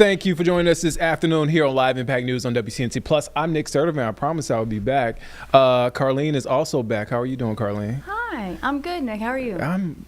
Thank you for joining us this afternoon here on Live Impact News on WCNC Plus. I'm Nick Sturdivant. I promised I would be back. Carlene is also back. How are you doing, Carlene? Hi, I'm good, Nick. How are you?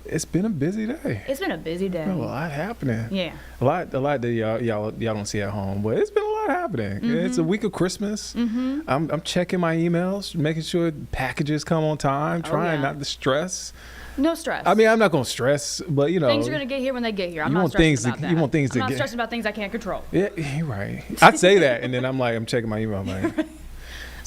It's been a busy day. It's been a busy day. A lot happening. Yeah. A lot that y'all don't see at home, but it's been a lot happening. It's a week of Christmas. I'm checking my emails, making sure packages come on time, trying not to stress. No stress. I mean, I'm not gonna stress, but you know, things are gonna get here when they get here. I'm you not want stressing things about to- that. you want things to I'm not get- stressing about things I can't control. yeah, you're right. I'd say that, and then I'm checking my email, man.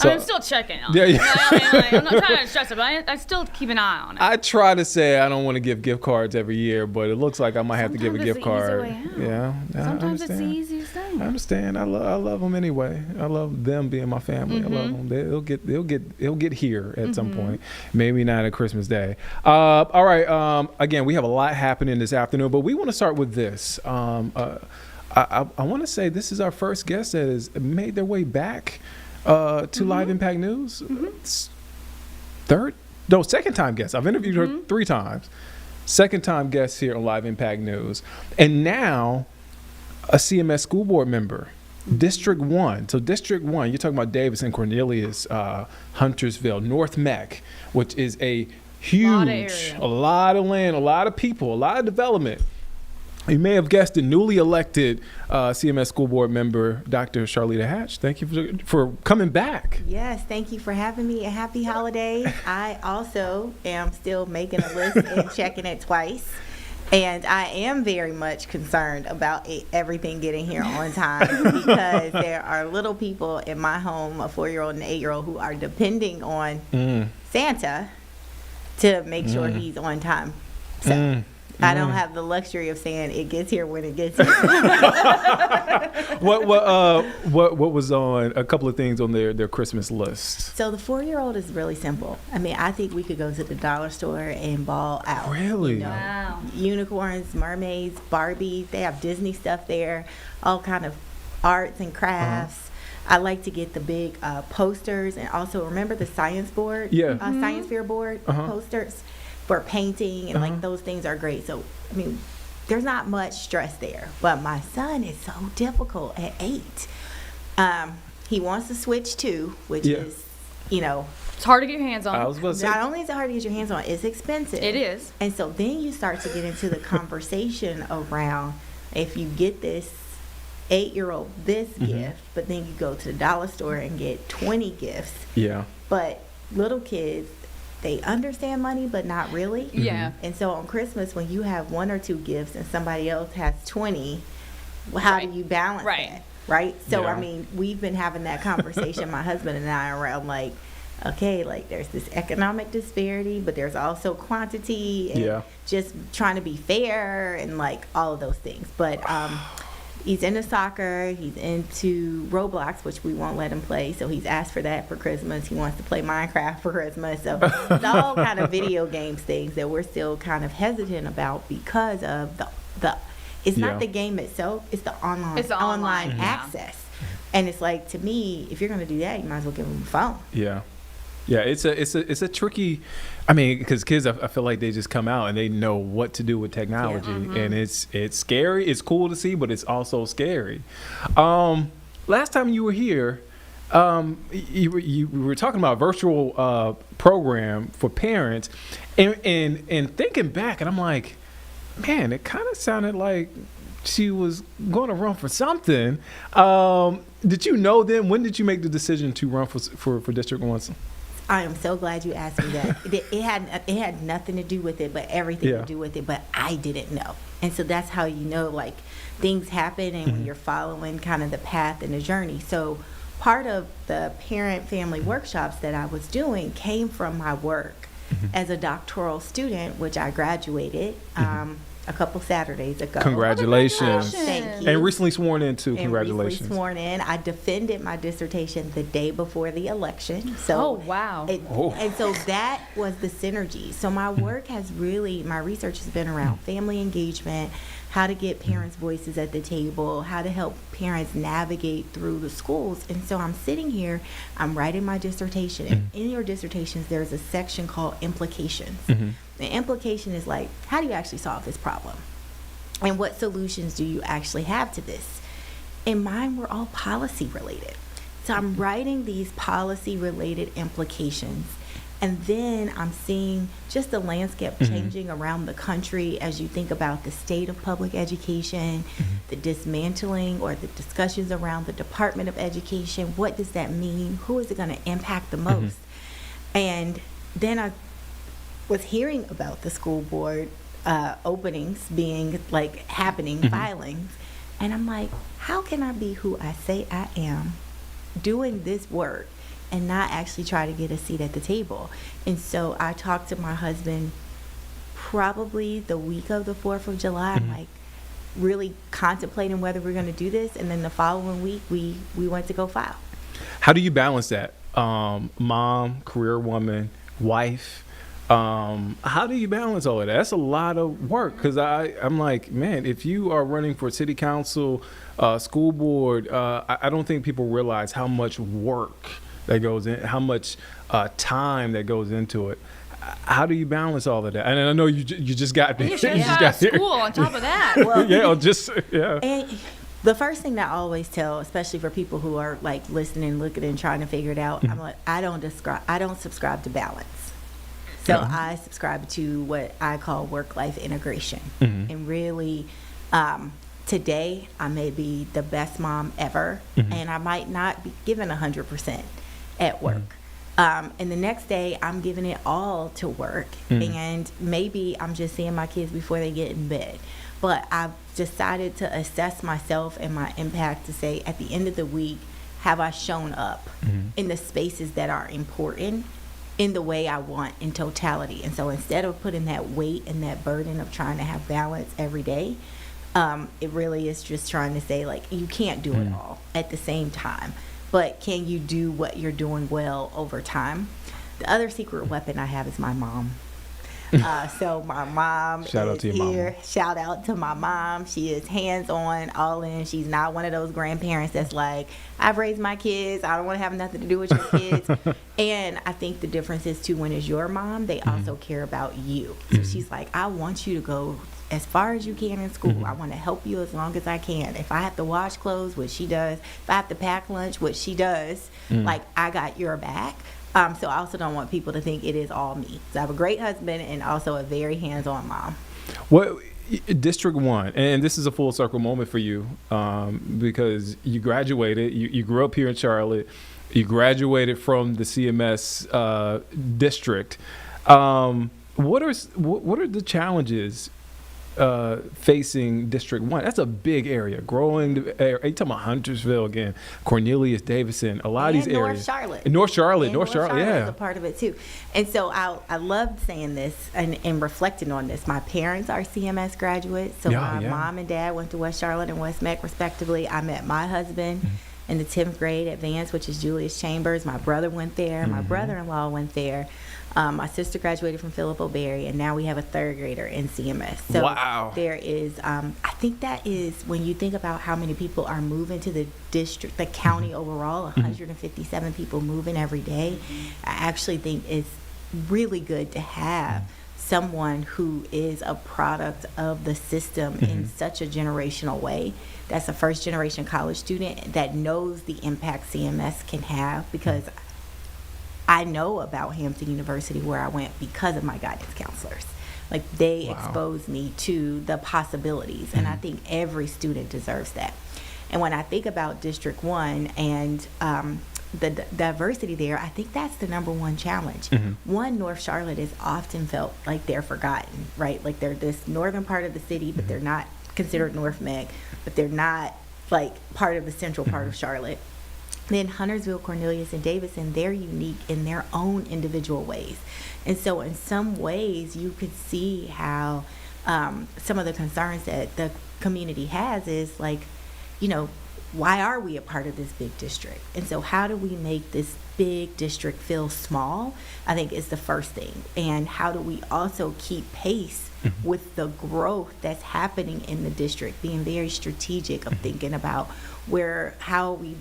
I'm still checking on Yeah, it. yeah. I'm not trying to stress it, but I still keep an eye on it. I try to say I don't want to give gift cards every year, but it looks like I might have to give a Sometimes gift it's the easy card. way out. Yeah, I Sometimes it's the understand. easiest thing. I understand. I love them anyway. I love them being my family. I love them. They'll get here at some point. Maybe not at Christmas Day. All right. Again, we have a lot happening this afternoon, but we want to start with this. I want to say this is our first guest that has made their way back to Live Impact News. Second time guest. I've interviewed her 3 times. Second time guest here on Live Impact News, and now a CMS school board member, District 1. So District 1, you're talking about Davidson, Cornelius, Huntersville, North Meck, which is a huge, a lot of land, a lot of people, a lot of development. You may have guessed the newly elected CMS school board member, Dr. Charlita Hatch. Thank you for coming back. Yes, thank you for having me, and happy holidays. I also am still making a list and checking it twice. And I am very much concerned about everything getting here on time because there are little people in my home, a 4-year-old and an 8-year-old, who are depending on Santa to make sure he's on time. So I don't have the luxury of saying it gets here when it gets here. What was on a couple of things on their Christmas list? So the 4-year-old is really simple. I mean, I think we could go to the dollar store and ball out. Really? You know, Wow. unicorns, mermaids, Barbies. They have Disney stuff there, all kind of arts and crafts. I like to get the big posters, and also remember the science board, Yeah. science fair board posters for painting, and like those things are great. So I mean, there's not much stress there. But my son is so difficult at 8. He wants to switch too, which is, you know, It's hard to get your hands on. I was about to say. not only is it hard to get your hands on, it's expensive. It is. And so then you start to get into the conversation around if you get this 8-year-old this gift, but then you go to the dollar store and get 20 gifts. Yeah. But little kids, they understand money, but not really. Yeah. And so on Christmas, when you have 1 or 2 gifts and somebody else has 20, well, how Right. do you balance Right. that? Right? So, Yeah. I mean, we've been having that conversation, my husband and I, around like, okay, like there's this economic disparity, but there's also quantity and Yeah. just trying to be fair and like all of those things. But he's into soccer, he's into Roblox, which we won't let him play. So he's asked for that for Christmas. He wants to play Minecraft for Christmas. So it's all kind of video games things that we're still kind of hesitant about because of the it's Yeah. not the game itself, it's the online It's the online, yeah. access. And it's like, to me, if you're going to do that, you might as well give them a phone. Yeah. Yeah, it's a tricky. I mean, because kids, I feel like they just come out and they know what to do with technology, and it's scary. It's cool to see, but it's also scary. Last time you were here, you were talking about a virtual program for parents, and thinking back, and I'm like, man, it kind of sounded like she was going to run for something. Did you know then? When did you make the decision to run for District 1? I am so glad you asked me that. It had nothing to do with it, but everything Yeah. to do with it. But I didn't know, and so that's how you know, like, things happen, and when you're following kind of the path and the journey. So part of the parent-family workshops that I was doing came from my work as a doctoral student, which I graduated a couple Saturdays ago. Congratulations. Thank you. And recently sworn in too. And Congratulations. recently sworn in. I defended my dissertation the day before the election. So Oh, wow. And so that was the synergy. So my work has really, my research has been around family engagement, how to get parents' voices at the table, how to help parents navigate through the schools. And so I'm sitting here, I'm writing my dissertation. And in your dissertations, there's a section called implications. The implication is like, how do you actually solve this problem? And what solutions do you actually have to this? and mine were all policy related. So I'm writing these policy related implications. And then I'm seeing just the landscape changing around the country as you think about the state of public education, the dismantling or the discussions around the Department of Education. What does that mean? Who is it going to impact the most? And then I was hearing about the school board openings being like happening, filings. And I'm like, how can I be who I say I am, doing this work, and not actually try to get a seat at the table? And so I talked to my husband probably the week of the 4th of July. I'm like really contemplating whether we're going to do this. And then the following week, we went to go file. How do you balance that? Mom, career woman, wife. How do you balance all of that? That's a lot of work, because I'm like, man, if you are running for city council, school board, I don't think people realize how much work that goes in, how much time that goes into it. How do you balance all of that? And I know you just got You just got here. school on top of that. Yeah. And the first thing that I always tell, especially for people who are like listening, looking, and trying to figure it out, I'm like, I don't subscribe to balance. So I subscribe to what I call work-life integration. And really, today I may be the best mom ever, and I might not be given 100% at work. And the next day I'm giving it all to work, and maybe I'm just seeing my kids before they get in bed. But I've decided to assess myself and my impact to say, at the end of the week, have I shown up in the spaces that are important in the way I want in totality? And so instead of putting that weight and that burden of trying to have balance every day, it really is just trying to say, like, you can't do it all at the same time, but can you do what you're doing well over time? The other secret weapon I have is my mom. So my mom Shout out is to your here. mama. Shout out to my mom. She is hands-on, all in. She's not one of those grandparents that's like, I've raised my kids, I don't want to have nothing to do with your kids. And I think the difference is, too, when it's your mom, they also care about you. So she's like, I want you to go as far as you can in school. I want to help you as long as I can. If I have to wash clothes, which she does, if I have to pack lunch, which she does, like, I got your back. So I also don't want people to think it is all me. So I have a great husband and also a very hands-on mom. What District 1, and this is a full circle moment for you, because you graduated, you grew up here in Charlotte, you graduated from the CMS district. What are the challenges facing District 1? That's a big area. Growing, you talking about Huntersville again, Cornelius, Davidson, a lot of these areas. North Charlotte, yeah. is a part of it too. And so I loved saying this and reflecting on this. My parents are CMS graduates, so my mom and dad went to West Charlotte and West Meck respectively. I met my husband in the 10th grade advanced, which is Julius Chambers. My brother went there. My brother-in-law went there. My sister graduated from Philip O'Berry, and now we have a 3rd grader in CMS. So wow. There is, I think that is, when you think about how many people are moving to the district, the county overall, 157 people moving every day. I actually think it's really good to have someone who is a product of the system in such a generational way. That's a first-generation college student that knows the impact CMS can have, because I know about Hampton University, where I went, because of my guidance counselors. Like, they exposed me to the possibilities, and I think every student deserves that. And when I think about District 1 and the diversity there, I think that's the number one challenge. One, North Charlotte is often felt like they're forgotten, right? Like, they're this northern part of the city, but they're not considered North Meck, but they're not, like, part of the central part of Charlotte. Then Huntersville, Cornelius, and Davidson, they're unique in their own individual ways. And so in some ways, you could see how some of the concerns that the community has is, like, you know, why are we a part of this big district? And so how do we make this big district feel small, I think, is the first thing. And how do we also keep pace with the growth that's happening in the district, being very strategic of thinking about how we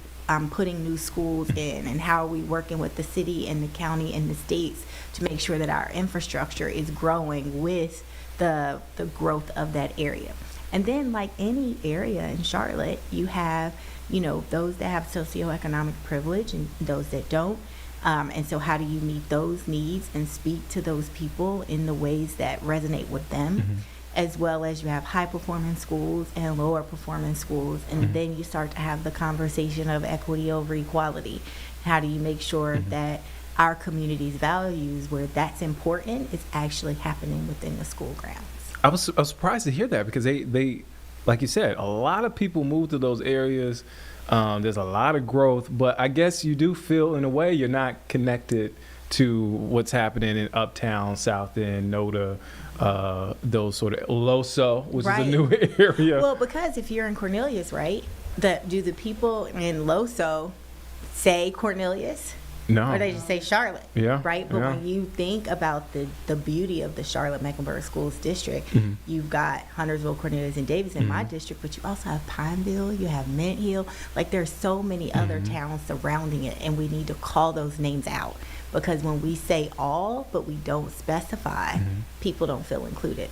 putting new schools in, and how are we working with the city and the county and the states to make sure that our infrastructure is growing with the growth of that area. And then, like any area in Charlotte, you have, those that have socioeconomic privilege and those that don't. And so how do you meet those needs and speak to those people in the ways that resonate with them? As well as you have high performing schools and lower performing schools. And then you start to have the conversation of equity over equality. How do you make sure that our community's values, where that's important, is actually happening within the school grounds? I was surprised to hear that, because they like you said, a lot of people move to those areas. There's a lot of growth, but I guess you do feel in a way you're not connected to what's happening in Uptown, South End, NODA, those sort of LoSo, which is a new area. Well, because if you're in Cornelius, right, do the people in LoSo say Cornelius? No. Or they just say Charlotte, Yeah, right? But yeah. when you think about the beauty of the Charlotte-Mecklenburg Schools District, you've got Huntersville, Cornelius, and Davis in my district, but you also have Pineville, you have Mint Hill. Like, there's so many other towns surrounding it, and we need to call those names out. Because when we say all, but we don't specify, people don't feel included.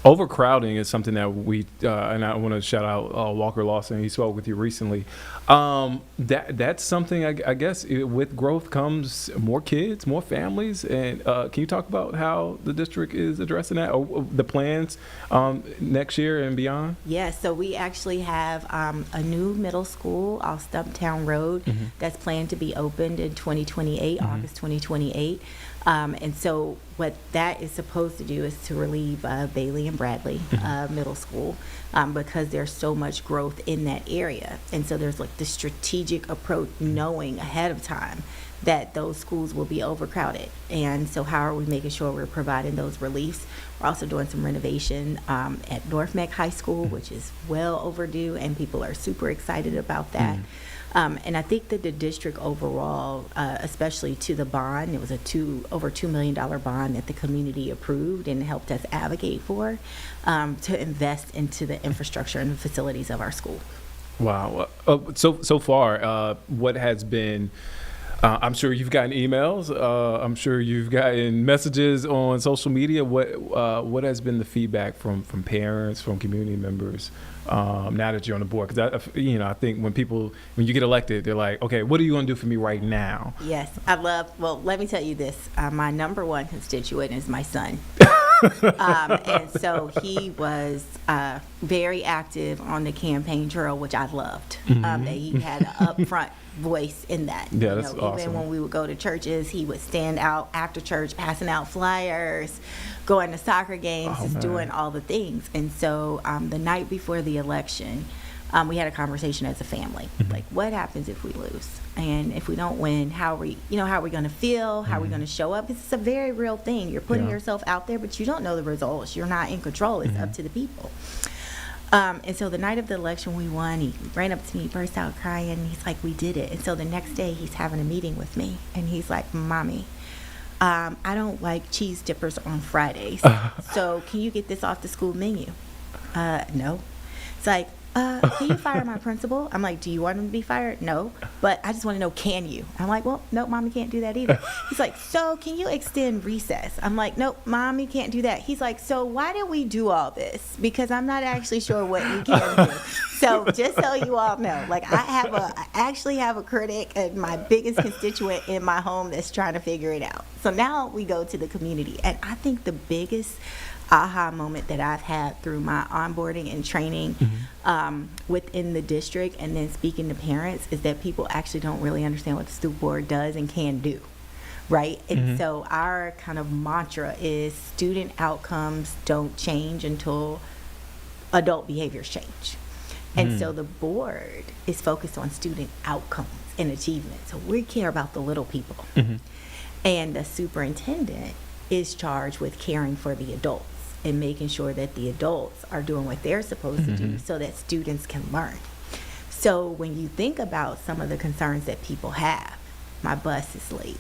Overcrowding is something that we, and I want to shout out Walker Lawson. He spoke with you recently. That's something, I guess, with growth comes more kids, more families. And can you talk about how the district is addressing that, or the plans next year and beyond? Yes, so we actually have a new middle school off Stumptown Road that's planned to be opened in 2028, August 2028. And so what that is supposed to do is to relieve Bailey and Bradley Middle School, because there's so much growth in that area. And so there's like the strategic approach, knowing ahead of time that those schools will be overcrowded. And so how are we making sure we're providing those reliefs? We're also doing some renovation at North Meck High School, which is well overdue, and people are super excited about that. And I think that the district overall, especially to the bond, it was over $2 million bond that the community approved and helped us advocate for, to invest into the infrastructure and the facilities of our school. Wow. So far, what has been, I'm sure you've gotten emails. I'm sure you've gotten messages on social media. What has been the feedback from parents, from community members, now that you're on the board? Because I think when you get elected, they're like, okay, what are you going to do for me right now? Yes, well, let me tell you this. My number one constituent is my son. And so he was very active on the campaign trail, which I loved. That he had an upfront voice in that. Yeah, that's awesome. Even when we would go to churches, he would stand out after church, passing out flyers, going to soccer games, doing all the things. And so the night before the election, we had a conversation as a family. Like, what happens if we lose? And if we don't win, how are we going to feel? How are we going to show up? It's a very real thing. You're putting yourself out there, but you don't know the results. You're not in control. It's up to the people. And so the night of the election, we won. He ran up to me, burst out crying. He's like, we did it. And so the next day, he's having a meeting with me. And he's like, Mommy, I don't like cheese dippers on Fridays. So can you get this off the school menu? No. It's like, can you fire my principal? I'm like, do you want him to be fired? No. But I just want to know, can you? I'm like, well, no, Mommy can't do that either. He's like, so can you extend recess? I'm like, nope, Mommy can't do that. He's like, so why did we do all this? Because I'm not actually sure what you can do. So just so you all know, like, I actually have a critic and my biggest constituent in my home that's trying to figure it out. So now we go to the community. And I think the biggest aha moment that I've had through my onboarding and training within the district, and then speaking to parents, is that people actually don't really understand what the school board does and can do, right? And so our kind of mantra is student outcomes don't change until adult behaviors change. And so the board is focused on student outcomes and achievement. So we care about the little people. And the superintendent is charged with caring for the adults and making sure that the adults are doing what they're supposed to do so that students can learn. So when you think about some of the concerns that people have, my bus is late,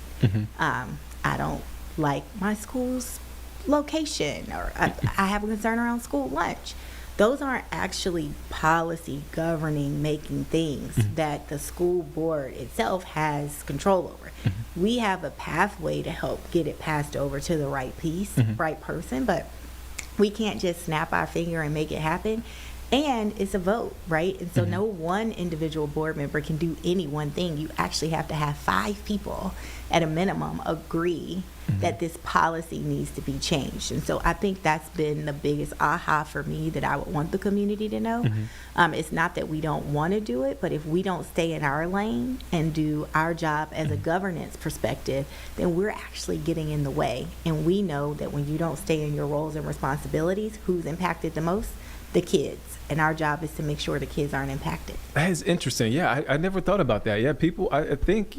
I don't like my school's location, or I have a concern around school lunch. Those aren't actually policy governing, making things that the school board itself has control over. We have a pathway to help get it passed over to the right piece, right person, but we can't just snap our finger and make it happen. And it's a vote, right? And so no one individual board member can do any one thing. You actually have to have 5 people at a minimum agree that this policy needs to be changed. And so I think that's been the biggest aha for me that I would want the community to know. It's not that we don't want to do it, but if we don't stay in our lane and do our job as a governance perspective, then we're actually getting in the way. And we know that when you don't stay in your roles and responsibilities, who's impacted the most? The kids. And our job is to make sure the kids aren't impacted. That is interesting. Yeah, I never thought about that. Yeah, people, I think,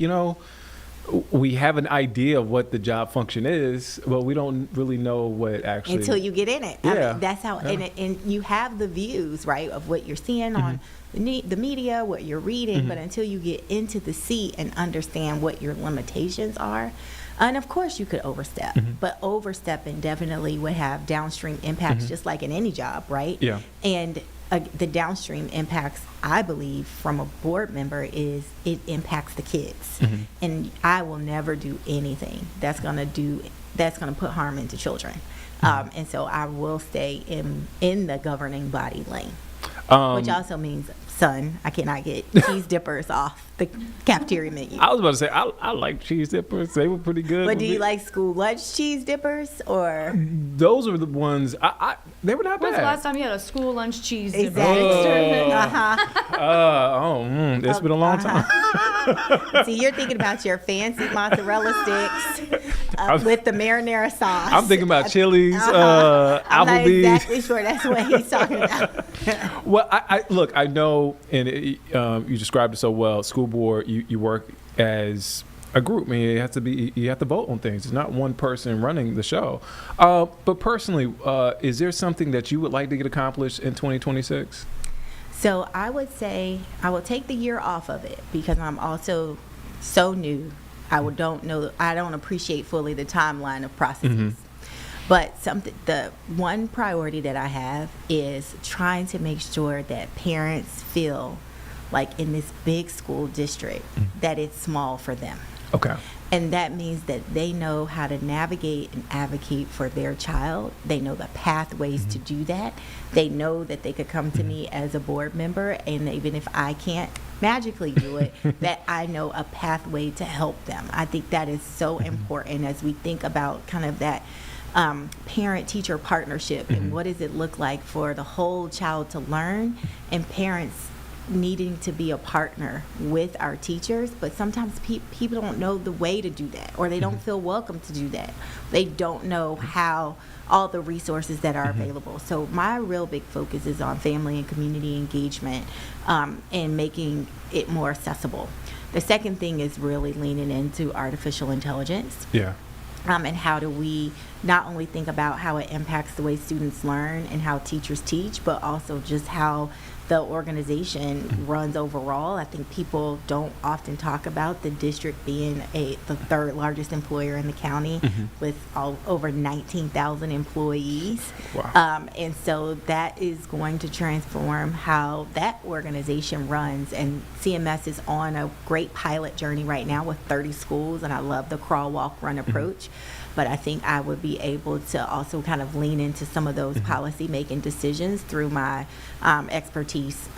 we have an idea of what the job function is, but we don't really know what actually. Until you get in it. Yeah. I mean, that's how, and you have the views, right, of what you're seeing on the media, what you're reading, but until you get into the seat and understand what your limitations are. And of course you could overstep, but overstepping definitely would have downstream impacts, just like in any job, right? Yeah. And the downstream impacts, I believe, from a board member is it impacts the kids. And I will never do anything that's gonna put harm into children. And so I will stay in the governing body lane, which also means, son, I cannot get cheese dippers off the cafeteria menu. I was about to say, I like cheese dippers. They were pretty good. But do you like school lunch cheese dippers or? Those are the ones, they were not When's the bad. last time you had a school lunch cheese dip? Exactly. It's been a long time. See, you're thinking about your fancy mozzarella sticks with the marinara sauce. I'm thinking about Chili's, I'm not Applebee's. exactly sure that's what he's talking about. Well, I look, I know, and you described it so well. School board, you work as a group. I mean, you have to vote on things. It's not one person running the show. But personally, is there something that you would like to get accomplished in 2026? So I would say I will take the year off of it because I'm also so new. I don't appreciate fully the timeline of processes. But the one priority that I have is trying to make sure that parents feel like in this big school district that it's small for them. Okay. And that means that they know how to navigate and advocate for their child. They know the pathways to do that. They know that they could come to me as a board member, and even if I can't magically do it, that I know a pathway to help them. I think that is so important as we think about kind of that parent-teacher partnership and what does it look like for the whole child to learn, and parents needing to be a partner with our teachers, but sometimes people don't know the way to do that, or they don't feel welcome to do that. They don't know how all the resources that are available. So my real big focus is on family and community engagement and making it more accessible. The second thing is really leaning into artificial intelligence. Yeah. And how do we not only think about how it impacts the way students learn and how teachers teach, but also just how the organization runs overall. I think people don't often talk about the district being the third largest employer in the county with over 19,000 employees. Wow. And so that is going to transform how that organization runs. And CMS is on a great pilot journey right now with 30 schools, and I love the crawl, walk, run approach. But I think I would be able to also kind of lean into some of those policy-making decisions through my expertise,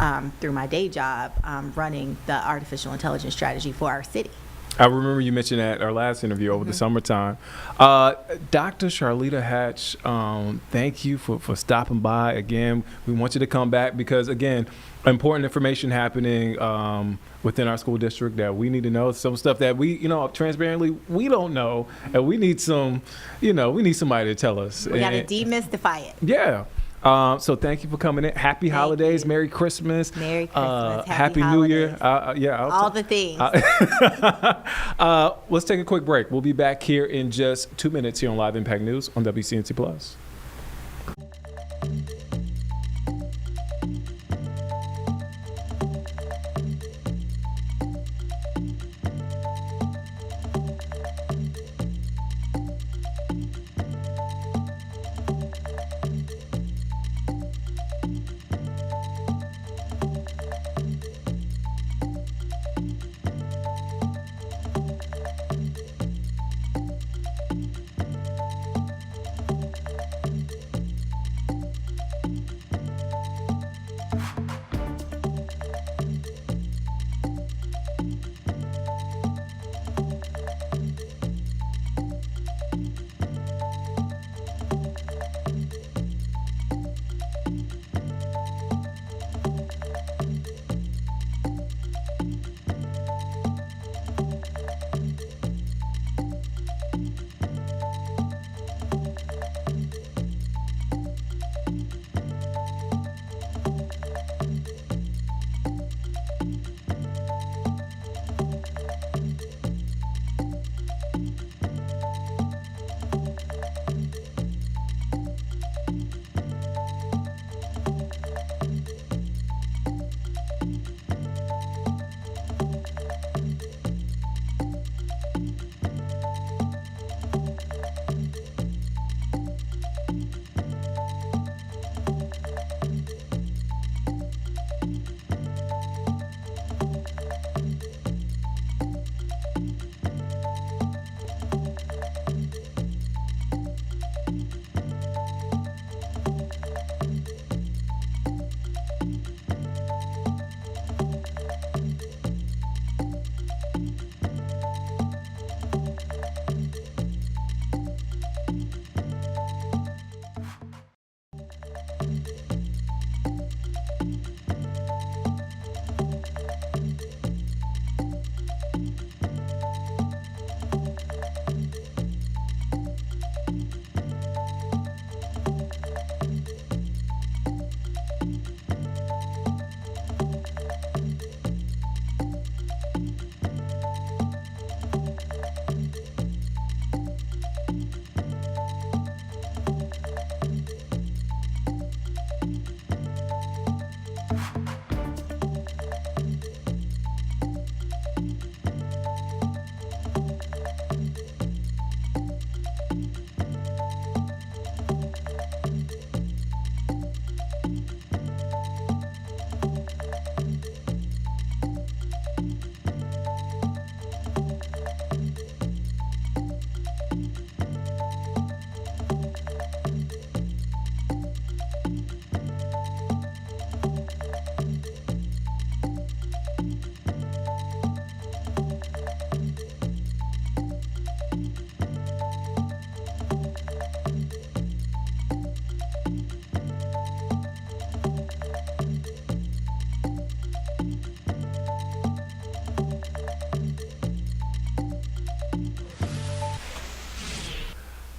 through my day job, running the artificial intelligence strategy for our city. I remember you mentioned at our last interview over the summertime. Dr. Charlita Hatch, thank you for stopping by again. We want you to come back because, again, important information happening within our school district that we need to know. Some stuff that we, transparently, we don't know. And we need we need somebody to tell us. We got to demystify it. Yeah. So thank you for coming in. Happy holidays. Merry Christmas. Merry Christmas. Happy New Year. All the things. Let's take a quick break. We'll be back here in just 2 minutes here on Live Impact News on WCNC Plus.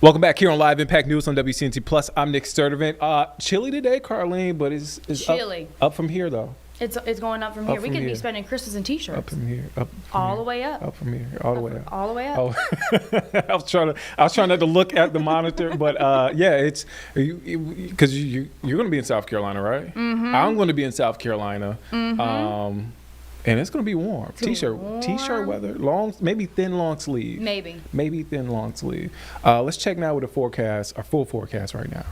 Welcome back here on Live Impact News on WCNT Plus. I'm Nick Sturdivant. Chilly today, Carlene, but it's chilly. Up from here though. It's going up from here. We could be spending Christmas in t-shirts. Up from here. All the way up. Up from here. All the way up. All the way up. Oh. I was trying not to look at the monitor, but yeah, it's because you're going to be in South Carolina, right? Mm-hmm. I'm going to be in South Carolina. Mm-hmm. And it's going to be warm. T-shirt weather, maybe thin long sleeve. Maybe thin long sleeve. Let's check now with our full forecast right now.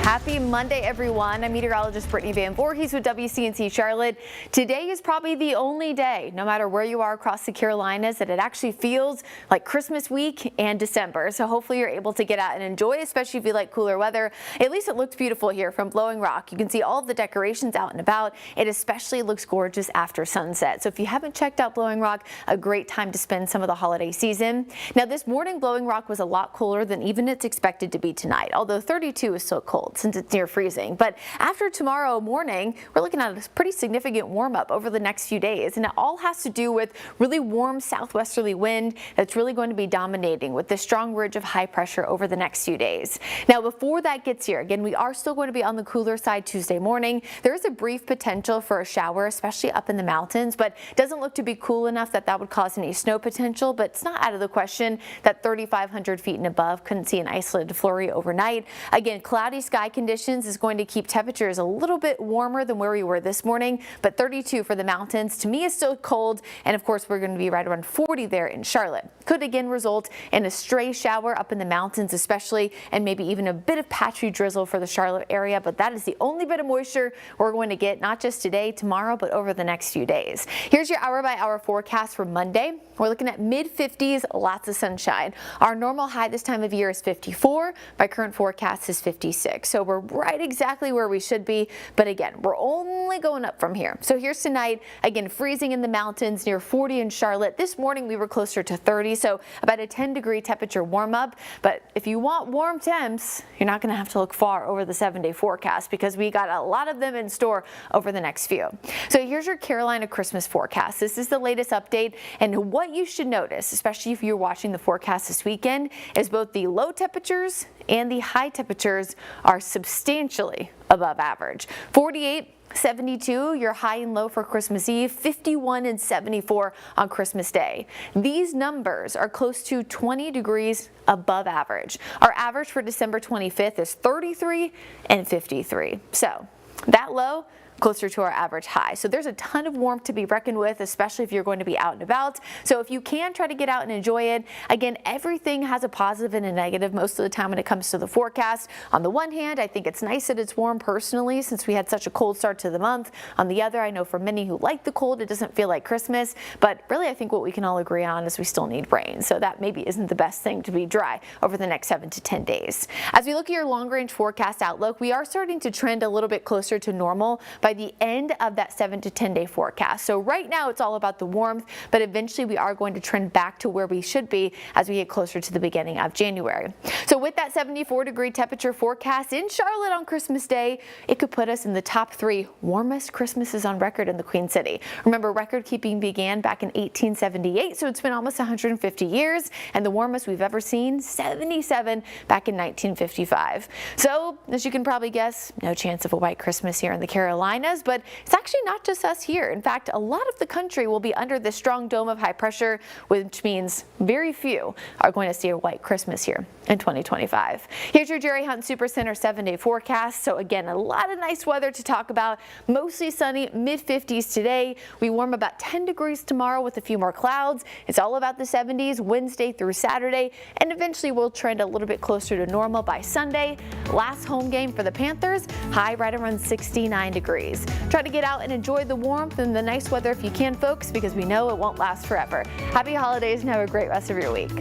Happy Monday, everyone. I'm meteorologist Brittany Van Voorhees with WCNC Charlotte. Today is probably the only day, no matter where you are across the Carolinas, that it actually feels like Christmas week and December. So hopefully you're able to get out and enjoy, especially if you like cooler weather. At least it looks beautiful here from Blowing Rock. You can see all of the decorations out and about. It especially looks gorgeous after sunset. So if you haven't checked out Blowing Rock, a great time to spend some of the holiday season. Now this morning, Blowing Rock was a lot cooler than even it's expected to be tonight, although 32 is still cold since it's near freezing. But after tomorrow morning, we're looking at a pretty significant warm up over the next few days. And it all has to do with really warm southwesterly wind that's really going to be dominating with this strong ridge of high pressure over the next few days. Now, before that gets here, again, we are still going to be on the cooler side Tuesday morning. There is a brief potential for a shower, especially up in the mountains, but it doesn't look to be cool enough that would cause any snow potential. But it's not out of the question that 3,500 feet and above couldn't see an isolated flurry overnight. Again, cloudy sky conditions is going to keep temperatures a little bit warmer than where we were this morning, but 32 for the mountains to me is still cold. And of course, we're going to be right around 40 there in Charlotte. Could again result in a stray shower up in the mountains, especially, and maybe even a bit of patchy drizzle for the Charlotte area. But that is the only bit of moisture we're going to get, not just today, tomorrow, but over the next few days. Here's your hour-by-hour forecast for Monday. We're looking at mid-50s, lots of sunshine. Our normal high this time of year is 54. My current forecast is 56. So we're right exactly where we should be. But again, we're only going up from here. So here's tonight, again, freezing in the mountains near 40 in Charlotte. This morning we were closer to 30, so about a 10-degree temperature warm up. But if you want warm temps, you're not going to have to look far over the 7-day forecast because we got a lot of them in store over the next few. So here's your Carolina Christmas forecast. This is the latest update, and what you should notice, especially if you're watching the forecast this weekend, is both the low temperatures and the high temperatures are substantially above average. 48, 72, your high and low for Christmas Eve, 51 and 74 on Christmas Day. These numbers are close to 20 degrees above average. Our average for December 25th is 33 and 53. So that low, closer to our average high. So there's a ton of warmth to be reckoned with, especially if you're going to be out and about. So if you can try to get out and enjoy it, again, everything has a positive and a negative most of the time when it comes to the forecast. On the one hand, I think it's nice that it's warm personally since we had such a cold start to the month. On the other, I know for many who like the cold, it doesn't feel like Christmas. But really, I think what we can all agree on is we still need rain. So that maybe isn't the best thing to be dry over the next 7 to 10 days. As we look at your long-range forecast outlook, we are starting to trend a little bit closer to normal by the end of that 7 to 10 day forecast. So right now it's all about the warmth, but eventually we are going to trend back to where we should be as we get closer to the beginning of January. So with that 74-degree temperature forecast in Charlotte on Christmas Day, it could put us in the top 3 warmest Christmases on record in the Queen City. Remember, record keeping began back in 1878, so it's been almost 150 years, and the warmest we've ever seen, 77 back in 1955. So as you can probably guess, no chance of a white Christmas here in the Carolinas, but it's actually not just us here. In fact, a lot of the country will be under this strong dome of high pressure, which means very few are going to see a white Christmas here in 2025. Here's your Jerry Hunt Supercenter 7-day forecast. So again, a lot of nice weather to talk about. Mostly sunny, mid-50s today. We warm about 10 degrees tomorrow with a few more clouds. It's all about the 70s Wednesday through Saturday, and eventually we'll trend a little bit closer to normal by Sunday. Last home game for the Panthers, high right around 69 degrees. Try to get out and enjoy the warmth and the nice weather if you can, folks, because we know it won't last forever. Happy holidays and have a great rest of your week.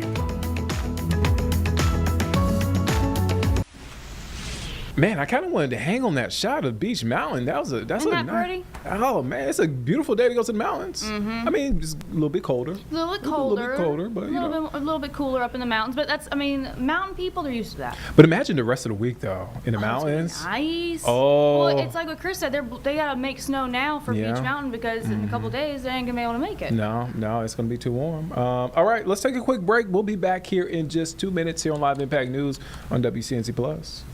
Man, I kind of wanted to hang on that shot of Beach Mountain. That's Isn't a that nice. pretty? Oh man, it's a beautiful day to go to the mountains. I mean, just a little bit colder. A little bit A colder. little bit colder, but you know. a little bit cooler up in the mountains. But that's, I mean, mountain people, they're used to that. But imagine the rest of the week though in the It's gonna be mountains. nice. Oh. Well, it's like what Chris said. They gotta make snow now for Yeah. Beach Mountain because in a couple days they ain't gonna be able to make it. No, it's going to be too warm. All right, let's take a quick break. We'll be back here in just 2 minutes here on Live Impact News on WCNC Plus.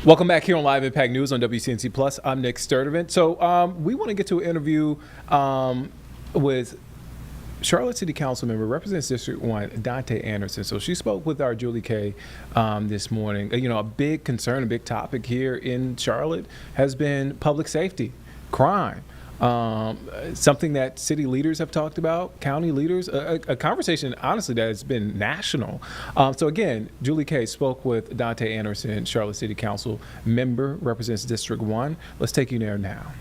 Welcome back here on Live Impact News on WCNC Plus. I'm Nick Sturdivant. So we want to get to an interview with Charlotte City Council member, represents District 1, Dante Anderson. So she spoke with our Julie Kay this morning. You know, a big concern, a big topic here in Charlotte has been public safety, crime. Something that city leaders have talked about, county leaders, a conversation, honestly, that has been national. So again, Julie Kay spoke with Dante Anderson, Charlotte City Council member, represents District 1. Let's take you there now.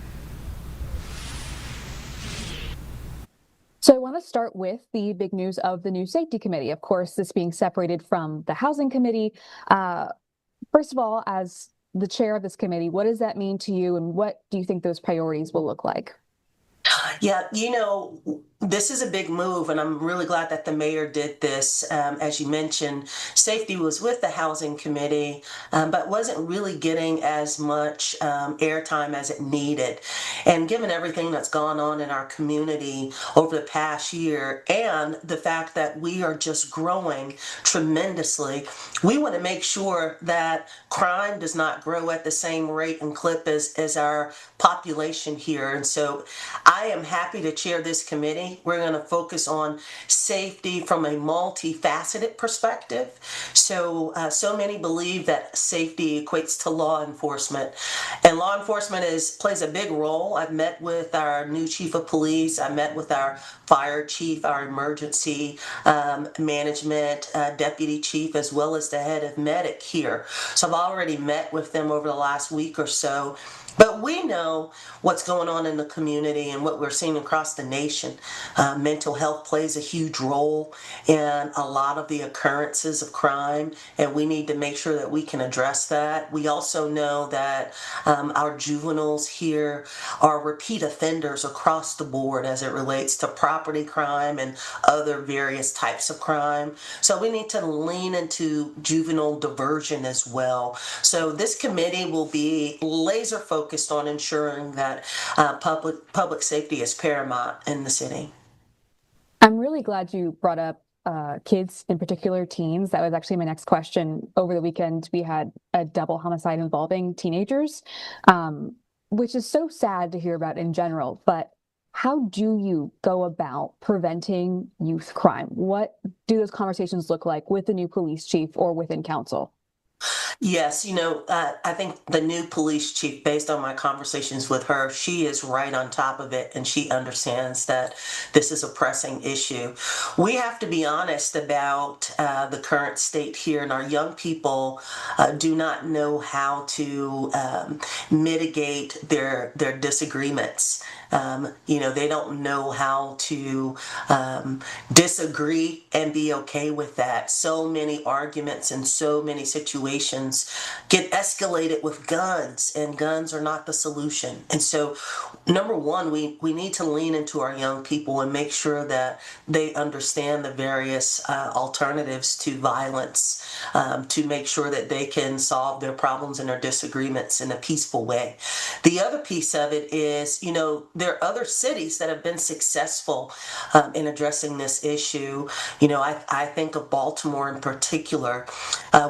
So I want to start with the big news of the new safety committee. Of course, this being separated from the housing committee. First of all, as the chair of this committee, what does that mean to you, and what do you think those priorities will look like? Yeah, you know, this is a big move, and I'm really glad that the mayor did this. As you mentioned, safety was with the housing committee, but wasn't really getting as much airtime as it needed. And given everything that's gone on in our community over the past year, and the fact that we are just growing tremendously, we want to make sure that crime does not grow at the same rate and clip as our population here. And so I am happy to chair this committee. We're going to focus on safety from a multifaceted perspective. So many believe that safety equates to law enforcement, and law enforcement plays a big role. I've met with our new chief of police. I met with our fire chief, our emergency management deputy chief, as well as the head of medic here. So I've already met with them over the last week or so. But we know what's going on in the community and what we're seeing across the nation. Mental health plays a huge role in a lot of the occurrences of crime, and we need to make sure that we can address that. We also know that our juveniles here are repeat offenders across the board as it relates to property crime and other various types of crime. So we need to lean into juvenile diversion as well. So this committee will be laser focused on ensuring that public safety is paramount in the city. I'm really glad you brought up kids, in particular teens. That was actually my next question. Over the weekend, we had a double homicide involving teenagers, which is so sad to hear about in general. But how do you go about preventing youth crime? What do those conversations look like with the new police chief or within council? Yes, I think the new police chief, based on my conversations with her, she is right on top of it and she understands that this is a pressing issue. We have to be honest about the current state here, and our young people do not know how to mitigate their disagreements. They don't know how to disagree and be okay with that. So many arguments and so many situations get escalated with guns, and guns are not the solution. And so, number one, we need to lean into our young people and make sure that they understand the various alternatives to violence, to make sure that they can solve their problems and their disagreements in a peaceful way. The other piece of it is, there are other cities that have been successful in addressing this issue. I think of Baltimore in particular,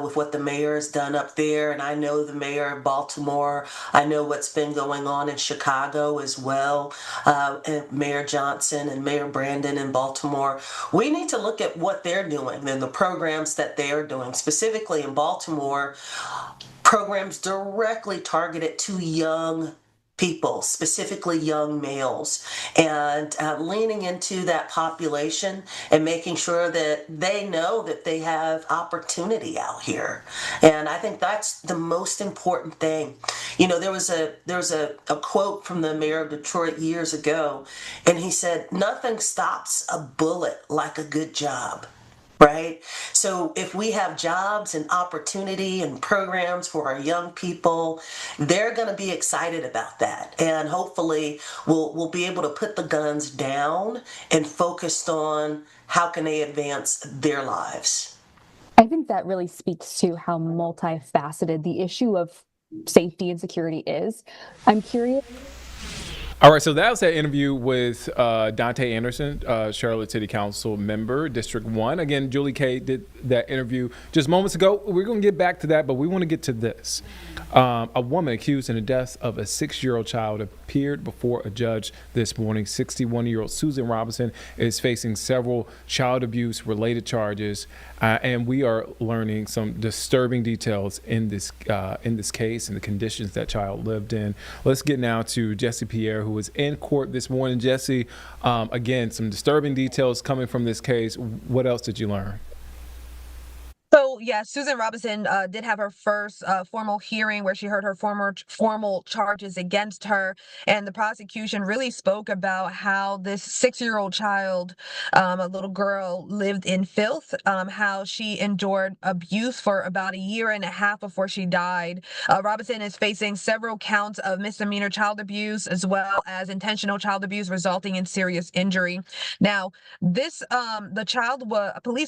with what the mayor has done up there, and I know the mayor of Baltimore. I know what's been going on in Chicago as well, and Mayor Johnson and Mayor Brandon in Baltimore. We need to look at what they're doing and the programs that they're doing, specifically in Baltimore, programs directly targeted to young people, specifically young males, and leaning into that population and making sure that they know that they have opportunity out here. And I think that's the most important thing. There was a quote from the mayor of Detroit years ago, and he said, "Nothing stops a bullet like a good job." Right? So if we have jobs and opportunity and programs for our young people, they're going to be excited about that. And hopefully we'll be able to put the guns down and focus on how can they advance their lives. I think that really speaks to how multifaceted the issue of safety and security is. I'm curious. All right, so that was that interview with Dante Anderson, Charlotte City Council member, District 1. Again, Julie Kay did that interview just moments ago. We're going to get back to that, but we want to get to this. A woman accused in the death of a 6-year-old child appeared before a judge this morning. 61-year-old Susan Robinson is facing several child abuse-related charges, and we are learning some disturbing details in this case and the conditions that child lived in. Let's get now to Jesse Pierre, who was in court this morning. Jesse, again, some disturbing details coming from this case. What else did you learn? So, yeah, Susan Robinson did have her first formal hearing where she heard her formal charges against her. And the prosecution really spoke about how this 6-year-old child, a little girl, lived in filth, how she endured abuse for about 1.5 years before she died. Robinson is facing several counts of misdemeanor child abuse as well as intentional child abuse resulting in serious injury. Now, police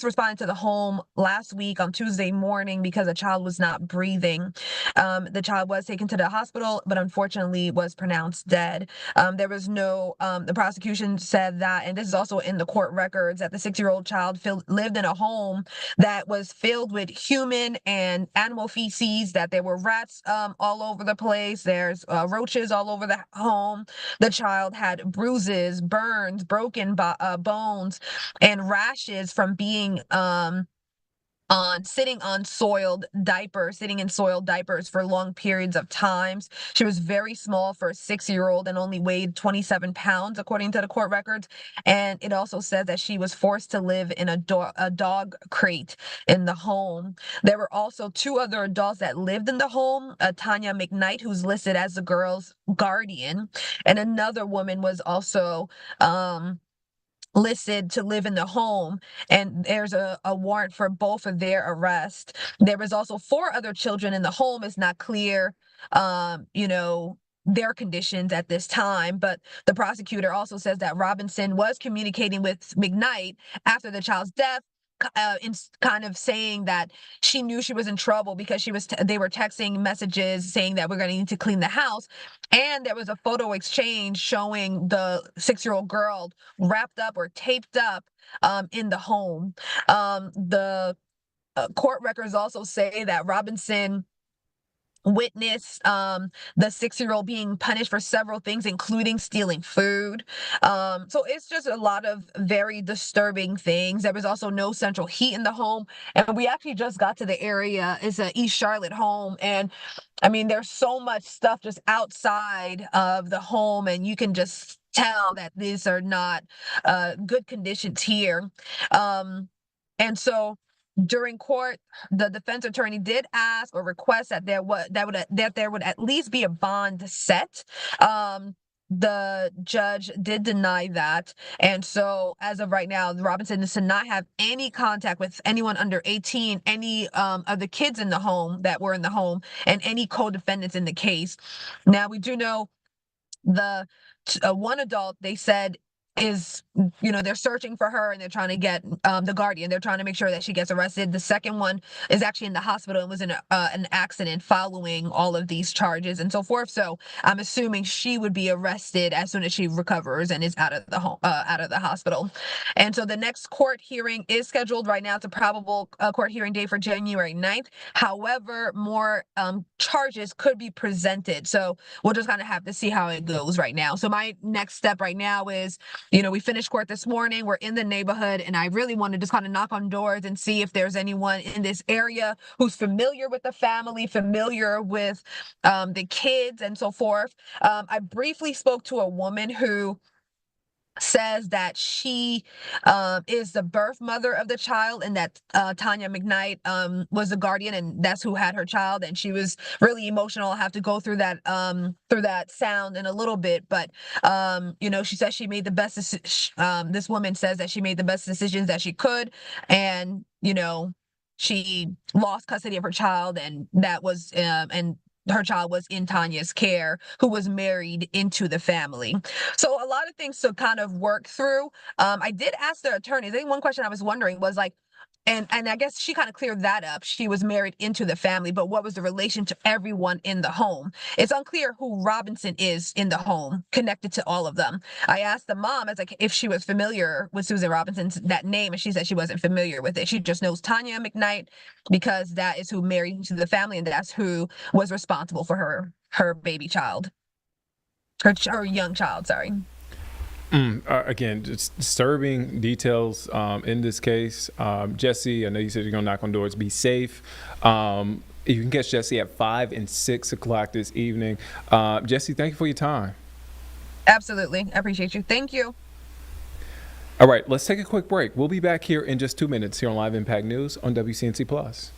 responded to the home last week on Tuesday morning because the child was not breathing. The child was taken to the hospital, but unfortunately was pronounced dead. The prosecution said that, and this is also in the court records, that the 6-year-old child lived in a home that was filled with human and animal feces, that there were rats all over the place. There's roaches all over the home. The child had bruises, burns, broken bones, and rashes from being sitting in soiled diapers for long periods of times. She was very small for a 6-year-old and only weighed 27 pounds, according to the court records. And it also said that she was forced to live in a dog crate in the home. There were also 2 other adults that lived in the home, Tanya McKnight, who's listed as the girl's guardian, and another woman was also listed to live in the home, and there's a warrant for both of their arrest. There was also 4 other children in the home. It's not clear, their conditions at this time, but the prosecutor also says that Robinson was communicating with McKnight after the child's death, in kind of saying that she knew she was in trouble because they were texting messages saying that we're going to need to clean the house. And there was a photo exchange showing the 6-year-old girl wrapped up or taped up in the home. The court records also say that Robinson witnessed the 6-year-old being punished for several things, including stealing food. So it's just a lot of very disturbing things. There was also no central heat in the home, and we actually just got to the area. It's an East Charlotte home, and I mean, there's so much stuff just outside of the home, and you can just tell that these are not good conditions here. And so during court, the defense attorney did ask or request that there would at least be a bond set. The judge did deny that, and so as of right now, Robinson does not have any contact with anyone under 18, any of the kids in the home that were in the home, and any co-defendants in the case. Now, we do know the one adult, they said, is, they're searching for her and they're trying to get the guardian. They're trying to make sure that she gets arrested. The second one is actually in the hospital and was in an accident following all of these charges and so forth. So I'm assuming she would be arrested as soon as she recovers and is out of the hospital. And so the next court hearing is scheduled right now. It's a probable court hearing date for January 9th. However, more charges could be presented. So we'll just kind of have to see how it goes right now. So my next step right now is, we finished court this morning. We're in the neighborhood, and I really want to just kind of knock on doors and see if there's anyone in this area who's familiar with the family, familiar with the kids, and so forth. I briefly spoke to a woman who says that she is the birth mother of the child, and that Tanya McKnight was the guardian, and that's who had her child, and she was really emotional. I'll have to go through that sound in a little bit, but she says she made the best this woman says that she made the best decisions that she could, and she lost custody of her child, and that was and her child was in Tanya's care, who was married into the family. So a lot of things to kind of work through. I did ask the attorney. I think one question I was wondering was like, and I guess she kind of cleared that up. She was married into the family, but what was the relation to everyone in the home? It's unclear who Robinson is in the home, connected to all of them. I asked the mom if she was familiar with Susan Robinson's that name, and she said she wasn't familiar with it. She just knows Tanya McKnight because that is who married into the family, and that's who was responsible for her baby child, her young child. Sorry. Again, just disturbing details in this case. Jesse, I know you said you're going to knock on doors. Be safe. You can catch Jesse at 5 and 6 o'clock this evening. Jesse, thank you for your time. Absolutely. I appreciate you. Thank you. All right, let's take a quick break. We'll be back here in just 2 minutes here on Live Impact News on WCNC Plus.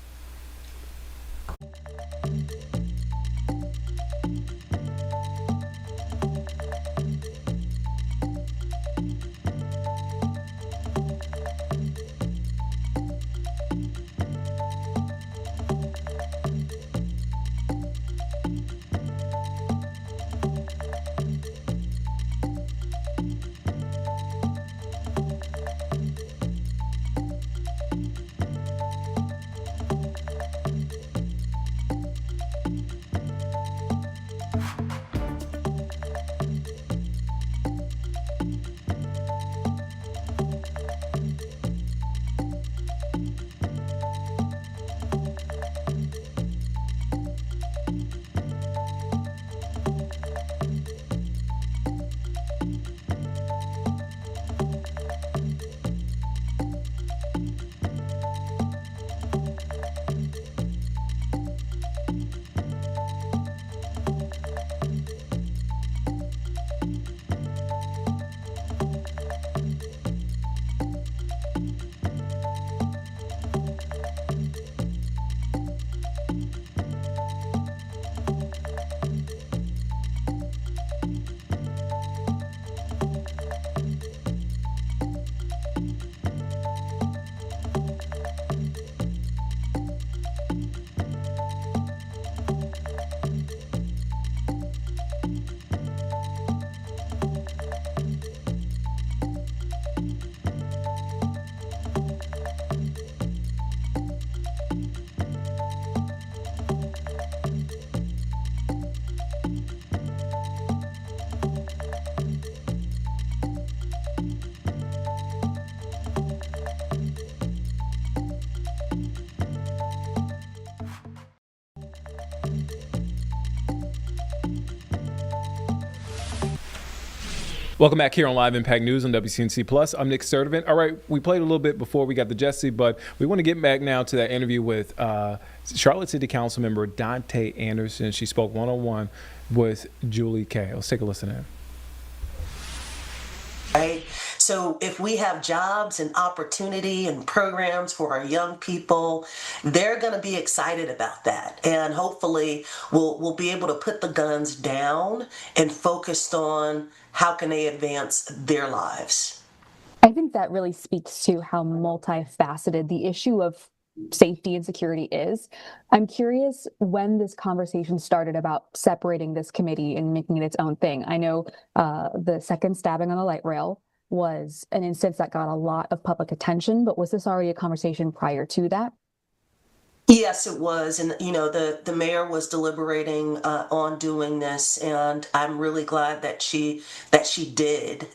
Welcome back here on Live Impact News on WCNC Plus. I'm Nick Sturdivant. All right, we played a little bit before we got the Jesse, but we want to get back now to that interview with Charlotte City Council member Dante Anderson. She spoke one-on-one with Julie Kay. Let's take a listen in. Right? So if we have jobs and opportunity and programs for our young people, they're going to be excited about that. And hopefully we'll be able to put the guns down and focus on how can they advance their lives. I think that really speaks to how multifaceted the issue of safety and security is. I'm curious when this conversation started about separating this committee and making it its own thing. I know the second stabbing on the light rail was an instance that got a lot of public attention, but was this already a conversation prior to that? Yes, it was. And, the mayor was deliberating on doing this. And I'm really glad that she did.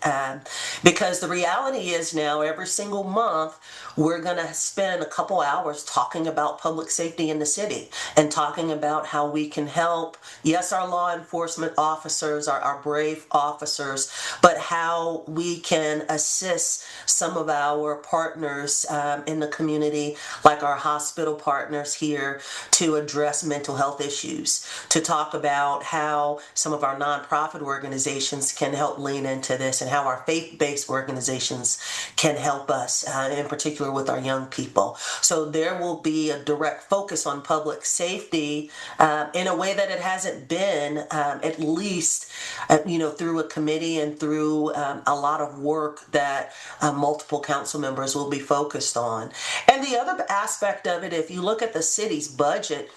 Because the reality is now every single month, we're going to spend a couple hours talking about public safety in the city and talking about how we can help. Yes, our law enforcement officers, our brave officers, but how we can assist some of our partners in the community, like our hospital partners here, to address mental health issues, to talk about how some of our nonprofit organizations can help lean into this and how our faith-based organizations can help us, in particular with our young people. So there will be a direct focus on public safety in a way that it hasn't been, at least, through a committee and through a lot of work that multiple council members will be focused on. And the other aspect of it, if you look at the city's budget,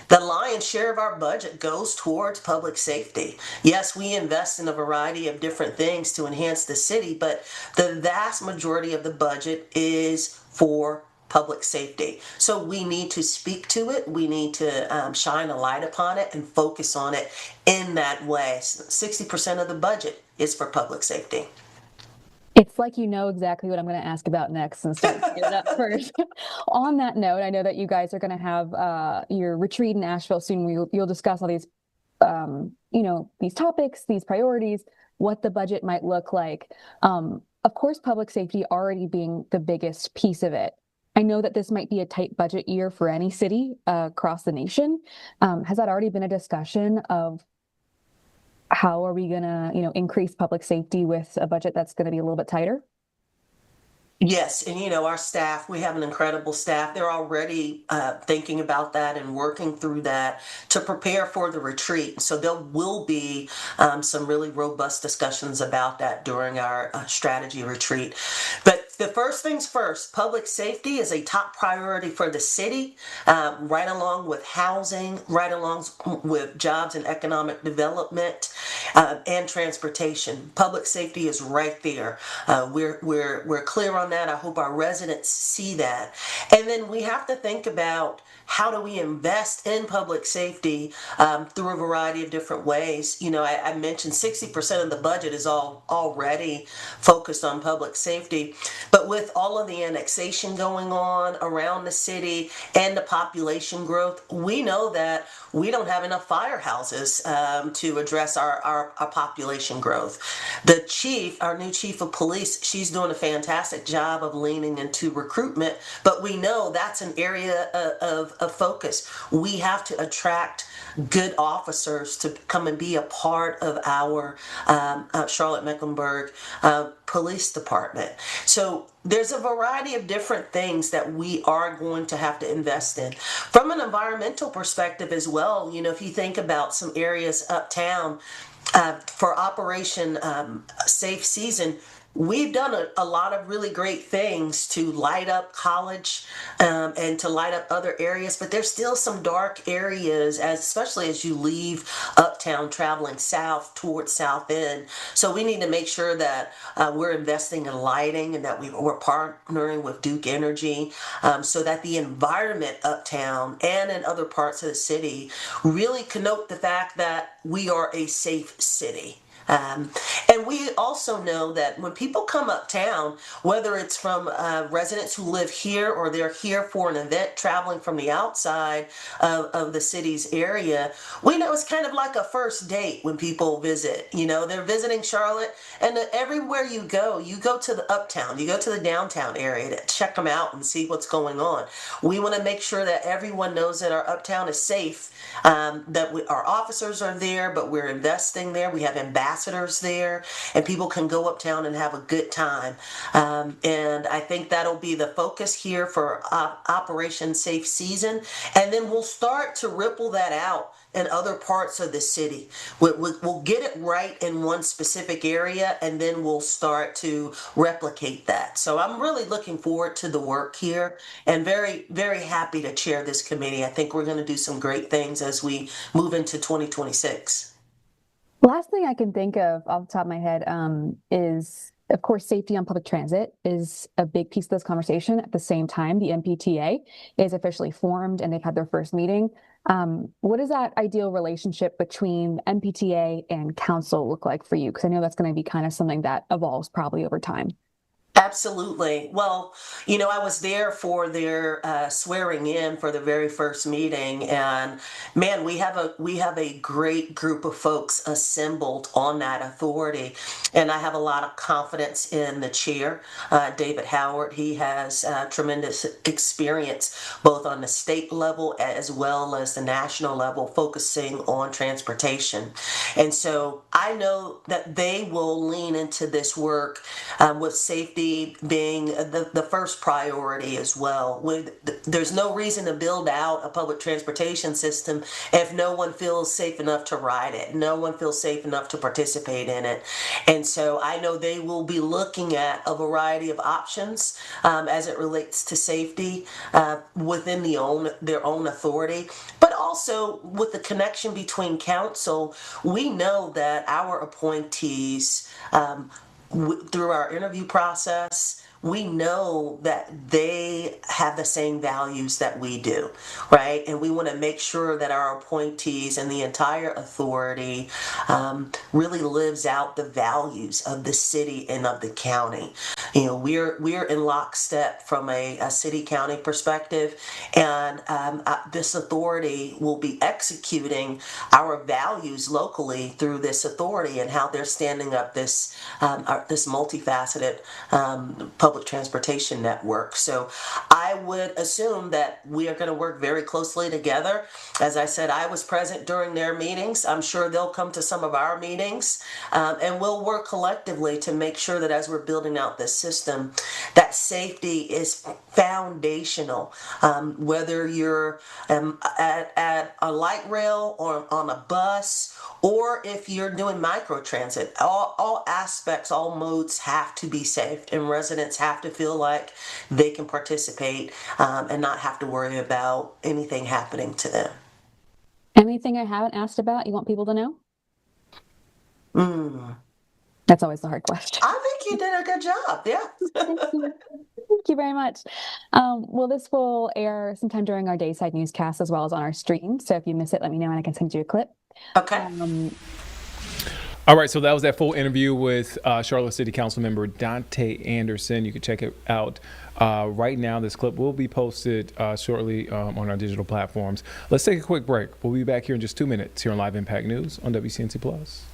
the lion's share of our budget goes towards public safety. Yes, we invest in a variety of different things to enhance the city, but the vast majority of the budget is for public safety. So we need to speak to it. We need to shine a light upon it and focus on it in that way. 60% of the budget is for public safety. It's like you know exactly what I'm going to ask about next and start to get it up first. On that note, I know that you guys are going to have your retreat in Asheville soon. You'll discuss all these, these topics, these priorities, what the budget might look like. Of course, public safety already being the biggest piece of it. I know that this might be a tight budget year for any city across the nation. Has that already been a discussion of how are we going to, increase public safety with a budget that's going to be a little bit tighter? Yes, and our staff, we have an incredible staff. They're already thinking about that and working through that to prepare for the retreat. So there will be some really robust discussions about that during our strategy retreat. But the first things first, public safety is a top priority for the city, right along with housing, right along with jobs and economic development, and transportation. Public safety is right there. We're clear on that. I hope our residents see that. And then we have to think about how do we invest in public safety through a variety of different ways. I mentioned 60% of the budget is already focused on public safety. But with all of the annexation going on around the city and the population growth, we know that we don't have enough firehouses to address our population growth. The chief, our new chief of police, she's doing a fantastic job of leaning into recruitment, but we know that's an area of focus. We have to attract good officers to come and be a part of our Charlotte-Mecklenburg Police Department. So there's a variety of different things that we are going to have to invest in. From an environmental perspective as well, if you think about some areas uptown for Operation Safe Season, we've done a lot of really great things to light up College and to light up other areas, but there's still some dark areas, especially as you leave uptown traveling south towards South End. So we need to make sure that we're investing in lighting and that we're partnering with Duke Energy so that the environment uptown and in other parts of the city really connote the fact that we are a safe city. And we also know that when people come uptown, whether it's from residents who live here or they're here for an event traveling from the outside of the city's area, we know it's kind of like a first date when people visit. You know, they're visiting Charlotte, and everywhere you go to the uptown, you go to the downtown area to check them out and see what's going on. We want to make sure that everyone knows that our uptown is safe, that our officers are there, but we're investing there. We have ambassadors there, and people can go uptown and have a good time. And I think that'll be the focus here for Operation Safe Season. And then we'll start to ripple that out in other parts of the city. We'll get it right in one specific area, and then we'll start to replicate that. So I'm really looking forward to the work here, and very, very happy to chair this committee. I think we're going to do some great things as we move into 2026. Last thing I can think of off the top of my head is, of course, safety on public transit is a big piece of this conversation. At the same time, the MPTA is officially formed and they've had their first meeting. What does that ideal relationship between MPTA and council look like for you? Because I know that's going to be kind of something that evolves probably over time. Absolutely. Well, you know, I was there for their swearing in for the very first meeting, and man, we have a great group of folks assembled on that authority, and I have a lot of confidence in the chair, David Howard. He has tremendous experience both on the state level as well as the national level, focusing on transportation, and so I know that they will lean into this work with safety being the first priority as well. There's no reason to build out a public transportation system if no one feels safe enough to ride it, no one feels safe enough to participate in it. And so I know they will be looking at a variety of options as it relates to safety within their own authority, but also with the connection between council. We know that our appointees, through our interview process, we know that they have the same values that we do, right? And we want to make sure that our appointees and the entire authority really lives out the values of the city and of the county. You know, we're in lockstep from a city-county perspective, and this authority will be executing our values locally through this authority and how they're standing up this multifaceted public transportation network. So I would assume that we are going to work very closely together. As I said, I was present during their meetings. I'm sure they'll come to some of our meetings, and we'll work collectively to make sure that as we're building out this system, that safety is foundational. Whether you're at a light rail or on a bus, or if you're doing microtransit, all aspects, all modes have to be safe, and residents have to feel like they can participate and not have to worry about anything happening to them. Anything I haven't asked about you want people to know? That's always the hard question. I think you did a good job. Yeah. Thank you very much. Well, this will air sometime during our Dayside newscast as well as on our stream. So if you miss it, let me know and I can send you a clip. Okay. All right, so that was that full interview with Charlotte City Council member Dante Anderson. You can check it out right now. This clip will be posted shortly on our digital platforms. Let's take a quick break. We'll be back here in just 2 minutes here on Live Impact News on WCNC Plus.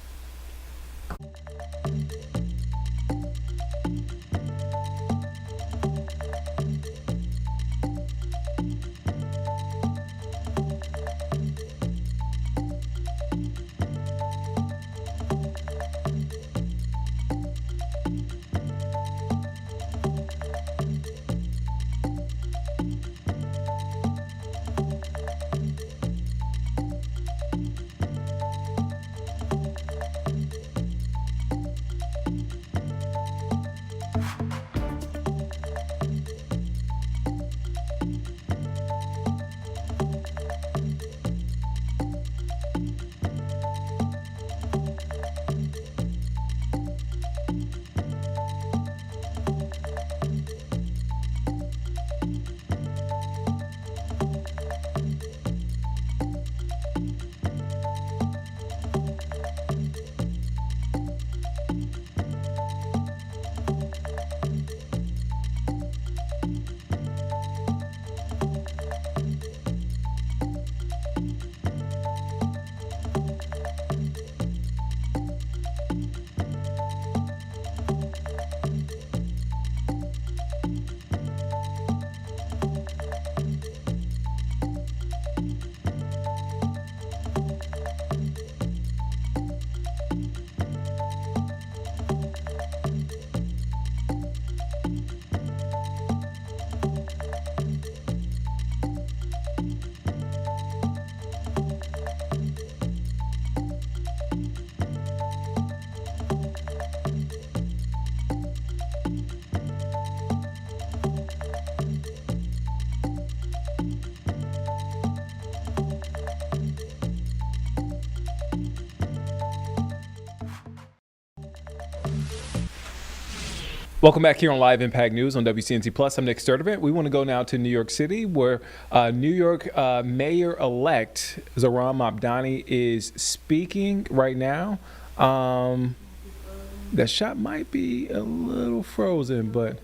Welcome back here on Live Impact News on WCNC Plus. I'm Nick Sturdivant. We want to go now to New York City, where New York Mayor-elect Zohran Mamdani is speaking right now. That shot might be a little frozen, but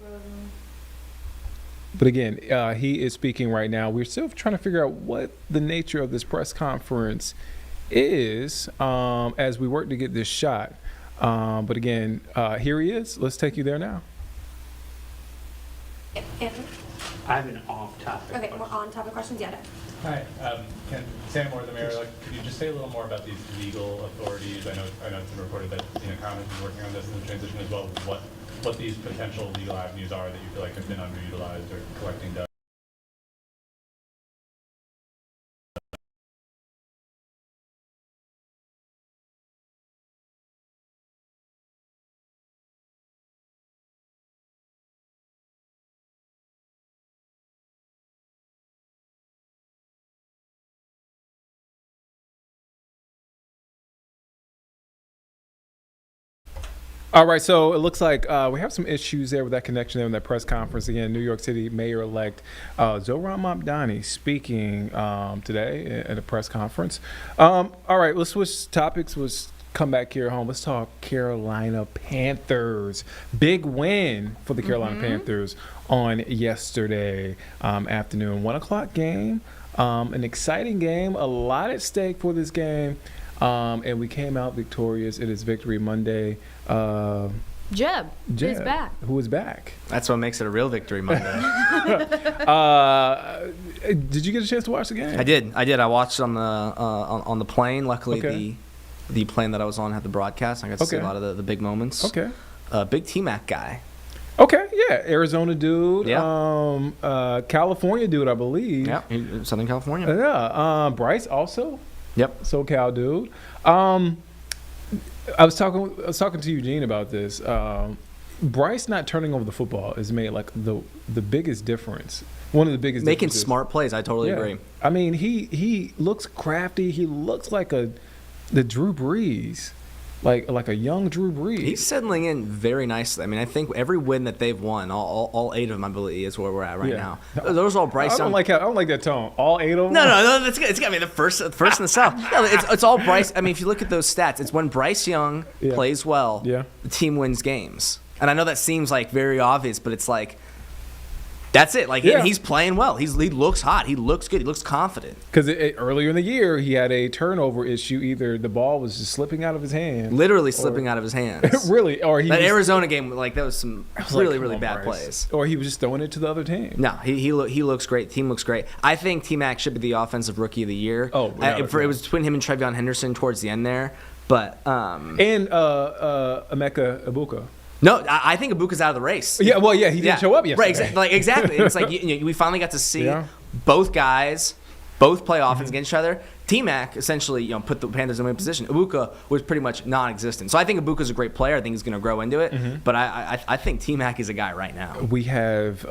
again, he is speaking right now. We're still trying to figure out what the nature of this press conference is as we work to get this shot. But again, here he is. Let's take you there now. Andrew? I have an off-topic Okay, question. we're on topic questions. Yeah. Hi, Sam Moore, the mayor. Could you just say a little more about these legal authorities? I know it's been reported that Congress is working on this in the transition as well. What these potential legal avenues are that you feel like have been underutilized or collecting data? All right, so it looks like we have some issues there with that connection there in that press conference. Again, New York City Mayor-elect Zohran Mamdani speaking today at a press conference. All right, let's switch topics. Let's come back here home. Let's talk Carolina Panthers. Big win for the Carolina Panthers on yesterday afternoon. 1 o'clock game, an exciting game, a lot at stake for this game. And we came out victorious. It is Victory Monday. Jeb is back. Who is back? That's what makes it a real Victory Monday. Did you get a chance to watch the game? I did. I watched on the plane. Luckily, Okay. the plane that I was on had the broadcast. I got to see a Okay. lot of the big moments. Okay. Big T-Mac guy. Okay, yeah. Arizona dude. Yeah. California dude, I believe. Yeah, Southern California. Yeah. Bryce also. Yep. SoCal dude. I was talking to Eugene about this. Bryce not turning over the football has made like the biggest difference. One of the biggest Making differences. smart plays. I totally agree. I mean, he looks crafty. He looks like the Drew Brees, like a young Drew Brees. He's settling in very nicely. I mean, I think every win that they've won, all 8 of them, I believe, is where we're at right now. Those are all Bryce I don't Young. like that tone. All 8 of them. No, that's good. It's got to be the first in the South. No, it's all Bryce. I mean, if you look at those stats, it's when Bryce Young plays well, the team wins games. And I know that seems like very obvious, but it's like that's it. Like he's playing well. He looks hot. He looks good. He looks confident. Because earlier in the year, he had a turnover issue. Either the ball was just slipping out of his hand, Literally slipping out of his hands. really, or he that was, Arizona game, like that was some really bad Bryce. plays. Or he was just throwing it to the other team. No, he looks great. Team looks great. I think T-Mac should be the offensive rookie of the year. Oh, it was between him and Trevion Henderson towards the end there, but And Emeka Ibuka. no, I think Ibuka's out of the race. Yeah, well, he didn't show up yesterday. Right, exactly. It's like we finally got to see both guys, both play offense against each other. T-Mac essentially, put the Panthers in a position. Ibuka was pretty much non-existent. So I think Ibuka's a great player. I think he's going to grow into it. But I think T-Mac is a guy right now. We have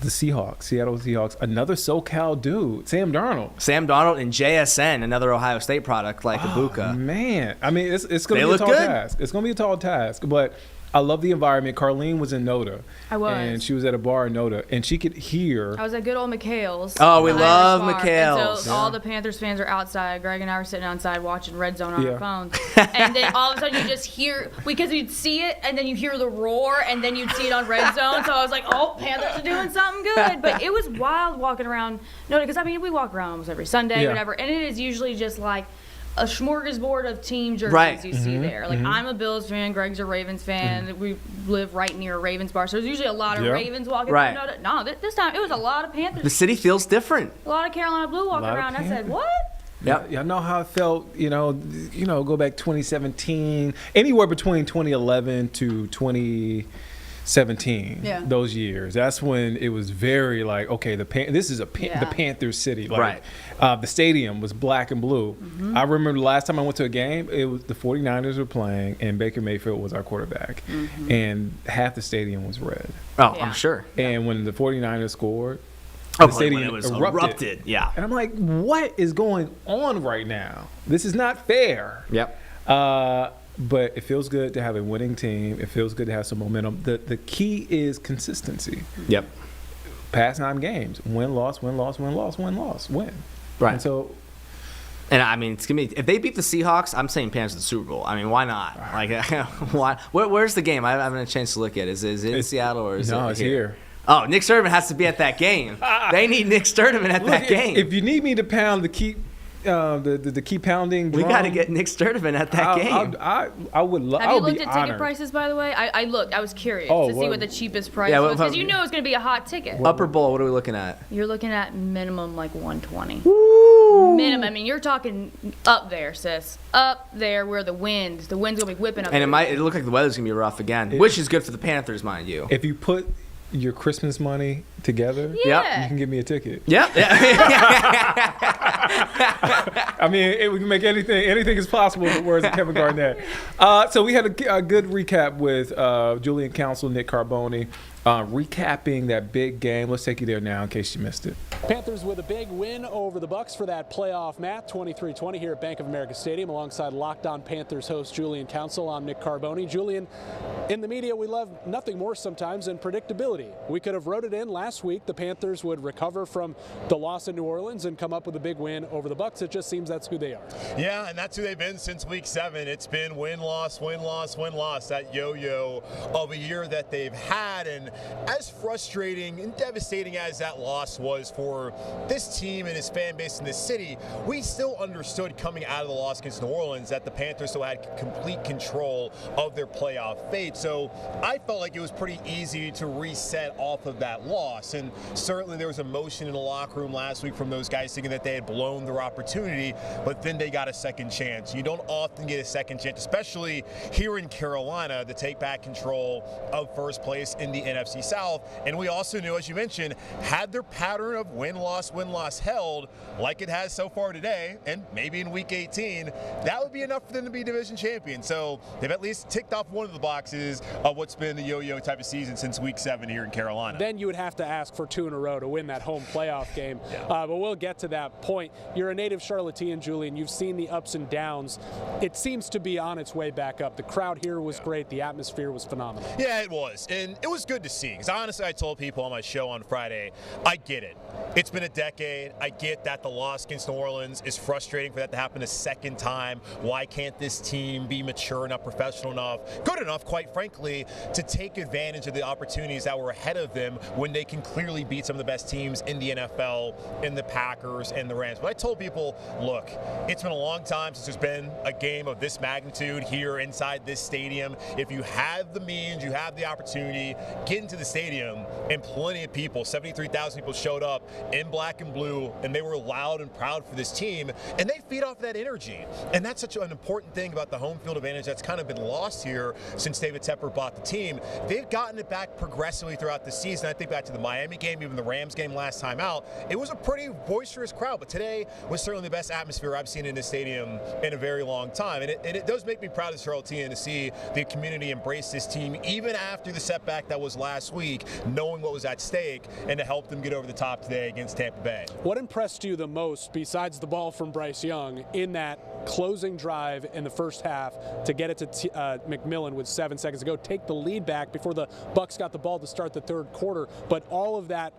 the Seattle Seahawks, another SoCal dude, Sam Darnold and JSN, another Ohio State product like Ibuka. Man, I mean, it's going to They be a look tall good. task. It's going to be a tall task, but I love the environment. Carlene was in Noda. I was. And she was at a bar in Noda, and she could hear. I was at good old McHale's. Oh, we the love Irish bar. McHale's. And so all the Panthers fans are outside. Greg and I were sitting outside watching Red Zone on Yeah. our phones. And then all of a sudden you just hear, because you'd see it, and then you hear the roar, and then you'd see it on Red Zone. So I was like, oh, Panthers are doing something good. But it was wild walking around Noda, because, I mean, we walk around almost every Sunday, Yeah. whatever, and it is usually just like a smorgasbord of team jerseys Right. you see there. Like, I'm a Bills fan, Greg's a Ravens fan. We live right near a Ravens bar, so there's usually a lot of Yeah. Ravens walking Right. around. No, this time it was a lot of Panthers. The city feels different. A lot of Carolina Blue walking lot of around. I said, Panthers. what? Yep. Y'all know how it felt, go back 2017, anywhere between 2011 to 2017, Yeah. those years. That's when it was very like, okay, this is the Yeah. Panthers city. Like, Right. The stadium was black and blue. I remember the last time I went to a game, it was the 49ers were playing, and Baker Mayfield was our quarterback. And half the stadium was red. Oh, Yeah. I'm sure. And when the 49ers scored, Oh, the stadium when it was erupted. Yeah. And I'm like, what is going on right now? This is not fair. Yep. but it feels good to have a winning team. It feels good to have some momentum. The key is consistency. Yep. Past 9 games, win, loss, win, loss, win, loss, win, loss, win. Right. And so, and I mean, it's gonna be, if they beat the Seahawks, I'm saying Panthers to the Super Bowl. I mean, why not? Like, why? Where's the game? I haven't had a chance to look at it. Is it in Seattle or is it it's here. Oh, Nick Sturtevant has to be at that game. They need Nick Sturtevant at that game. If you need me to pound the key pounding drum, we got to get Nick Sturtevant at that game. I would love. Have you looked at ticket prices, by the way? I looked. I was curious to see what the cheapest price was because you know it's going to be a hot ticket. Upper Bowl. What are we looking at? You're looking at minimum like 120. Minimum. I mean, you're talking up there, sis. Up there where the wind's going to be whipping up. And it looked like the weather's going to be rough again, which is good for the Panthers, mind you. If you put your Christmas money together, you can give me a ticket. Yeah. I mean, we can make anything is possible in the words of Kevin Garnett. So we had a good recap with Julian Council, Nick Carboni, recapping that big game. Let's take you there now in case you missed it. Panthers with a big win over the Bucs for that playoff math, 23-20 here at Bank of America Stadium alongside Locked On Panthers host Julian Council. I'm Nick Carboni. Julian, in the media, we love nothing more sometimes than predictability. We could have wrote it in last week. The Panthers would recover from the loss in New Orleans and come up with a big win over the Bucs. It just seems that's who they are. Yeah, and that's who they've been since week 7. It's been win, loss, win, loss, win, loss. That yo-yo of a year that they've had. And as frustrating and devastating as that loss was for this team and his fan base in this city, we still understood coming out of the loss against New Orleans that the Panthers still had complete control of their playoff fate. So I felt like it was pretty easy to reset off of that loss. And certainly there was emotion in the locker room last week from those guys thinking that they had blown their opportunity, but then they got a second chance. You don't often get a second chance, especially here in Carolina, to take back control of first place in the NFC South. And we also knew, as you mentioned, had their pattern of win-loss held like it has so far today, and maybe in week 18, that would be enough for them to be division champion. So they've at least ticked off one of the boxes of what's been the yo-yo type of season since week 7 here in Carolina. Then you would have to ask for 2 in a row to win that home playoff game. But we'll get to that point. You're a native Charlottean, Julian. You've seen the ups and downs. It seems to be on its way back up. The crowd here was great. The atmosphere was phenomenal. Yeah, it was. And it was good to see. Because honestly, I told people on my show on Friday, I get it. It's been a decade. I get that the loss against New Orleans is frustrating for that to happen a second time. Why can't this team be mature enough, professional enough, good enough, quite frankly, to take advantage of the opportunities that were ahead of them when they can clearly beat some of the best teams in the NFL, in the Packers and the Rams? But I told people, look, it's been a long time since there's been a game of this magnitude here inside this stadium. If you have the means, you have the opportunity, get into the stadium, and plenty of people, 73,000 people showed up in black and blue, and they were loud and proud for this team, and they feed off that energy. And that's such an important thing about the home field advantage that's kind of been lost here since David Tepper bought the team. They've gotten it back progressively throughout the season. I think back to the Miami game, even the Rams game last time out, it was a pretty boisterous crowd, but today was certainly the best atmosphere I've seen in this stadium in a very long time. And it does make me proud as a Charlottean to see the community embrace this team, even after the setback that was last week, knowing what was at stake, and to help them get over the top today against Tampa Bay. What impressed you the most, besides the ball from Bryce Young, in that closing drive in the first half to get it to McMillan with 7 seconds to go, take the lead back before the Bucs got the ball to start the third quarter, but all of that,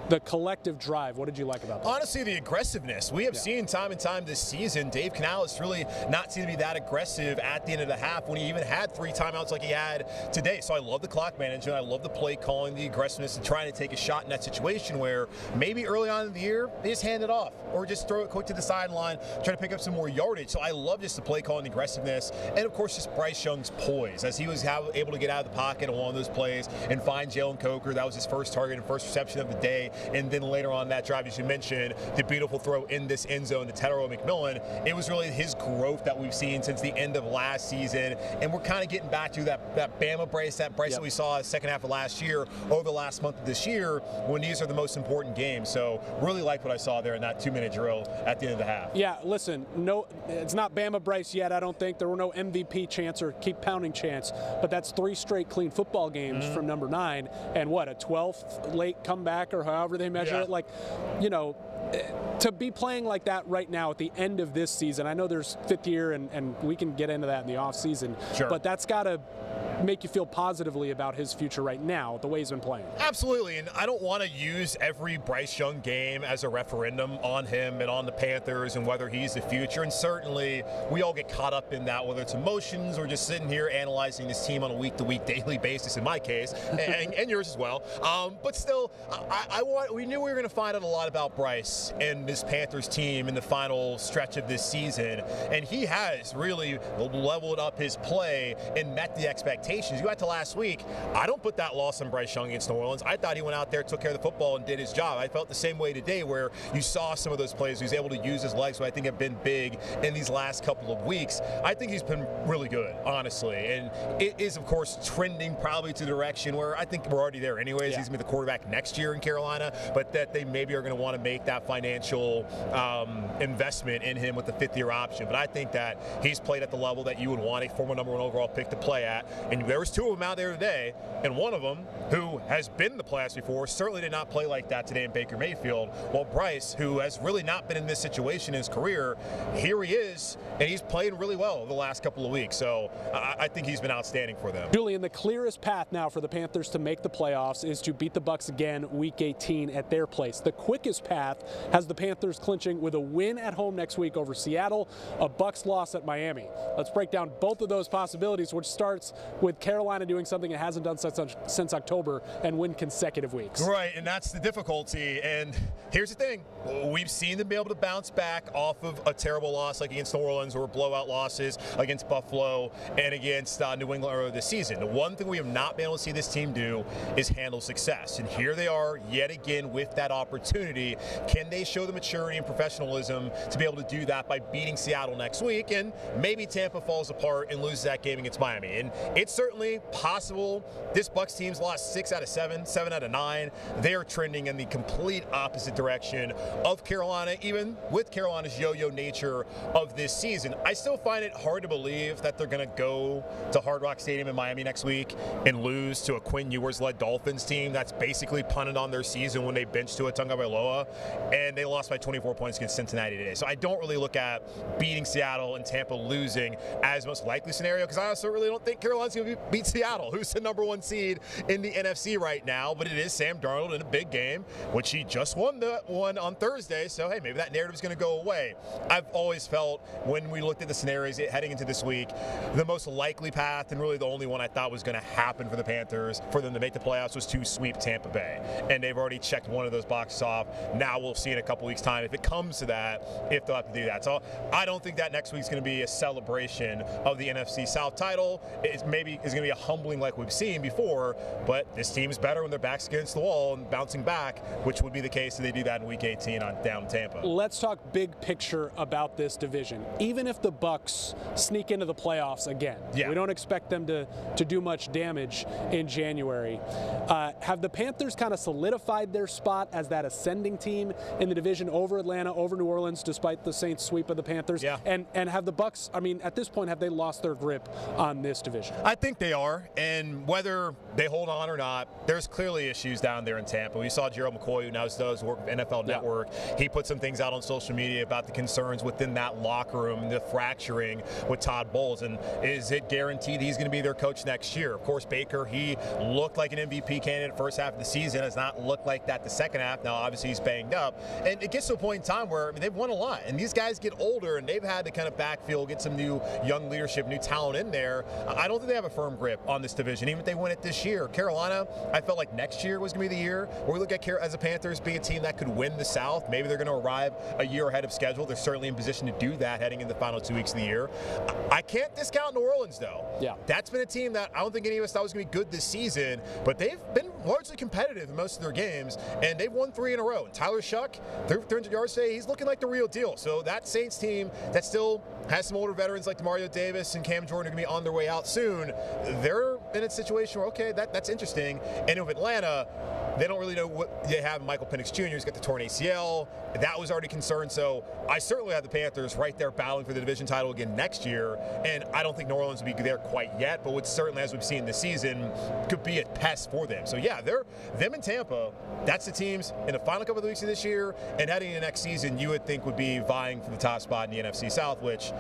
the collective drive, what did you like about that? Honestly, the aggressiveness. We have seen time and time this season, Dave Canales really not seem to be that aggressive at the end of the half when he even had 3 timeouts like he had today. So I love the clock management. I love the play calling, the aggressiveness, and trying to take a shot in that situation where maybe early on in the year, they just hand it off or just throw it quick to the sideline, try to pick up some more yardage. So I love just the play calling, the aggressiveness, and of course just Bryce Young's poise as he was able to get out of the pocket on one of those plays and find Jalen Coker. That was his first target and first reception of the day. And then later on that drive, as you mentioned, the beautiful throw in this end zone to Tetero McMillan. It was really his growth that we've seen since the end of last season. And we're kind of getting back to that Bama Bryce, that Bryce that we saw the second half of last year, over the last month of this year, when these are the most important games. So really like what I saw there in that 2-minute drill at the end of the half. Yeah, listen, no, it's not Bama Bryce yet, I don't think. There were no MVP chance or keep pounding chance, but that's 3 straight clean football games from number 9, and what, a 12th late comeback or however they measure it. Like, you know, to be playing like that right now at the end of this season, I know there's fifth year and we can get into that in the off season, but that's got to make you feel positively about his future right now, the way he's been playing. Absolutely, and I don't want to use every Bryce Young game as a referendum on him and on the Panthers and whether he's the future, and certainly we all get caught up in that, whether it's emotions or just sitting here analyzing this team on a week-to-week, daily basis in my case, and yours as well. But still, we knew we were going to find out a lot about Bryce and this Panthers team in the final stretch of this season, and he has really leveled up his play and met the expectations. You got to last week, I don't put that loss on Bryce Young against New Orleans. I thought he went out there, took care of the football, and did his job. I felt the same way today, where you saw some of those plays. He was able to use his legs, who I think have been big in these last couple of weeks. I think he's been really good, honestly. And it is, of course, trending probably to the direction where I think we're already there anyways. He's going to be the quarterback next year in Carolina, but that they maybe are going to want to make that financial investment in him with the fifth-year option. But I think that he's played at the level that you would want a former number 1 overall pick to play at. And there was 2 of them out there today, and one of them, who has been in the playoffs before, certainly did not play like that today in Baker Mayfield. While Bryce, who has really not been in this situation in his career, here he is, and he's playing really well the last couple of weeks. So I think he's been outstanding for them. Julian, the clearest path now for the Panthers to make the playoffs is to beat the Bucs again Week 18 at their place. The quickest path has the Panthers clinching with a win at home next week over Seattle, a Bucs loss at Miami. Let's break down both of those possibilities, which starts with Carolina doing something it hasn't done since October and win consecutive weeks. Right, and that's the difficulty. And here's the thing. We've seen them be able to bounce back off of a terrible loss like against New Orleans, or blowout losses against Buffalo and against New England earlier this season. The one thing we have not been able to see this team do is handle success. And here they are yet again with that opportunity. Can they show the maturity and professionalism to be able to do that by beating Seattle next week? And maybe Tampa falls apart and loses that game against Miami. And it's certainly possible. This Bucs team's lost 6 out of 7, 7 out of 9. They are trending in the complete opposite direction of Carolina, even with Carolina's yo-yo nature of this season. I still find it hard to believe that they're going to go to Hard Rock Stadium in Miami next week and lose to a Quinn Ewers-led Dolphins team that's basically punted on their season when they benched Tua Tagovailoa, and they lost by 24 points against Cincinnati today. So I don't really look at beating Seattle and Tampa losing as most likely scenario, because I also really don't think Carolina's going to beat Seattle, who's the number 1 seed in the NFC right now. But it is Sam Darnold in a big game, which he just won the one on Thursday. So, hey, maybe that narrative is going to go away. I've always felt when we looked at the scenarios heading into this week, the most likely path, and really the only one I thought was going to happen for the Panthers for them to make the playoffs, was to sweep Tampa Bay. And they've already checked one of those boxes off. Now we'll see in a couple weeks' time if it comes to that, if they'll have to do that. So I don't think that next week's going to be a celebration of the NFC South title. It maybe is going to be a humbling like we've seen before, but this team's better when their back's against the wall and bouncing back, which would be the case if they do that in Week 18 on down Tampa. Let's talk big picture about this division. Even if the Bucs sneak into the playoffs again, we don't expect them to do much damage in January. Have the Panthers kind of solidified their spot as that ascending team in the division over Atlanta, over New Orleans, despite the Saints sweep of the Panthers? Yeah. And have the Bucs, I mean, at this point, have they lost their grip on this division? I think they are, and whether they hold on or not, there's clearly issues down there in Tampa. We saw Gerald McCoy, who now does work with NFL Network. He put some things out on social media about the concerns within that locker room, the fracturing with Todd Bowles, and is it guaranteed he's going to be their coach next year? Of course, Baker, he looked like an MVP candidate first half of the season, has not looked like that the second half. Now, obviously, he's banged up, and it gets to a point in time where they've won a lot, and these guys get older, and they've had to kind of backfill, get some new young leadership, new talent in there. I don't think they have a firm grip on this division, even if they win it this year. Carolina, I felt like next year was going to be the year where we look at as the Panthers being a team that could win the South. Maybe they're going to arrive a year ahead of schedule. They're certainly in position to do that heading into the final 2 weeks of the year. I can't discount New Orleans, though. Yeah. That's been a team that I don't think any of us thought was going to be good this season, but they've been largely competitive in most of their games, and they've won 3 in a row. And Tyler Shuck, 300 yards today, he's looking like the real deal. So that Saints team that still has some older veterans like Demario Davis and Cam Jordan are going to be on their way out soon. They're in a situation where, okay, that's interesting. And with Atlanta, They don't really know what they have. Michael Penix Jr. has got the torn ACL. That was already concerned. So I certainly have the Panthers right there battling for the division title again next year. And I don't think New Orleans will be there quite yet, but what certainly, as we've seen this season, could be a pest for them. So yeah, them and Tampa, that's the teams in the final couple of weeks of this year, and heading into next season, you would think would be vying for the top spot in the NFC South, which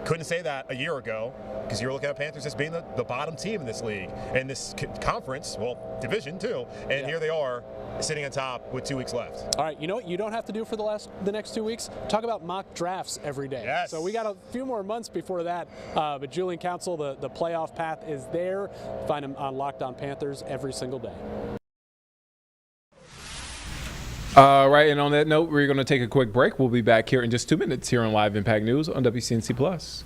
couldn't say that a year ago, because you're looking at Panthers as being the bottom team in this league and this conference, well, division too. And here they are sitting on top with 2 weeks left. All right, you know what you don't have to do for the next 2 weeks? Talk about mock drafts every day. Yes. So we got a few more months before that. But Julian Council, the playoff path is there. Find him on Locked On Panthers every single day. Right, and on that note, we're going to take a quick break. We'll be back here in just 2 minutes here on Live Impact News on WCNC Plus.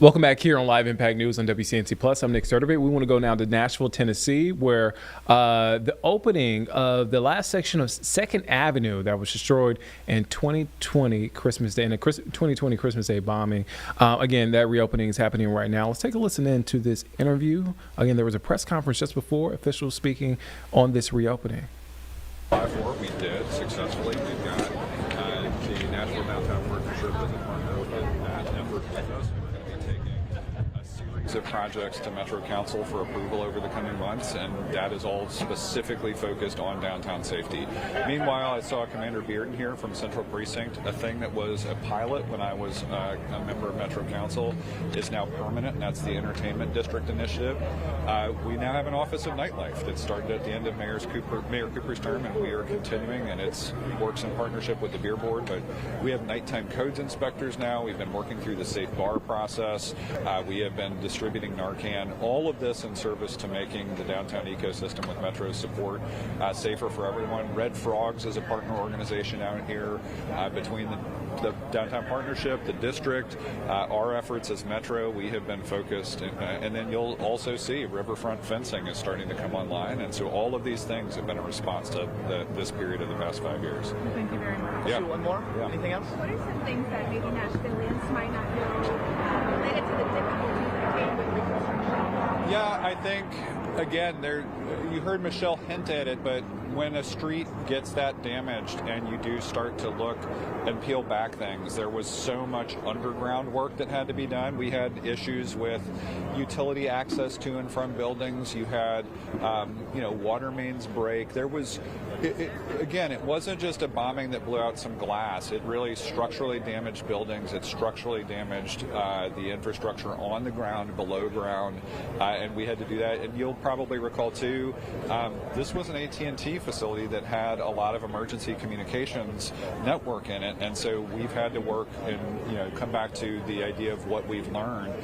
Welcome back here on Live Impact News on WCNC Plus. I'm Nick Sturdivant. We want to go now to Nashville, Tennessee, where the opening of the last section of 2nd Avenue that was destroyed in 2020 Christmas Day, in a 2020 Christmas Day bombing. Again, that reopening is happening right now. Let's take a listen in to this interview. Again, there was a press conference just before officials speaking on this reopening. We did successfully. We've got the Nashville Downtown Partnership as a partner with that effort with us. We're going to be taking a series of projects to Metro Council for approval over the coming months, and that is all specifically focused on downtown safety. Meanwhile, I saw Commander Bearden here from Central Precinct. A thing that was a pilot when I was a member of Metro Council is now permanent, and that's the Entertainment District Initiative. We now have an Office of Nightlife that started at the end of Mayor Cooper's term, and we are continuing, and it works in partnership with the Beer Board, but we have nighttime codes inspectors now. We've been working through the safe bar process. We have been distributing Narcan, all of this in service to making the downtown ecosystem with Metro's support safer for everyone. Red Frogs is a partner organization out here between the Downtown Partnership, the district, our efforts as Metro. We have been focused, and then you'll also see riverfront fencing is starting to come online, and so all of these things have been a response to this period of the past 5 years. Thank you very much. Yeah. One more? Yeah. Anything else? What are some things that maybe Nashvilleians might not know related to the difficulties that came with reconstruction? Yeah, I think, again, you heard Michelle hint at it, but when a street gets that damaged and you do start to look and peel back things, there was so much underground work that had to be done. We had issues with utility access to and from buildings. You had, water mains break. There was, again, it wasn't just a bombing that blew out some glass. It really structurally damaged buildings. It structurally damaged the infrastructure on the ground, below ground, and we had to do that. And you'll probably recall too, this was an AT&T facility that had a lot of emergency communications network in it, and so we've had to work and come back to the idea of what we've learned.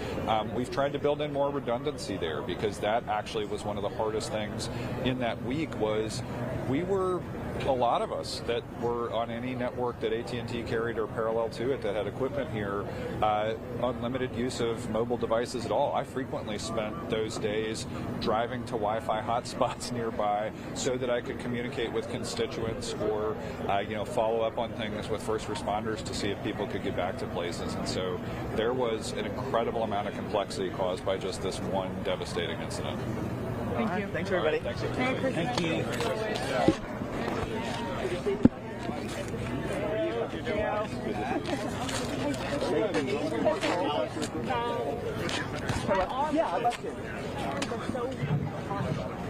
We've tried to build in more redundancy there, because that actually was one of the hardest things in that week. Was we were a lot of us that were on any network that AT&T carried or parallel to it that had equipment here, unlimited use of mobile devices at all. I frequently spent those days driving to Wi-Fi hotspots nearby so that I could communicate with constituents or follow up on things with first responders to see if people could get back to places. And so there was an incredible amount of complexity caused by just this one devastating incident. Thank you. Thanks, everybody. Thanks. Thank you. Yeah, I'd love to.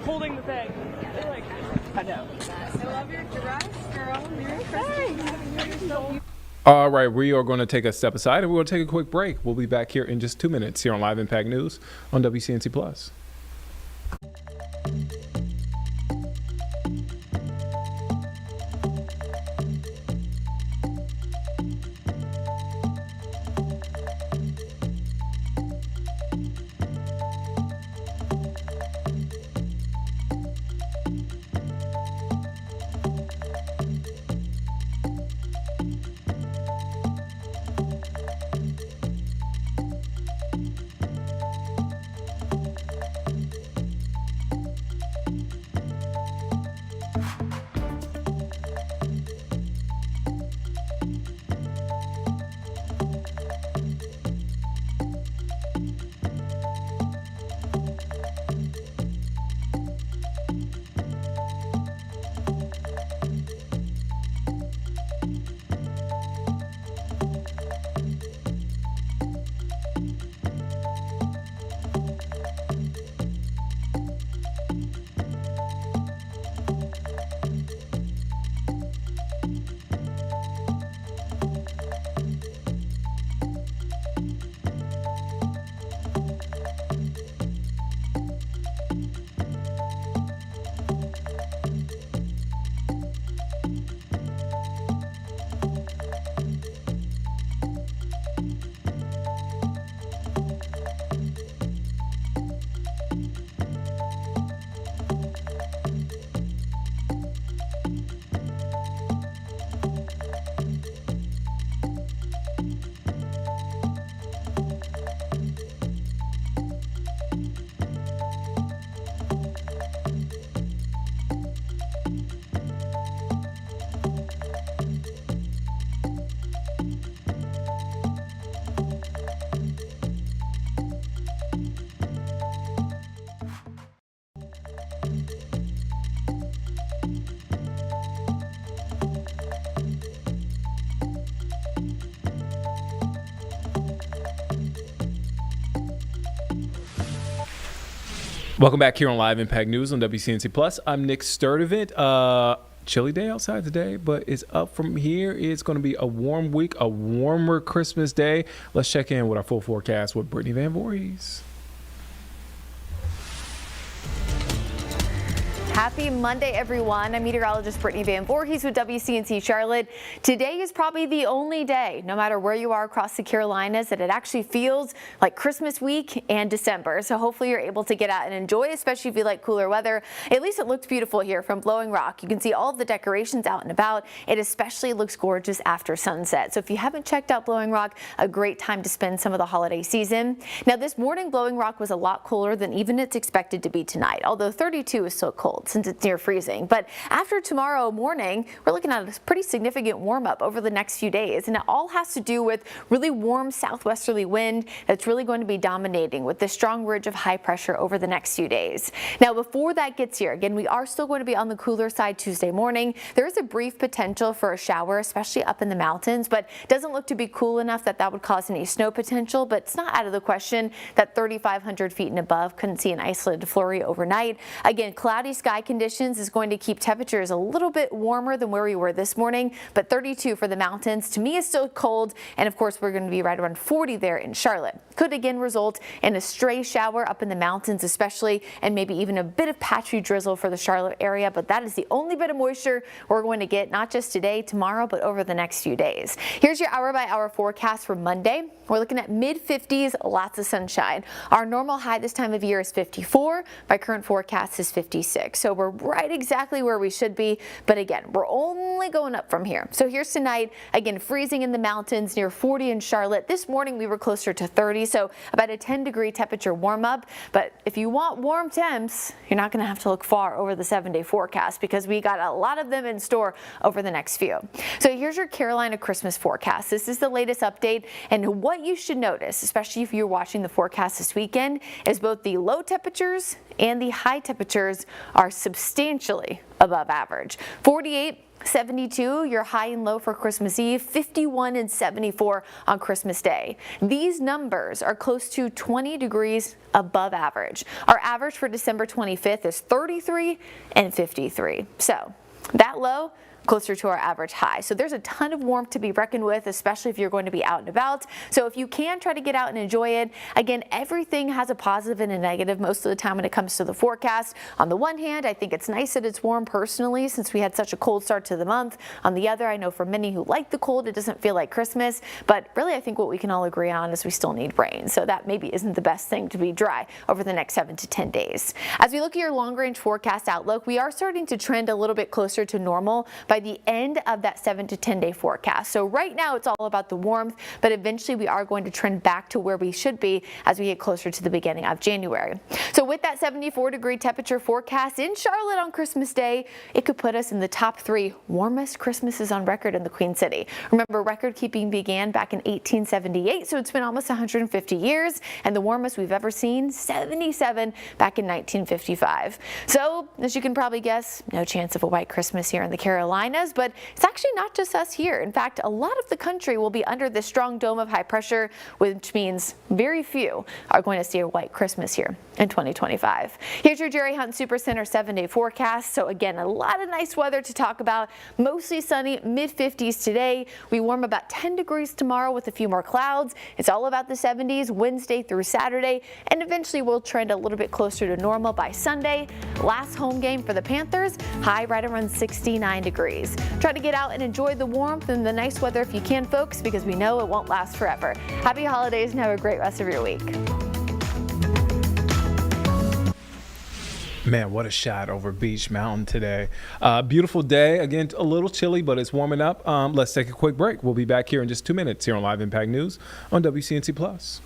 Holding the thing. I know. I love your dress, girl. Merry Christmas. All right, we are going to take a step aside and we're going to take a quick break. We'll be back here in just 2 minutes here on Live Impact News on WCNC Plus. Welcome back here on Live Impact News on WCNC Plus. I'm Nick Sturdivant. Chilly day outside today, but it's up from here. It's going to be a warm week, a warmer Christmas day. Let's check in with our full forecast with Brittany Van Voorhees. Happy Monday, everyone. I'm meteorologist Brittany Van Voorhees with WCNC Charlotte. Today is probably the only day, no matter where you are across the Carolinas, that it actually feels like Christmas week and December. So hopefully you're able to get out and enjoy, especially if you like cooler weather. At least it looks beautiful here from Blowing Rock. You can see all of the decorations out and about. It especially looks gorgeous after sunset. So if you haven't checked out Blowing Rock, a great time to spend some of the holiday season. Now this morning, Blowing Rock was a lot cooler than even it's expected to be tonight, although 32 is still cold. cold since it's near freezing. But after tomorrow morning, we're looking at a pretty significant warm up over the next few days. And it all has to do with really warm southwesterly wind that's really going to be dominating with this strong ridge of high pressure over the next few days. Now, before that gets here, again, we are still going to be on the cooler side Tuesday morning. There is a brief potential for a shower, especially up in the mountains, but it doesn't look to be cool enough that that would cause any snow potential. But it's not out of the question that 3,500 feet and above couldn't see an isolated flurry overnight. Again, cloudy sky conditions is going to keep temperatures a little bit warmer than where we were this morning, but 32 for the mountains to me is still cold. And of course, we're going to be right around 40 there in Charlotte. Could again result in a stray shower up in the mountains especially, and maybe even a bit of patchy drizzle for the Charlotte area. But that is the only bit of moisture we're going to get, not just today, tomorrow, but over the next few days. Here's your hour-by-hour forecast for Monday. We're looking at mid-50s, lots of sunshine. Our normal high this time of year is 54. My current forecast is 56. So we're right exactly where we should be. But again, we're only going up from here. So here's tonight, again, freezing in the mountains near 40 in Charlotte. This morning we were closer to 30, so about a 10-degree temperature warm up. But if you want warm temps, you're not going to have to look far over the 7-day forecast because we got a lot of them in store over the next few. So here's your Carolina Christmas forecast. This is the latest update, and what you should notice, especially if you're watching the forecast this weekend, is both the low temperatures and the high temperatures are substantially above average. 48, 72, your high and low for Christmas Eve, 51 and 74 on Christmas Day. These numbers are close to 20 degrees above average. Our average for December 25th is 33 and 53. So that low, closer to our average high. So there's a ton of warmth to be reckoned with, especially if you're going to be out and about. So if you can try to get out and enjoy it, again, everything has a positive and a negative most of the time when it comes to the forecast. On the one hand, I think it's nice that it's warm personally since we had such a cold start to the month. On the other, I know for many who like the cold, it doesn't feel like Christmas, but really I think what we can all agree on is we still need rain. So that maybe isn't the best thing to be dry over the next 7 to 10 days. As we look at your long range forecast outlook, we are starting to trend a little bit closer to normal by the end of that 7 to 10 day forecast. So right now it's all about the warmth, but eventually we are going to trend back to where we should be as we get closer to the beginning of January. So with that 74-degree temperature forecast in Charlotte on Christmas Day, it could put us in the top 3 warmest Christmases on record in the Queen City. Remember, record keeping began back in 1878, so it's been almost 150 years, and the warmest we've ever seen, 77 back in 1955. So as you can probably guess, no chance of a white Christmas here in the Carolinas, but it's actually not just us here. In fact, a lot of the country will be under this strong dome of high pressure, which means very few are going to see a white Christmas here in 2025. Here's your Jerry Hunt Supercenter 7-day forecast. So again, a lot of nice weather to talk about. Mostly sunny, mid-50s today. We warm about 10 degrees tomorrow with a few more clouds. It's all about the 70s Wednesday through Saturday, and eventually we'll trend a little bit closer to normal by Sunday. Last home game for the Panthers, high right around 69 degrees. Try to get out and enjoy the warmth and the nice weather if you can, folks, because we know it won't last forever. Happy holidays and have a great rest of your week. Man, what a shot over Beech Mountain today. Beautiful day. Again, a little chilly, but it's warming up. Let's take a quick break. We'll be back here in just 2 minutes here on Live Impact News on WCNC Plus.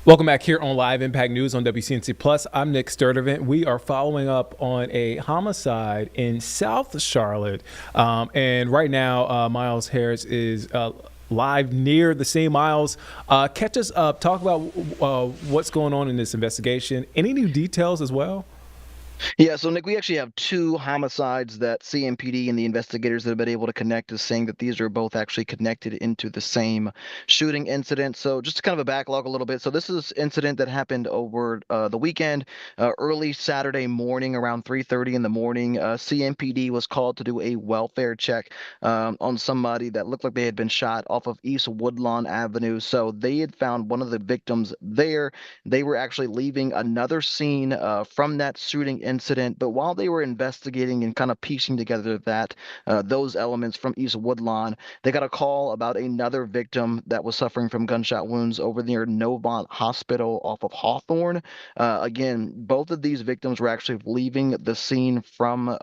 Welcome back here on Live Impact News on WCNC Plus. I'm Nick Sturdivant. We are following up on a homicide in South Charlotte. And right now, Miles Harris is live near the scene. Miles, catch us up. Talk about what's going on in this investigation. Any new details as well? Yeah, so Nick, we actually have two homicides that CMPD and the investigators that have been able to connect is saying that these are both actually connected into the same shooting incident. So just to kind of a backlog a little bit. So this is an incident that happened over the weekend, early Saturday morning around 3:30 in the morning. CMPD was called to do a welfare check on somebody that looked like they had been shot off of East Woodlawn Avenue. So they had found one of the victims there. They were actually leaving another scene from that shooting incident, but while they were investigating and kind of piecing together that those elements from East Woodlawn, they got a call about another victim that was suffering from gunshot wounds over near Novant Hospital off of Hawthorne. Again, both of these victims were actually leaving the scene from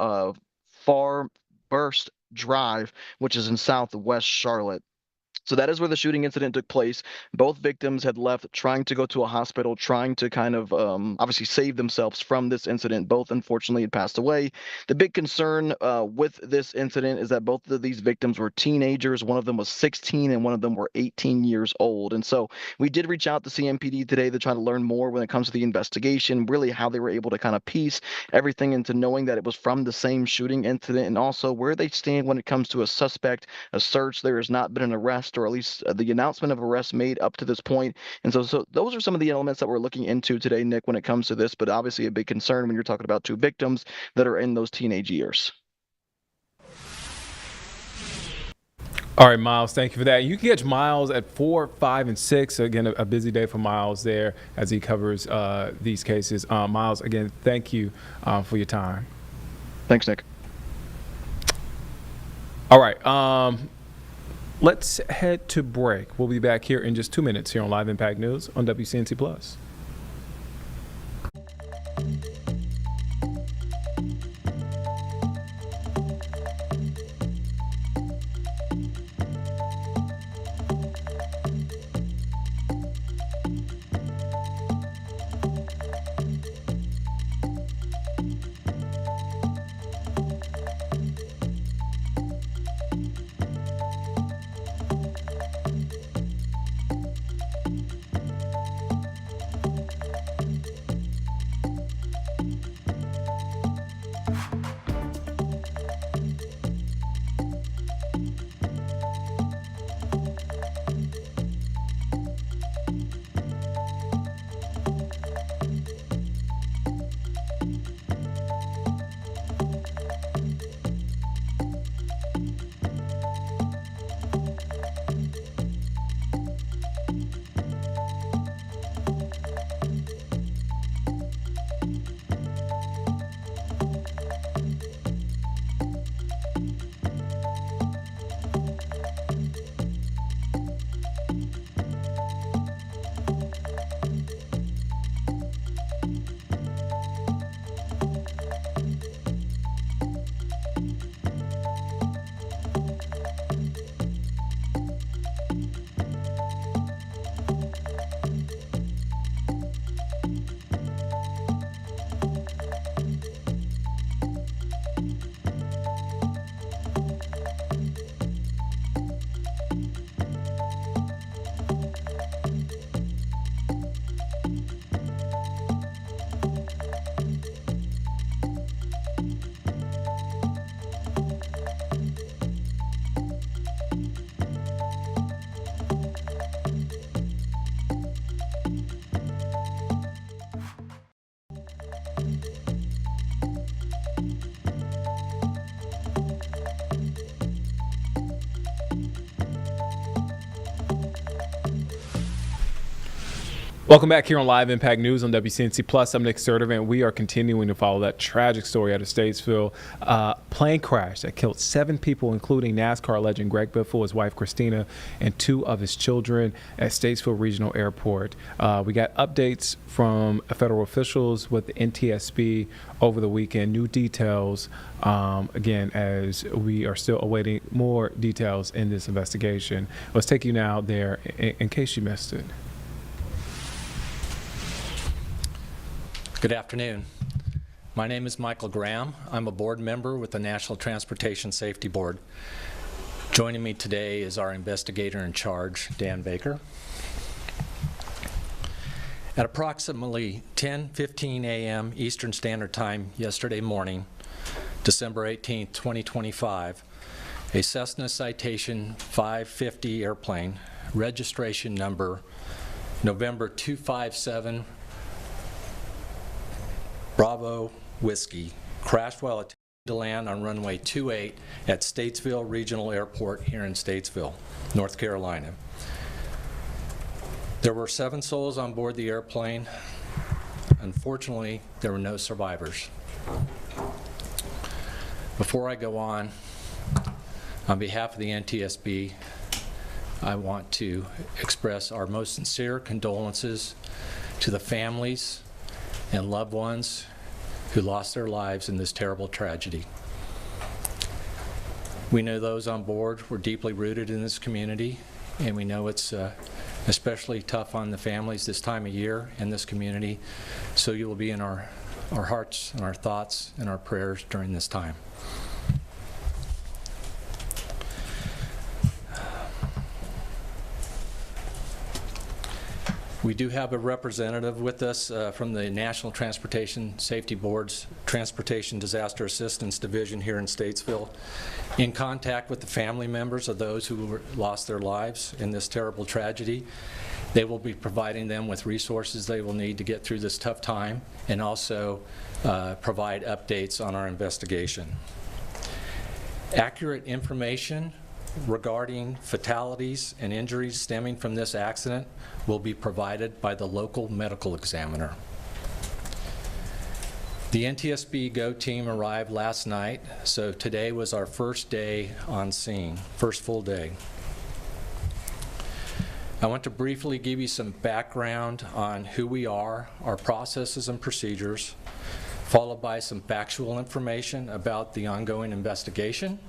Far Burst Drive, which is in Southwest Charlotte. So that is where the shooting incident took place. Both victims had left trying to go to a hospital, trying to kind of obviously save themselves from this incident. Both, unfortunately, had passed away. The big concern with this incident is that both of these victims were teenagers. One of them was 16 and one of them were 18 years old. And so we did reach out to CMPD today to try to learn more when it comes to the investigation, really how they were able to kind of piece everything into knowing that it was from the same shooting incident, and also where they stand when it comes to a suspect, a search. There has not been an arrest, or at least the announcement of arrest made up to this point. And so those are some of the elements that we're looking into today, Nick, when it comes to this, but obviously a big concern when you're talking about two victims that are in those teenage years. All right, Miles, thank you for that. You can catch Miles at 4, 5, and 6. Again, a busy day for Miles there as he covers these cases. Miles, again, thank you for your time. Thanks, Nick. All right. Let's head to break. We'll be back here in just 2 minutes here on Live Impact News on WCNC Plus. Welcome back here on Live Impact News on WCNC Plus. I'm Nick Sturdivant. We are continuing to follow that tragic story out of Statesville. Plane crash that killed 7 people, including NASCAR legend Greg Biffle, his wife Christina, and 2 of his children at Statesville Regional Airport. We got updates from federal officials with the NTSB over the weekend. New details, again, as we are still awaiting more details in this investigation. Let's take you now there in case you missed it. Good afternoon. My name is Michael Graham. I'm a board member with the National Transportation Safety Board. Joining me today is our investigator in charge, Dan Baker. At approximately 10:15 a.m. Eastern Standard Time yesterday morning, December 18, 2025, a Cessna Citation 550 airplane, registration number November 257 Bravo Whiskey, crashed while attempting to land on runway 28 at Statesville Regional Airport here in Statesville, North Carolina. There were 7 souls on board the airplane. Unfortunately, there were no survivors. Before I go on behalf of the NTSB, I want to express our most sincere condolences to the families and loved ones who lost their lives in this terrible tragedy. We know those on board were deeply rooted in this community, and we know it's especially tough on the families this time of year in this community, so you will be in our hearts and our thoughts and our prayers during this time. We do have a representative with us from the National Transportation Safety Board's Transportation Disaster Assistance Division here in Statesville, in contact with the family members of those who lost their lives in this terrible tragedy. They will be providing them with resources they will need to get through this tough time, and also provide updates on our investigation. Accurate information regarding fatalities and injuries stemming from this accident will be provided by the local medical examiner. The NTSB GO team arrived last night, so today was our first day on scene, first full day. I want to briefly give you some background on who we are, our processes and procedures, followed by some factual information about the ongoing investigation,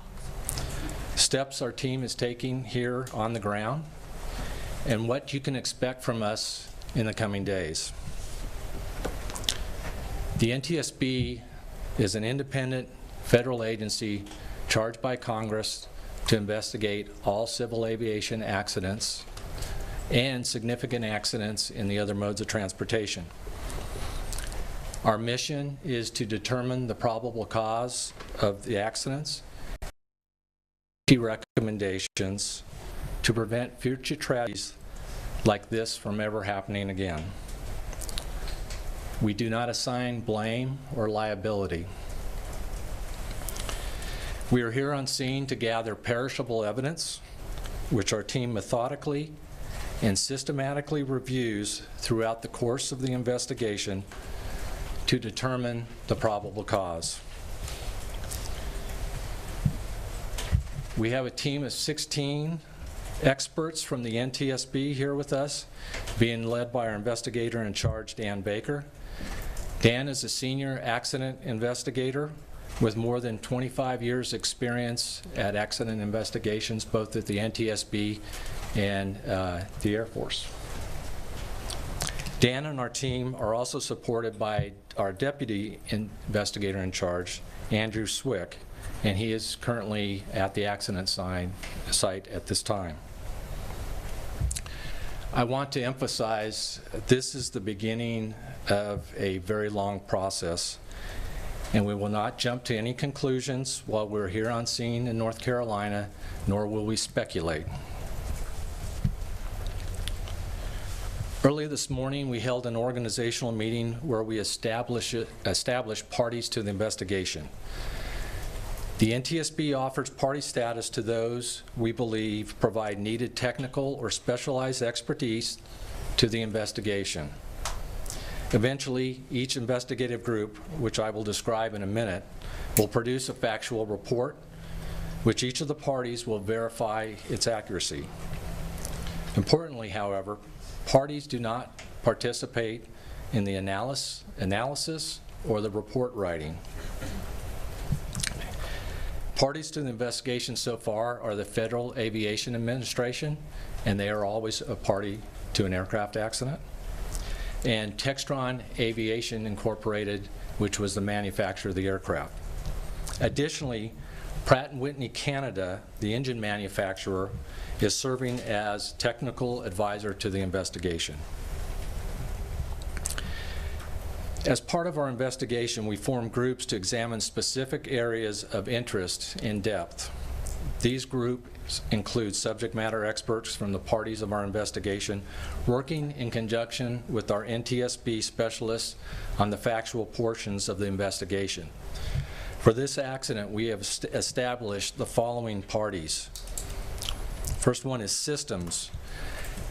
steps our team is taking here on the ground, and what you can expect from us in the coming days. The NTSB is an independent federal agency charged by Congress to investigate all civil aviation accidents and significant accidents in the other modes of transportation. Our mission is to determine the probable cause of the accidents, recommendations to prevent future tragedies like this from ever happening again. We do not assign blame or liability. We are here on scene to gather perishable evidence, which our team methodically and systematically reviews throughout the course of the investigation to determine the probable cause. We have a team of 16 experts from the NTSB here with us, being led by our investigator in charge, Dan Baker. Dan is a senior accident investigator with more than 25 years experience at accident investigations, both at the NTSB and the Air Force. Dan and our team are also supported by our deputy investigator in charge, Andrew Swick, and he is currently at the accident site at this time. I want to emphasize this is the beginning of a very long process, and we will not jump to any conclusions while we're here on scene in North Carolina, nor will we speculate. Early this morning, we held an organizational meeting where we established parties to the investigation. The NTSB offers party status to those we believe provide needed technical or specialized expertise to the investigation. Eventually, each investigative group, which I will describe in a minute, will produce a factual report, which each of the parties will verify its accuracy. Importantly, however, parties do not participate in the analysis or the report writing. Parties to the investigation so far are the Federal Aviation Administration, and they are always a party to an aircraft accident. and Textron Aviation Incorporated, which was the manufacturer of the aircraft. Additionally, Pratt & Whitney Canada, the engine manufacturer, is serving as technical advisor to the investigation. As part of our investigation, we formed groups to examine specific areas of interest in depth. These groups include subject matter experts from the parties of our investigation, working in conjunction with our NTSB specialists on the factual portions of the investigation. For this accident, we have established the following parties. First one is systems.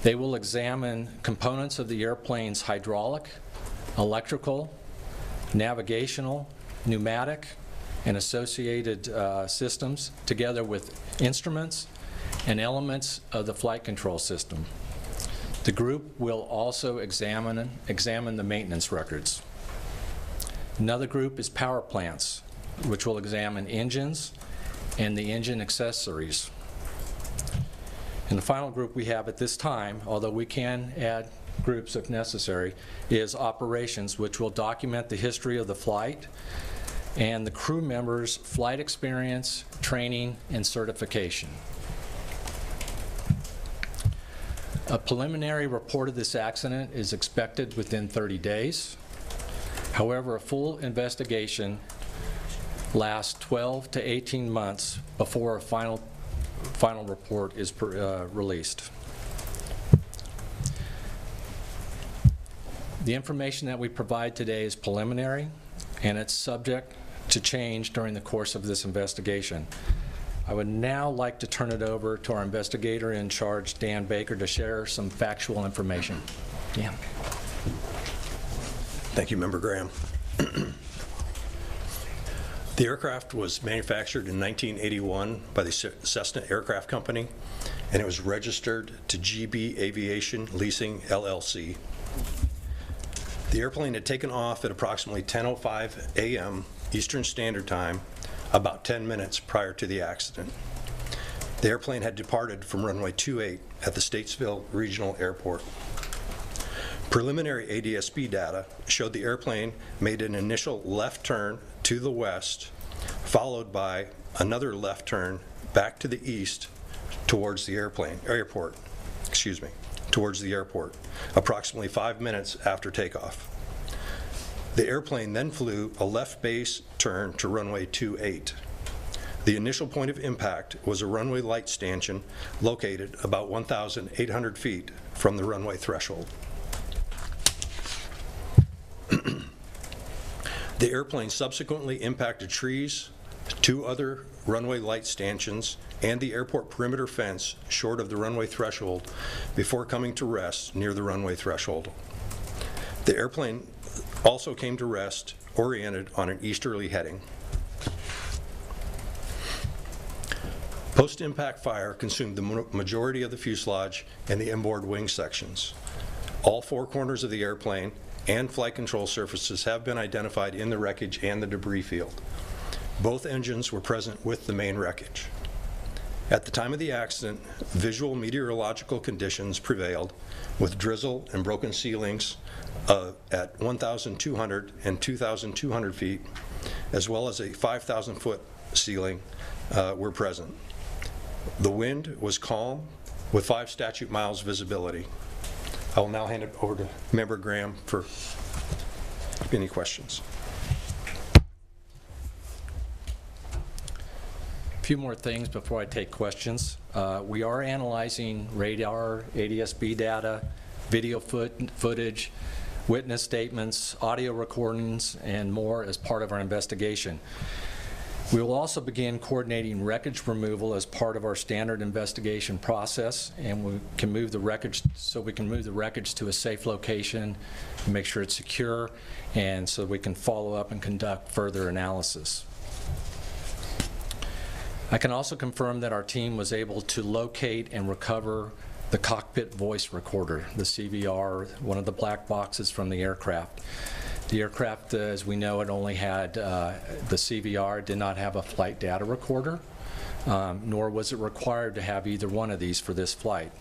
They will examine components of the airplane's hydraulic, electrical, navigational, pneumatic, and associated systems, together with instruments and elements of the flight control system. The group will also examine the maintenance records. Another group is power plants, which will examine engines and the engine accessories. And the final group we have at this time, although we can add groups if necessary, is operations, which will document the history of the flight and the crew members' flight experience, training, and certification. A preliminary report of this accident is expected within 30 days. However, a full investigation lasts 12 to 18 months before a final report is released. The information that we provide today is preliminary, and it's subject to change during the course of this investigation. I would now like to turn it over to our investigator in charge, Dan Baker, to share some factual information. Dan. Thank you, Member Graham. The aircraft was manufactured in 1981 by the Cessna Aircraft Company, and it was registered to GB Aviation Leasing, LLC. The airplane had taken off at approximately 10:05 a.m. Eastern Standard Time, about 10 minutes prior to the accident. The airplane had departed from runway 28 at the Statesville Regional Airport. Preliminary ADS-B data showed the airplane made an initial left turn to the west, followed by another left turn back to the east towards the airport, approximately 5 minutes after takeoff. The airplane then flew a left base turn to runway 28. The initial point of impact was a runway light stanchion located about 1,800 feet from the runway threshold. The airplane subsequently impacted trees, 2 other runway light stanchions, and the airport perimeter fence short of the runway threshold before coming to rest near the runway threshold. The airplane also came to rest oriented on an easterly heading. Post-impact fire consumed the majority of the fuselage and the inboard wing sections. All 4 corners of the airplane and flight control surfaces have been identified in the wreckage and the debris field. Both engines were present with the main wreckage. At the time of the accident, visual meteorological conditions prevailed with drizzle and broken ceilings at 1,200 and 2,200 feet, as well as a 5,000-foot ceiling were present. The wind was calm with 5 statute miles visibility. I will now hand it over to Member Graham for any questions. A few more things before I take questions. We are analyzing radar, ADS-B data, video footage, witness statements, audio recordings, and more as part of our investigation. We will also begin coordinating wreckage removal as part of our standard investigation process, and we can move the wreckage to a safe location and make sure it's secure, and so we can follow up and conduct further analysis. I can also confirm that our team was able to locate and recover the cockpit voice recorder, the CVR, one of the black boxes from the aircraft. The aircraft, as we know, it only had the CVR, did not have a flight data recorder, nor was it required to have either one of these for this flight.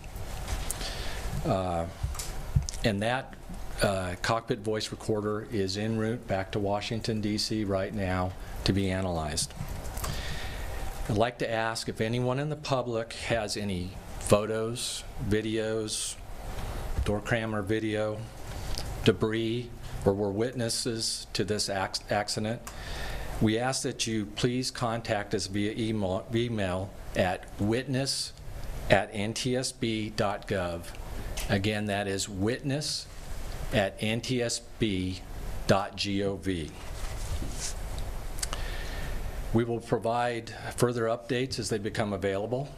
And that cockpit voice recorder is en route back to Washington, D.C. right now to be analyzed. I'd like to ask if anyone in the public has any photos, videos, door camera video, debris, or were witnesses to this accident. We ask that you please contact us via email at witness@ntsb.gov. Again, that is witness@ntsb.gov. We will provide further updates as they become available.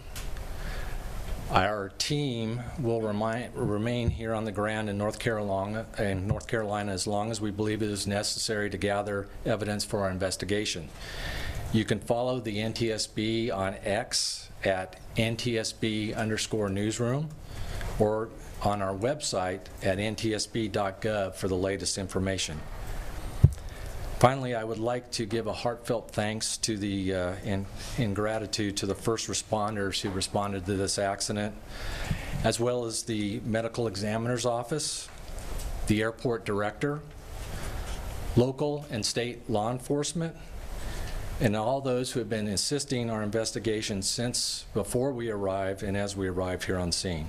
Our team will remain here on the ground in North Carolina as long as we believe it is necessary to gather evidence for our investigation. You can follow the NTSB on X at NTSB_newsroom or on our website at ntsb.gov for the latest information. Finally, I would like to give a heartfelt thanks to the, in gratitude to the first responders who responded to this accident, as well as the medical examiner's office, the airport director, local and state law enforcement, and all those who have been assisting our investigation since before we arrived and as we arrived here on scene.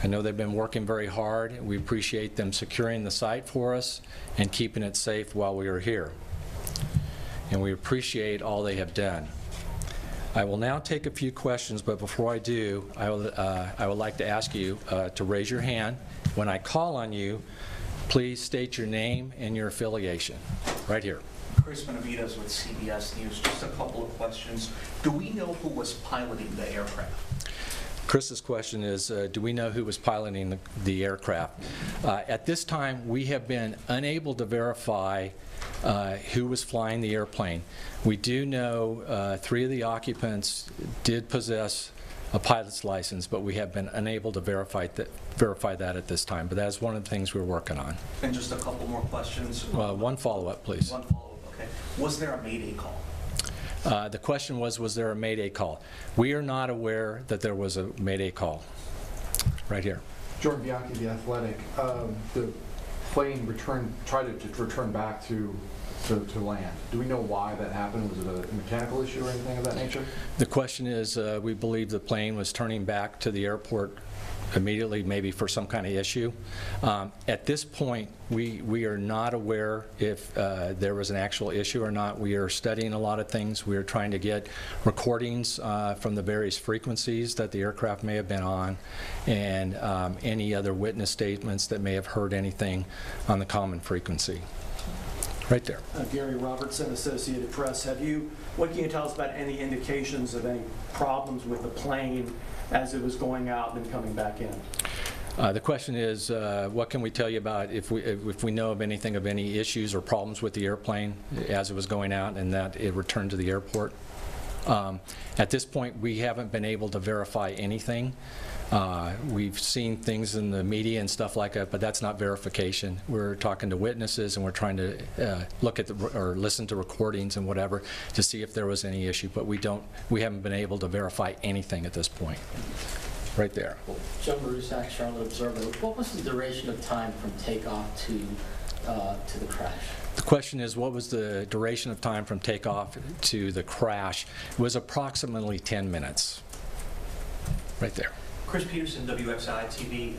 I know they've been working very hard. We appreciate them securing the site for us and keeping it safe while we are here. And we appreciate all they have done. I will now take a few questions, but before I do, I would like to ask you to raise your hand. When I call on you, please state your name and your affiliation. Right here. Chris Benavides with CBS News. Just a couple of questions. Do we know who was piloting the aircraft? Chris's question is, do we know who was piloting the aircraft? At this time, we have been unable to verify who was flying the airplane. We do know 3 of the occupants did possess a pilot's license, but we have been unable to verify that at this time. But that is one of the things we're working on. And just a couple more questions. One follow-up, please. One follow-up, okay. Was there a Mayday call? The question was there a Mayday call? We are not aware that there was a Mayday call. Right here. Jordan Bianchi, The Athletic. The plane tried to return back to land. Do we know why that happened? Was it a mechanical issue or anything of that nature? The question is, we believe the plane was turning back to the airport immediately, maybe for some kind of issue. At this point, we are not aware if there was an actual issue or not. We are studying a lot of things. We are trying to get recordings from the various frequencies that the aircraft may have been on, and any other witness statements that may have heard anything on the common frequency. Right there. Gary Robertson, Associated Press. What can you tell us about any indications of any problems with the plane as it was going out and then coming back in? The question is, what can we tell you about if we know of anything of any issues or problems with the airplane as it was going out and that it returned to the airport? At this point, we haven't been able to verify anything. We've seen things in the media and stuff like that, but that's not verification. We're talking to witnesses and we're trying to look at or listen to recordings and whatever to see if there was any issue, but we haven't been able to verify anything at this point. Right there. Joe Marusak, Charlotte Observer. What was the duration of time from takeoff to the crash? The question is, what was the duration of time from takeoff to the crash? It was approximately 10 minutes. Right there. Chris Peterson, WXI TV.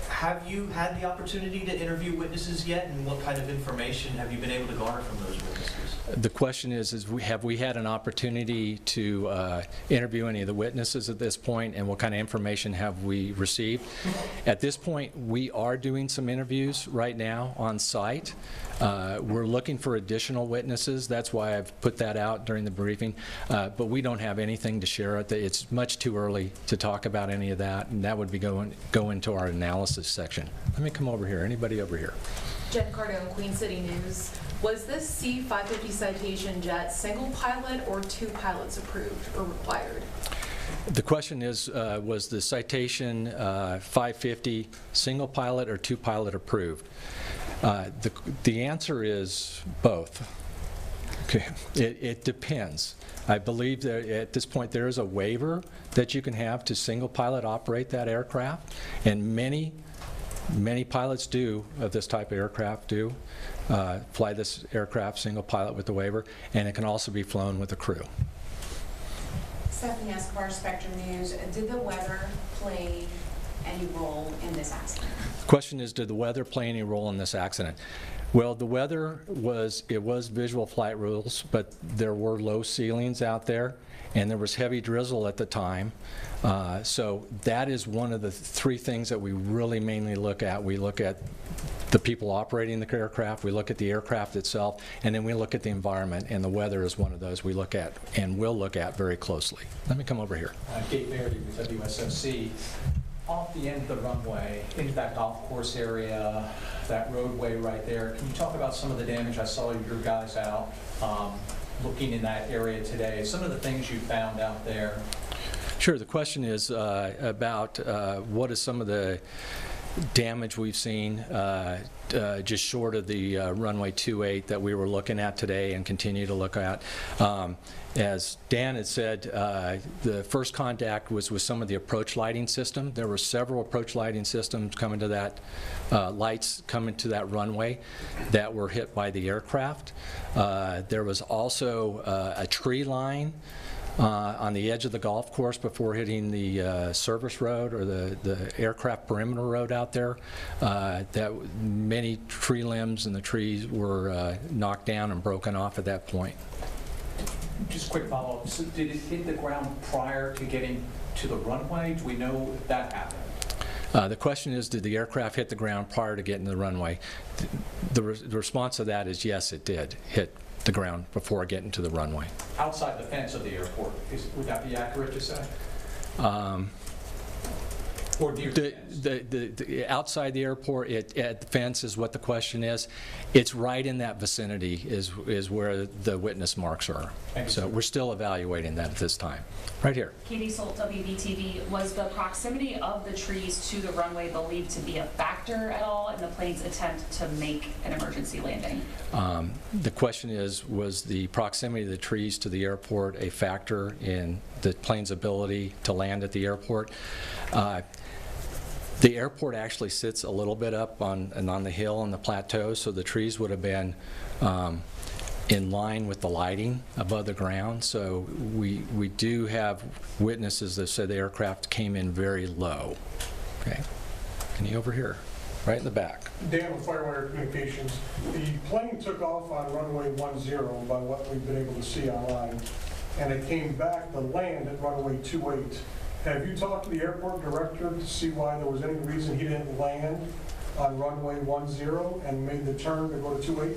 Have you had the opportunity to interview witnesses yet, and what kind of information have you been able to garner from those witnesses? The question is have we had an opportunity to interview any of the witnesses at this point, and what kind of information have we received? At this point, we are doing some interviews right now on site. We're looking for additional witnesses. That's why I've put that out during the briefing. But we don't have anything to share. It's much too early to talk about any of that, and that would be go into our analysis section. Let me come over here. Anybody over here? Jen Cardone, Queen City News. Was this C-550 Citation jet single pilot or 2 pilots approved or required? The question is, was the Citation 550 single pilot or 2 pilot approved? The answer is both. Okay. It depends. I believe that at this point there is a waiver that you can have to single pilot operate that aircraft, and many Many pilots of this type of aircraft fly this aircraft single pilot with the waiver, and it can also be flown with a crew. Stephanie Escobar, Spectrum News. Did the weather play any role in this accident? The question is, did the weather play any role in this accident? Well, the weather was visual flight rules, but there were low ceilings out there, and there was heavy drizzle at the time. So that is one of the three things that we really mainly look at. We look at the people operating the aircraft, we look at the aircraft itself, and then we look at the environment, and the weather is one of those we look at and will look at very closely. Let me come over here. Dave Verity with WSOC. Off the end of the runway, into that golf course area, that roadway right there, can you talk about some of the damage? I saw your guys out looking in that area today. Some of the things you found out there. Sure. The question is about what is some of the damage we've seen just short of the runway 28 that we were looking at today and continue to look at. As Dan had said, the first contact was with some of the approach lighting system. There were several approach lighting systems coming to that, lights coming to that runway that were hit by the aircraft. There was also a tree line on the edge of the golf course before hitting the service road or the aircraft perimeter road out there. That many tree limbs and the trees were knocked down and broken off at that point. Just a quick follow-up. So did it hit the ground prior to getting to the runway? Do we know if that happened? The question is, did the aircraft hit the ground prior to getting to the runway? The response to that is yes, it did hit the ground before getting to the runway. Outside the fence of the airport, would that be accurate to say? Or the outside the airport, at the fence is what the question is. It's right in that vicinity is where the witness marks are. So we're still evaluating that at this time. Right here. Katie Solt, WBTV. Was the proximity of the trees to the runway believed to be a factor at all in the plane's attempt to make an emergency landing? The question is, was the proximity of the trees to the airport a factor in the plane's ability to land at the airport? The airport actually sits a little bit up on the hill on the plateau, so the trees would have been in line with the lighting above the ground. So we do have witnesses that said the aircraft came in very low. Okay, and you over here, right in the back. Dan with Firewire Communications. The plane took off on runway 10 by what we've been able to see online, and it came back to land at runway 28. Have you talked to the airport director to see why there was any reason he didn't land on runway 10 and made the turn to go to 28?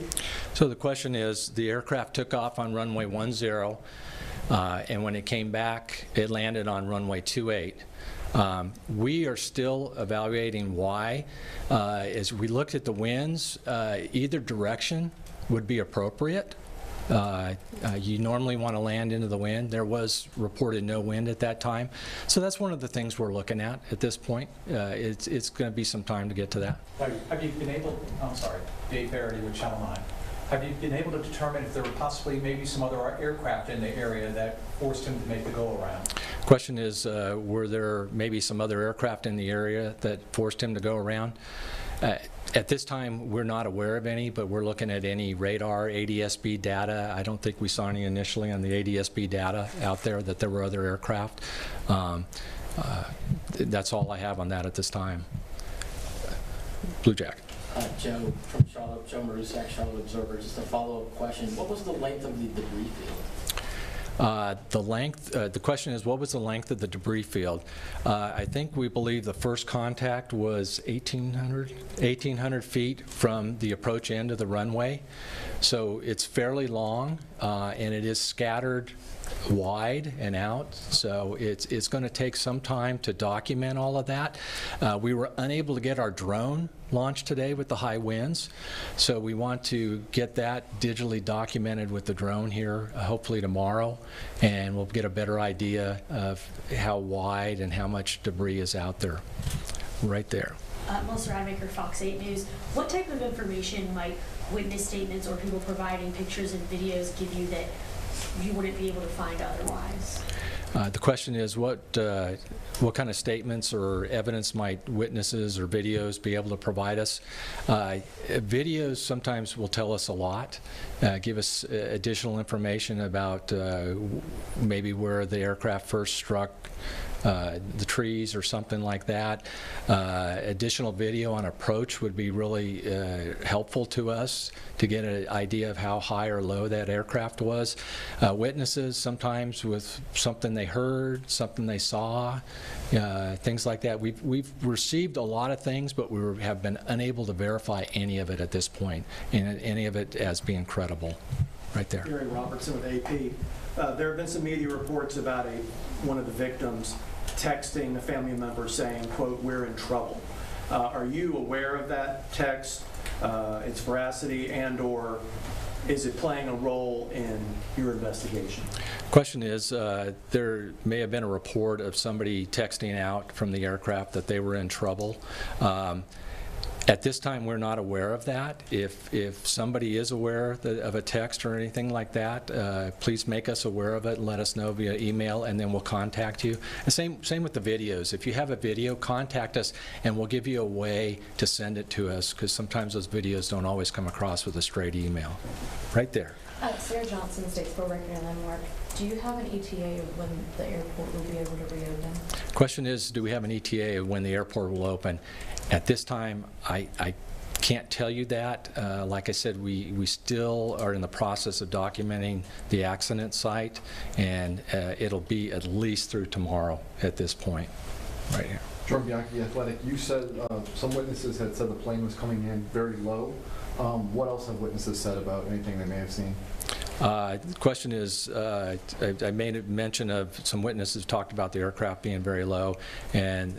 So the question is, the aircraft took off on runway 10, and when it came back, it landed on runway 28. We are still evaluating why. As we looked at the winds, either direction would be appropriate. You normally want to land into the wind. There was reported no wind at that time. So that's one of the things we're looking at this point. It's going to be some time to get to that. Have you been able, I'm sorry, Dave Verity with Channel 9. Have you been able to determine if there were possibly maybe some other aircraft in the area that forced him to make the go-around? Question is, were there maybe some other aircraft in the area that forced him to go around? At this time, we're not aware of any, but we're looking at any radar, ADS-B data. I don't think we saw any initially on the ADS-B data out there that there were other aircraft. That's all I have on that at this time. Blue Jack. Joe from Charlotte, Joe Marusak, Charlotte Observer. Just a follow-up question. What was the length of the debris field? The question is, what was the length of the debris field? I think we believe the first contact was 1,800 feet from the approach end of the runway. So it's fairly long, and it is scattered wide and out. So it's going to take some time to document all of that. We were unable to get our drone launched today with the high winds, so we want to get that digitally documented with the drone here hopefully tomorrow, and we'll get a better idea of how wide and how much debris is out there. Right there. Melissa Rademacher, Fox 8 News. What type of information might witness statements or people providing pictures and videos give you that you wouldn't be able to find otherwise? The question is, what kind of statements or evidence might witnesses or videos be able to provide us? Videos sometimes will tell us a lot, give us additional information about maybe where the aircraft first struck the trees or something like that. Additional video on approach would be really helpful to us to get an idea of how high or low that aircraft was. Witnesses sometimes with something they heard, something they saw, things like that. We've received a lot of things, but we have been unable to verify any of it at this point, and any of it as being credible. Right there. Gary Robertson with AP. There have been some media reports about one of the victims texting a family member saying, quote, "we're in trouble." Are you aware of that text, its veracity, and/or is it playing a role in your investigation? Question is, there may have been a report of somebody texting out from the aircraft that they were in trouble. At this time, we're not aware of that. If somebody is aware of a text or anything like that, please make us aware of it and let us know via email, and then we'll contact you. And same with the videos. If you have a video, contact us, and we'll give you a way to send it to us, because sometimes those videos don't always come across with a straight email. Right there. Sarah Johnson, Statesboro Record and Landmark. Do you have an ETA of when the airport will be able to reopen? Question is, do we have an ETA of when the airport will open? At this time, I can't tell you that. Like I said, we still are in the process of documenting the accident site, and it'll be at least through tomorrow at this point. Right here. Jordan Bianchi, Athletic. You said some witnesses had said the plane was coming in very low. What else have witnesses said about anything they may have seen? The question is, I made a mention of some witnesses talked about the aircraft being very low, and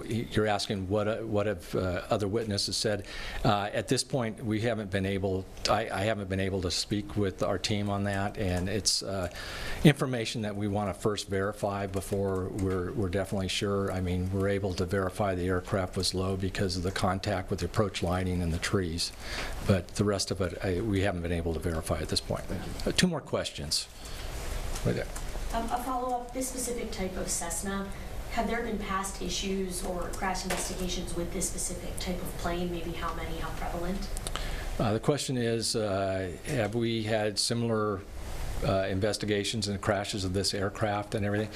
you're asking what have other witnesses said. At this point, we haven't been able, I haven't been able to speak with our team on that, and it's information that we want to first verify before we're definitely sure. I mean, we're able to verify the aircraft was low because of the contact with the approach lighting and the trees, but the rest of it we haven't been able to verify at this point. Thank you. Two more questions. Right there. A follow-up, this specific type of Cessna, have there been past issues or crash investigations with this specific type of plane? Maybe how many, how prevalent? The question is, have we had similar investigations and crashes of this aircraft and everything?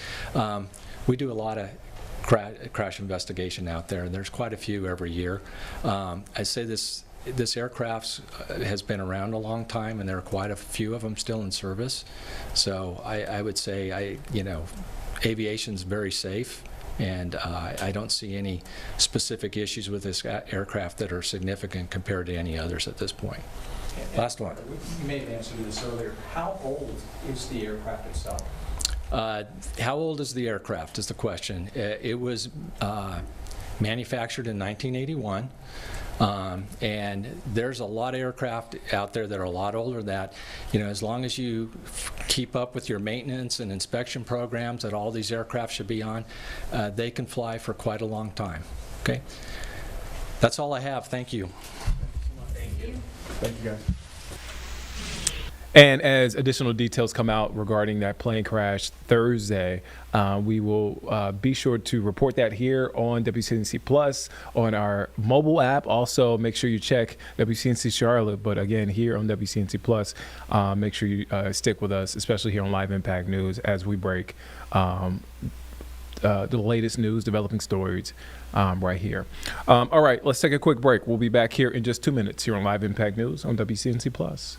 We do a lot of crash investigation out there, and there's quite a few every year. I say this aircraft has been around a long time, and there are quite a few of them still in service. So I would say, aviation's very safe, and I don't see any specific issues with this aircraft that are significant compared to any others at this point. Last one. You may have answered this earlier. How old is the aircraft itself? How old is the aircraft is the question. It was manufactured in 1981. And there's a lot of aircraft out there that are a lot older than that. As long as you keep up with your maintenance and inspection programs that all these aircraft should be on, they can fly for quite a long time. Okay? That's all I have. Thank you. Thank you. Thank you, guys. And as additional details come out regarding that plane crash Thursday, we will be sure to report that here on WCNC Plus, on our mobile app. Also, make sure you check WCNC Charlotte, but again, here on WCNC Plus, make sure you stick with us, especially here on Live Impact News, as we break the latest news, developing stories right here. All right, let's take a quick break. We'll be back here in just 2 minutes here on Live Impact News on WCNC Plus.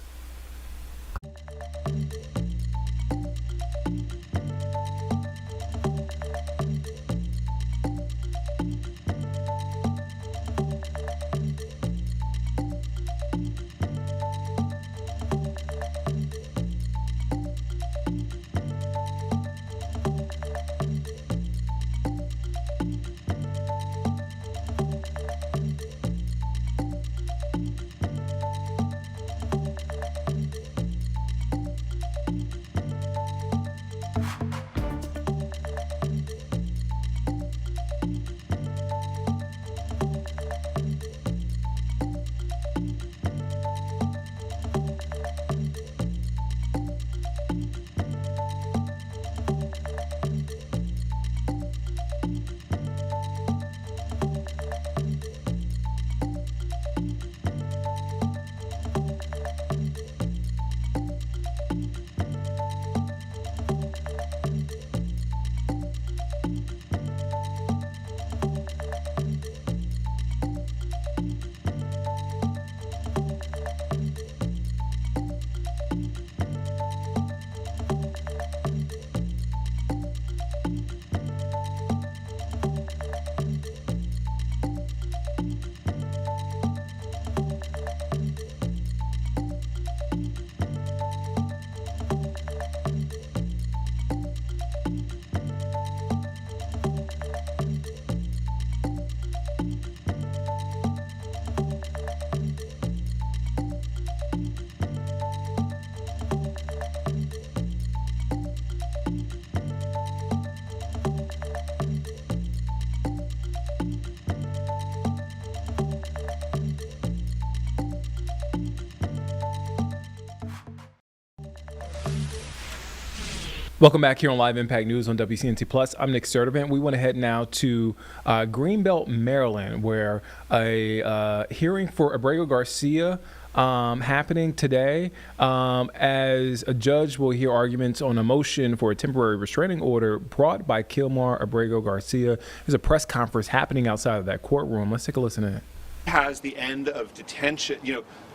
Welcome back here on Live Impact News on WCNC Plus. I'm Nick Sturdivant. We want to head now to Greenbelt, Maryland, where a hearing for Abrego Garcia happening today, as a judge will hear arguments on a motion for a temporary restraining order brought by Kilmar Abrego Garcia. There's a press conference happening outside of that courtroom. Let's take a listen to it. Has the end of detention,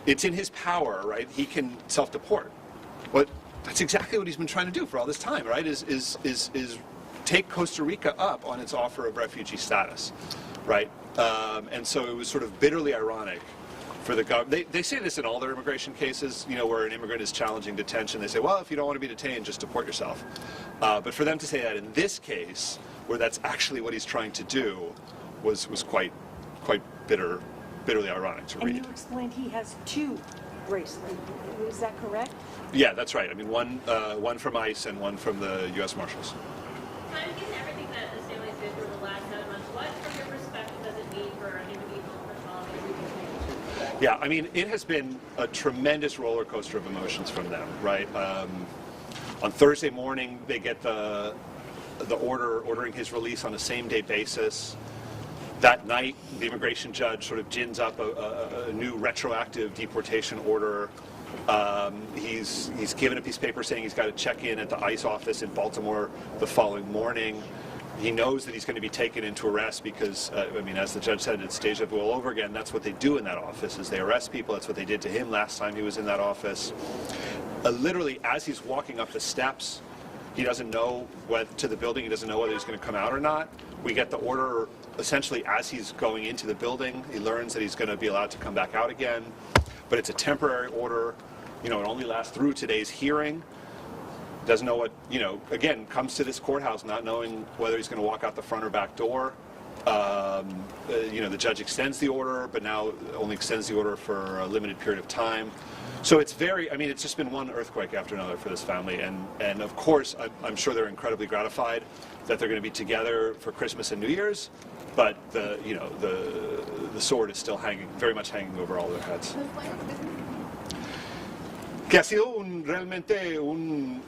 it's in his power, right? He can self-deport. But that's exactly what he's been trying to do for all this time, right? Is take Costa Rica up on its offer of refugee status, right? And so it was sort of bitterly ironic for the government. They say this in all their immigration cases, where an immigrant is challenging detention. They say, well, if you don't want to be detained, just deport yourself. But for them to say that in this case, where that's actually what he's trying to do, was quite bitterly ironic to read. And you explained he has two bracelets. Is that correct? Yeah, that's right. I mean, one from ICE and one from the U.S. Marshals. Given everything that the families did through the last 7 months, what, from your perspective, does it mean for him to be home for 12 days? Yeah, I mean, it has been a tremendous roller coaster of emotions from them, right? On Thursday morning, they get the order ordering his release on a same-day basis. That night, the immigration judge sort of gins up a new retroactive deportation order. He's given a piece of paper saying he's got to check in at the ICE office in Baltimore the following morning. He knows that he's going to be taken into arrest because, as the judge said, it's deja vu all over again. That's what they do in that office, is they arrest people. That's what they did to him last time he was in that office. Literally, as he's walking up the steps, he doesn't know to the building. He doesn't know whether he's going to come out or not. We get the order essentially as he's going into the building. He learns that he's going to be allowed to come back out again. But it's a temporary order. It only lasts through today's hearing. Doesn't know what, again, comes to this courthouse not knowing whether he's going to walk out the front or back door. The judge extends the order, but now only extends the order for a limited period of time. So it's it's just been one earthquake after another for this family. And of course, I'm sure they're incredibly gratified that they're going to be together for Christmas and New Year's. But the sword is still very much hanging over all their heads. Que ha sido realmente una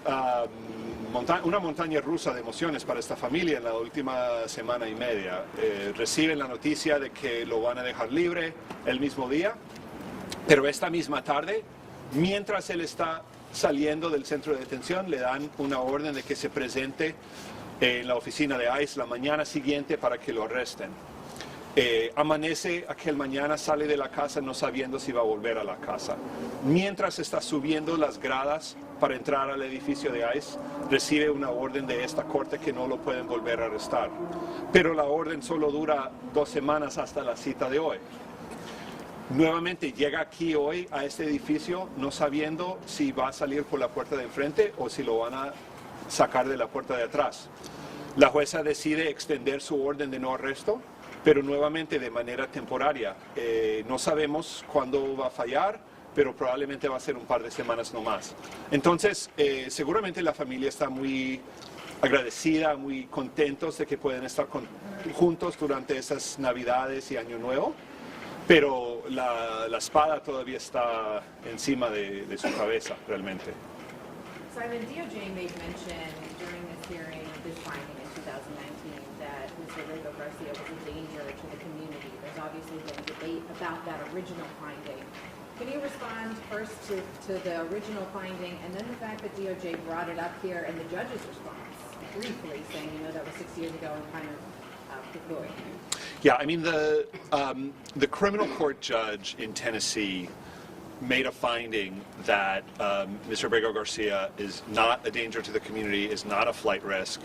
montaña rusa de emociones para esta familia en la última semana y media. Reciben la noticia de que lo van a dejar libre el mismo día, pero esta misma tarde, mientras él está saliendo del centro de detención, le dan una orden de que se presente en la oficina de ICE la mañana siguiente para que lo arresten. Amanece aquel mañana, sale de la casa no sabiendo si va a volver a la casa. Mientras está subiendo las gradas para entrar al edificio de ICE, recibe una orden de esta corte que no lo pueden volver a arrestar. Pero la orden solo dura 2 semanas hasta la cita de hoy. Nuevamente llega aquí hoy a este edificio no sabiendo si va a salir por la puerta de enfrente o si lo van a sacar de la puerta de atrás. La jueza decide extender su orden de no arresto, pero nuevamente de manera temporaria. No sabemos cuándo va a fallar, pero probablemente va a ser un par de semanas no más. Entonces, seguramente la familia está muy agradecida, muy contentos de que pueden estar juntos durante esas Navidades y Año Nuevo, pero la espada todavía está encima de su cabeza, realmente. Simon, DOJ made mention during this hearing of this finding in 2019 that Mr. Abrego Garcia was a danger to the community. There's obviously been debate about that original finding. Can you respond first to the original finding and then the fact that DOJ brought it up here and the judge's response, briefly saying, that was 6 years ago and kind of poo-pooing? Yeah, the criminal court judge in Tennessee made a finding that Mr. Abrego Garcia is not a danger to the community, is not a flight risk.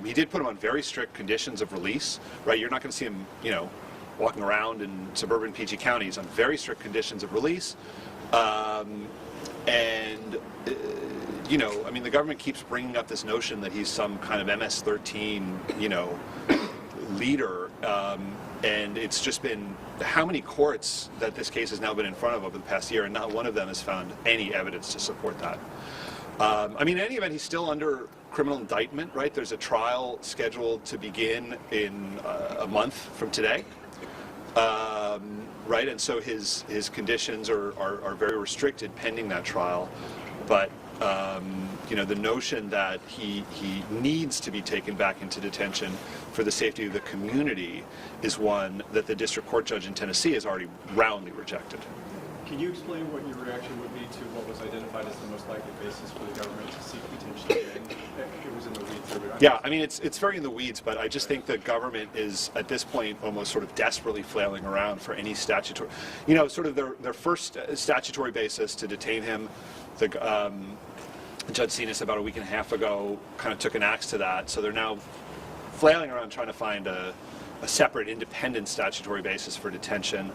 He did put him on very strict conditions of release, right? You're not going to see him, walking around in suburban PG counties on very strict conditions of release. The government keeps bringing up this notion that he's some kind of MS-13, leader. And it's just been how many courts that this case has now been in front of over the past year, and not one of them has found any evidence to support that. In any event, he's still under criminal indictment, right? There's a trial scheduled to begin in a month from today, right? And so his conditions are very restricted pending that trial. But You know, the notion that he needs to be taken back into detention for the safety of the community is one that the district court judge in Tennessee has already roundly rejected. Can you explain what your reaction would be to what was identified as the most likely basis for the government to seek detention again? It was in the weeds. Yeah, I mean, it's very in the weeds, but I just think the government is, at this point, almost sort of desperately flailing around for any statutory, you know, sort of their first statutory basis to detain him. Judge Sinas, about a week and a half ago, kind of took an axe to that, so they're now flailing around trying to find a separate, independent statutory basis for detention.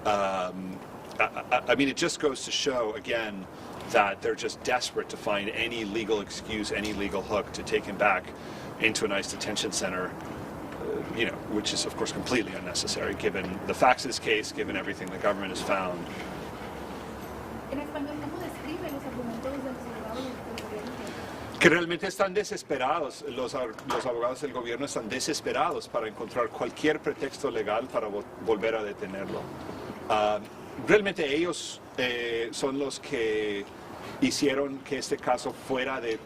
I mean, it just goes to show, again, that they're just desperate to find any legal excuse, any legal hook to take him back into an ICE detention center, you know, which is, of course, completely unnecessary, given the facts of this case, given everything the government has found. Que realmente están desesperados, los abogados del gobierno están desesperados para encontrar cualquier pretexto legal para volver a detenerlo. Realmente ellos son los que hicieron que este caso fuera de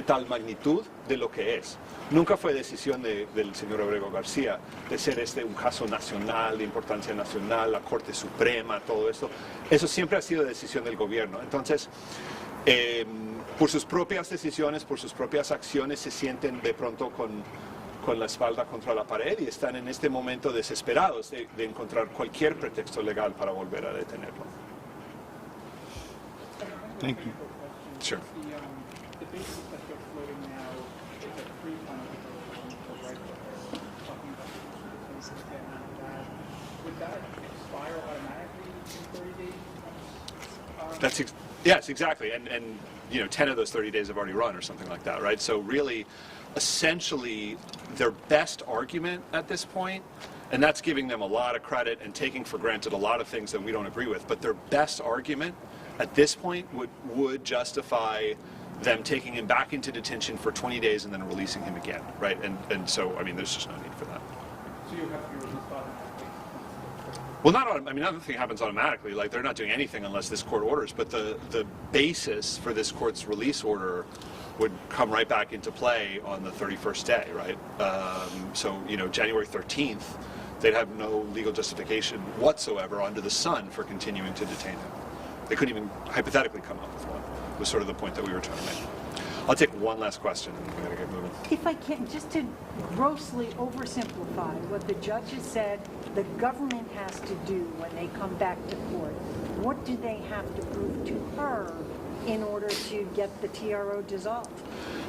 tal magnitud de lo que es. Nunca fue decisión del señor Abrego García de ser un caso nacional, de importancia nacional, la Corte Suprema, todo esto. Eso siempre ha sido decisión del gobierno. Entonces, por sus propias decisiones, por sus propias acciones, se sienten de pronto con la espalda contra la pared y están en este momento desesperados de encontrar cualquier pretexto legal para volver a detenerlo. Thank you. Sure. The basis that they're floating now is a pre-final proposal, right? Talking about the cases getting out of that. Would that expire automatically in 30 days? Yes, exactly. And you know, 10 of those 30 days have already run or something like that, right? So really, essentially, their best argument at this point, and that's giving them a lot of credit and taking for granted a lot of things that we don't agree with, but their best argument at this point would justify them taking him back into detention for 20 days and then releasing him again, right? And so, I mean, there's just no need for that. So you have to be released automatically? Well, I mean, nothing happens automatically. Like, they're not doing anything unless this court orders, but the basis for this court's release order would come right back into play on the 31st day, right? So, you know, January 13th, they'd have no legal justification whatsoever under the sun for continuing to detain him. They couldn't even hypothetically come up with one, was sort of the point that we were trying to make. I'll take one last question and we're going to get moving. If I can, just to grossly oversimplify what the judge has said the government has to do when they come back to court, what do they have to prove to her in order to get the TRO dissolved?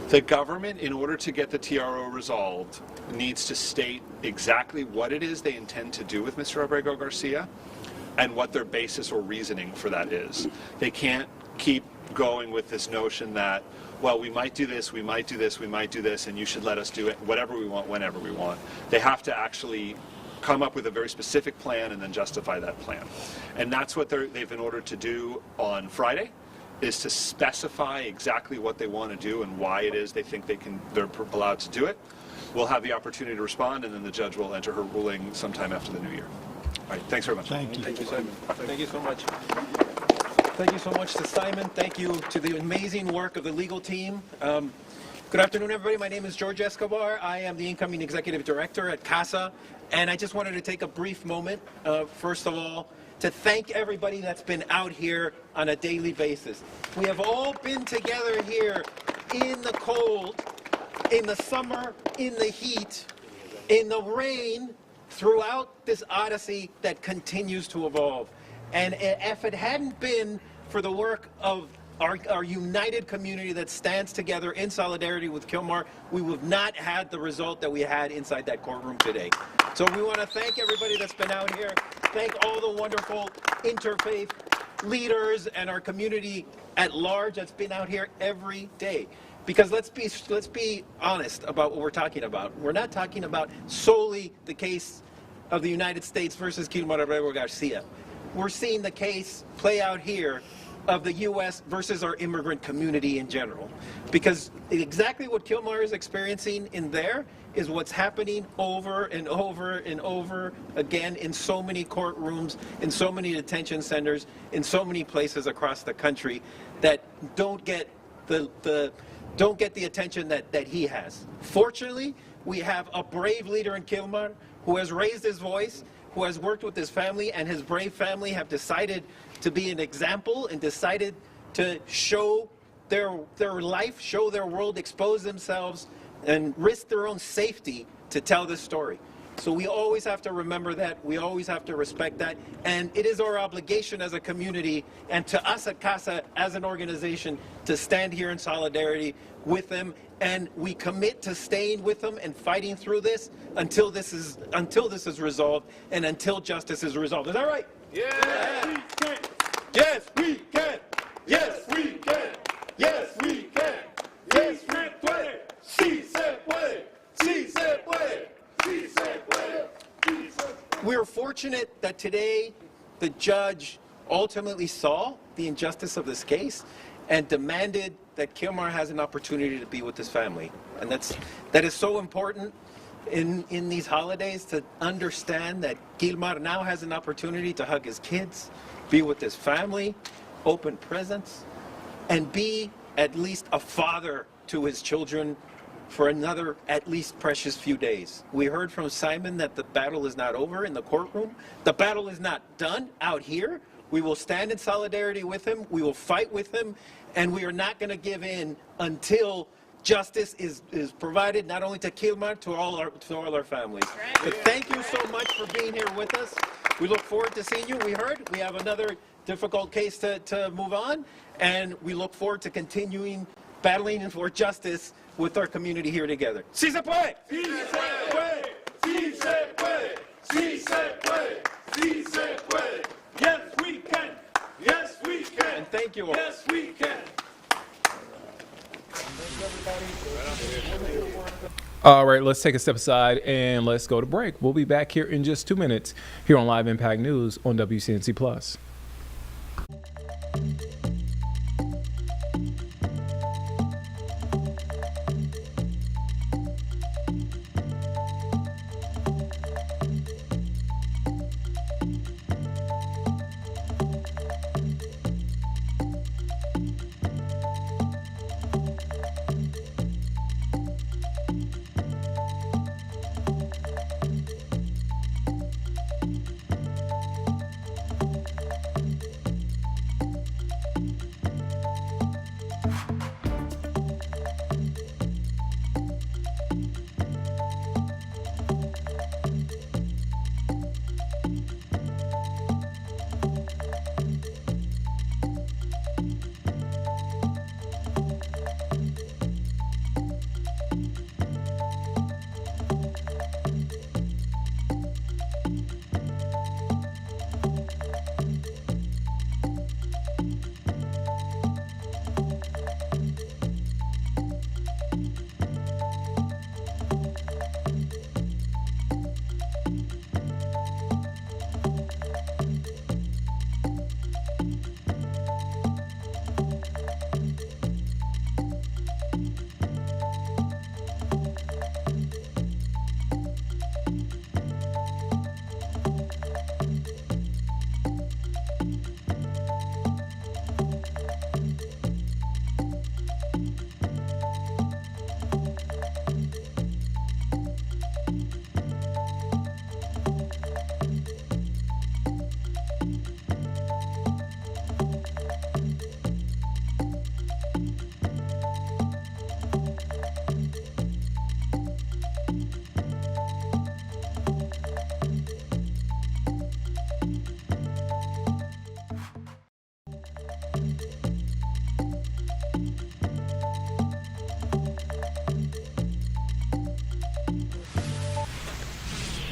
The government, in order to get the TRO resolved, needs to state exactly what it is they intend to do with Mr. Abrego Garcia and what their basis or reasoning for that is. They can't keep going with this notion that, well, we might do this, we might do this, we might do this, and you should let us do it whatever we want, whenever we want. They have to actually come up with a very specific plan and then justify that plan. And that's what they've been ordered to do on Friday, is to specify exactly what they want to do and why it is they think they're allowed to do it. We'll have the opportunity to respond, and then the judge will enter her ruling sometime after the new year. All right, thanks very much. Thank you. Thank you, Simon. Thank you so much. Thank you so much to Simon. Thank you to the amazing work of the legal team. Good afternoon, everybody. My name is George Escobar. I am the incoming executive director at CASA, and I just wanted to take a brief moment, first of all, to thank everybody that's been out here on a daily basis. We have all been together here in the cold, in the summer, in the heat, in the rain, throughout this odyssey that continues to evolve. And if it hadn't been for the work of our united community that stands together in solidarity with Kilmar, we would have not had the result that we had inside that courtroom today. So we want to thank everybody that's been out here, thank all the wonderful interfaith leaders and our community at large that's been out here every day. Because let's be honest about what we're talking about. We're not talking about solely the case of the United States versus Kilmar Abrego Garcia. We're seeing the case play out here of the U.S. versus our immigrant community in general. Because exactly what Kilmar is experiencing in there is what's happening over and over and over again in so many courtrooms, in so many detention centers, in so many places across the country that don't get don't get the attention that he has. Fortunately, we have a brave leader in Kilmar who has raised his voice, who has worked with his family, and his brave family have decided to be an example and decided to show their life, show their world, expose themselves, and risk their own safety to tell this story. So we always have to remember that. We always have to respect that. And it is our obligation as a community and to us at CASA as an organization to stand here in solidarity with them. And we commit to staying with them and fighting through this until this is resolved and until justice is resolved. Is that right? Yes, we can. Yes, we can. Yes, we can. Yes, we can. Yes, we puede. Sí se puede. Sí se puede. Sí se puede. Sí se puede. We are fortunate that today the judge ultimately saw the injustice of this case and demanded that Kilmar has an opportunity to be with his family. And that is so important in these holidays, to understand that Kilmar now has an opportunity to hug his kids, be with his family, open presents, and be at least a father to his children for another at least precious few days. We heard from Simon that the battle is not over in the courtroom. The battle is not done out here. We will stand in solidarity with him. We will fight with him. And we are not going to give in until justice is provided, not only to Kilmar, to all our families. But thank you so much for being here with us. We look forward to seeing you. We heard we have another difficult case to move on, and we look forward to continuing battling for justice with our community here together. Sí se puede! Sí se puede! Sí se puede! Sí se puede! Sí se puede! Yes, we can! Yes, we can! And thank you all. Yes, we can! All right, let's take a step aside and let's go to break. We'll be back here in just 2 minutes here on Live Impact News on WCNC Plus.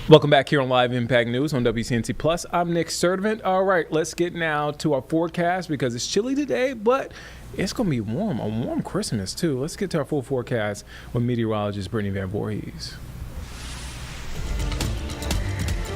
Welcome back here on Live Impact News on WCNC Plus. I'm Nick Sturdivant. All right, let's get now to our forecast because it's chilly today, but it's going to be warm. A warm Christmas, too. Let's get to our full forecast with meteorologist Brittany Van Voorhees.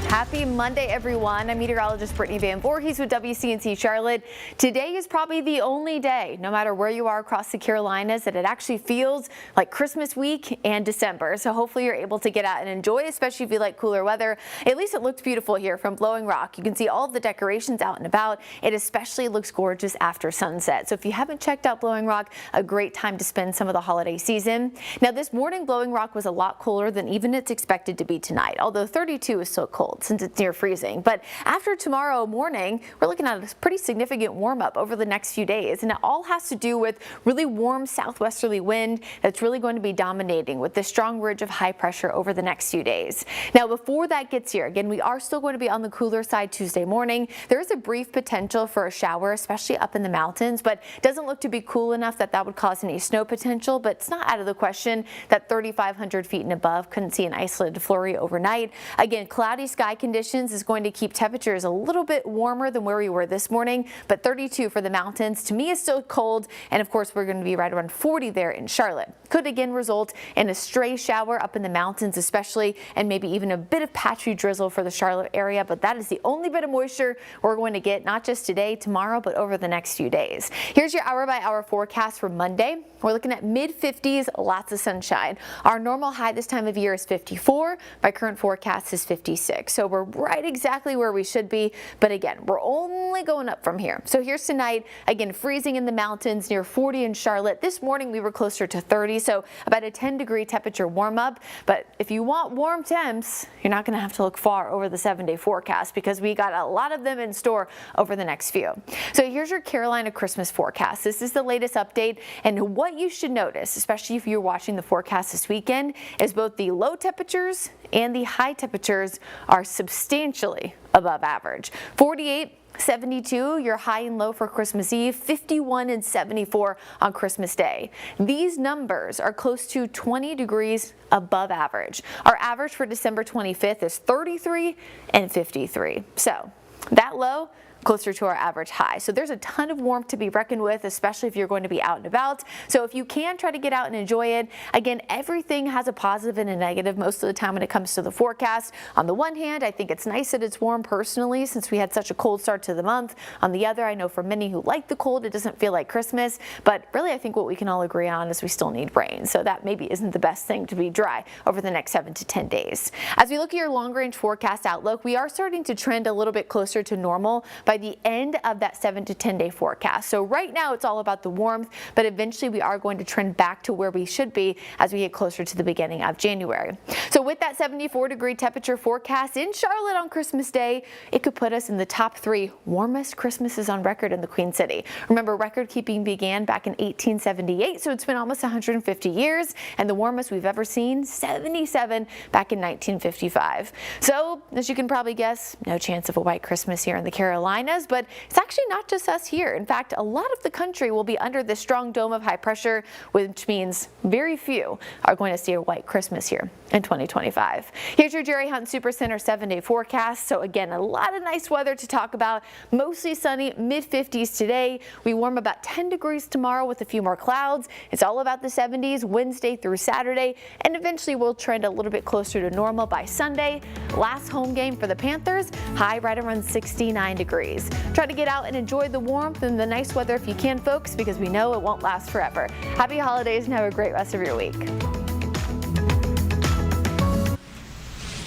Happy Monday, everyone. I'm meteorologist Brittany Van Voorhees with WCNC Charlotte. Today is probably the only day, no matter where you are across the Carolinas, that it actually feels like Christmas week and December. So hopefully you're able to get out and enjoy, especially if you like cooler weather. At least it looks beautiful here from Blowing Rock. You can see all of the decorations out and about. It especially looks gorgeous after sunset. So if you haven't checked out Blowing Rock, a great time to spend some of the holiday season. Now this morning, Blowing Rock was a lot cooler than even it's expected to be tonight, although 32 is still cold since it's near freezing. But after tomorrow morning, we're looking at a pretty significant warm up over the next few days. And it all has to do with really warm southwesterly wind that's really going to be dominating with this strong ridge of high pressure over the next few days. Now, before that gets here, again, we are still going to be on the cooler side Tuesday morning. There is a brief potential for a shower, especially up in the mountains, but it doesn't look to be cool enough that that would cause any snow potential. But it's not out of the question that 3,500 feet and above couldn't see an isolated flurry overnight. Again, cloudy sky conditions is going to keep temperatures a little bit warmer than where we were this morning, but 32 for the mountains to me is still cold. And of course, we're going to be right around 40 there in Charlotte. Could again result in a stray shower up in the mountains especially, and maybe even a bit of patchy drizzle for the Charlotte area. But that is the only bit of moisture we're going to get, not just today, tomorrow, but over the next few days. Here's your hour by hour forecast for Monday. We're looking at mid 50s, lots of sunshine. Our normal high this time of year is 54. My current forecast is 56. So we're right exactly where we should be. But again, we're only going up from here. So here's tonight, again, freezing in the mountains near 40 in Charlotte. This morning we were closer to 30, so about a 10-degree temperature warm up. But if you want warm temps, you're not going to have to look far over the 7-day forecast because we got a lot of them in store over the next few. So here's your Carolina Christmas forecast. This is the latest update, and what you should notice, especially if you're watching the forecast this weekend, is both the low temperatures and the high temperatures are substantially above average. 48, 72, your high and low for Christmas Eve, 51 and 74 on Christmas Day. These numbers are close to 20 degrees above average. Our average for December 25th is 33 and 53. So that low, closer to our average high. So there's a ton of warmth to be reckoned with, especially if you're going to be out and about. So if you can try to get out and enjoy it, again, everything has a positive and a negative most of the time when it comes to the forecast. On the one hand, I think it's nice that it's warm personally since we had such a cold start to the month. On the other, I know for many who like the cold, it doesn't feel like Christmas. But really, I think what we can all agree on is we still need rain. So that maybe isn't the best thing to be dry over the next 7 to 10 days. As we look at your long range forecast outlook, we are starting to trend a little bit closer to normal by the end of that 7 to 10 day forecast. So right now it's all about the warmth, but eventually we are going to trend back to where we should be as we get closer to the beginning of January. So with that 74-degree temperature forecast in Charlotte on Christmas Day, it could put us in the top 3 warmest Christmases on record in the Queen City. Remember, record keeping began back in 1878, so it's been almost 150 years, and the warmest we've ever seen, 77 back in 1955. So as you can probably guess, no chance of a white Christmas here in the Carolinas, but it's actually not just us here. In fact, a lot of the country will be under this strong dome of high pressure, which means very few are going to see a white Christmas here in 2025. Here's your Jerry Hunt Supercenter 7-day forecast. So again, a lot of nice weather to talk about. Mostly sunny, mid 50s today. We warm about 10 degrees tomorrow with a few more clouds. It's all about the 70s Wednesday through Saturday, and eventually we'll trend a little bit closer to normal by Sunday. Last home game for the Panthers, high right around 69 degrees. Try to get out and enjoy the warmth and the nice weather if you can, folks, because we know it won't last forever. Happy holidays and have a great rest of your week.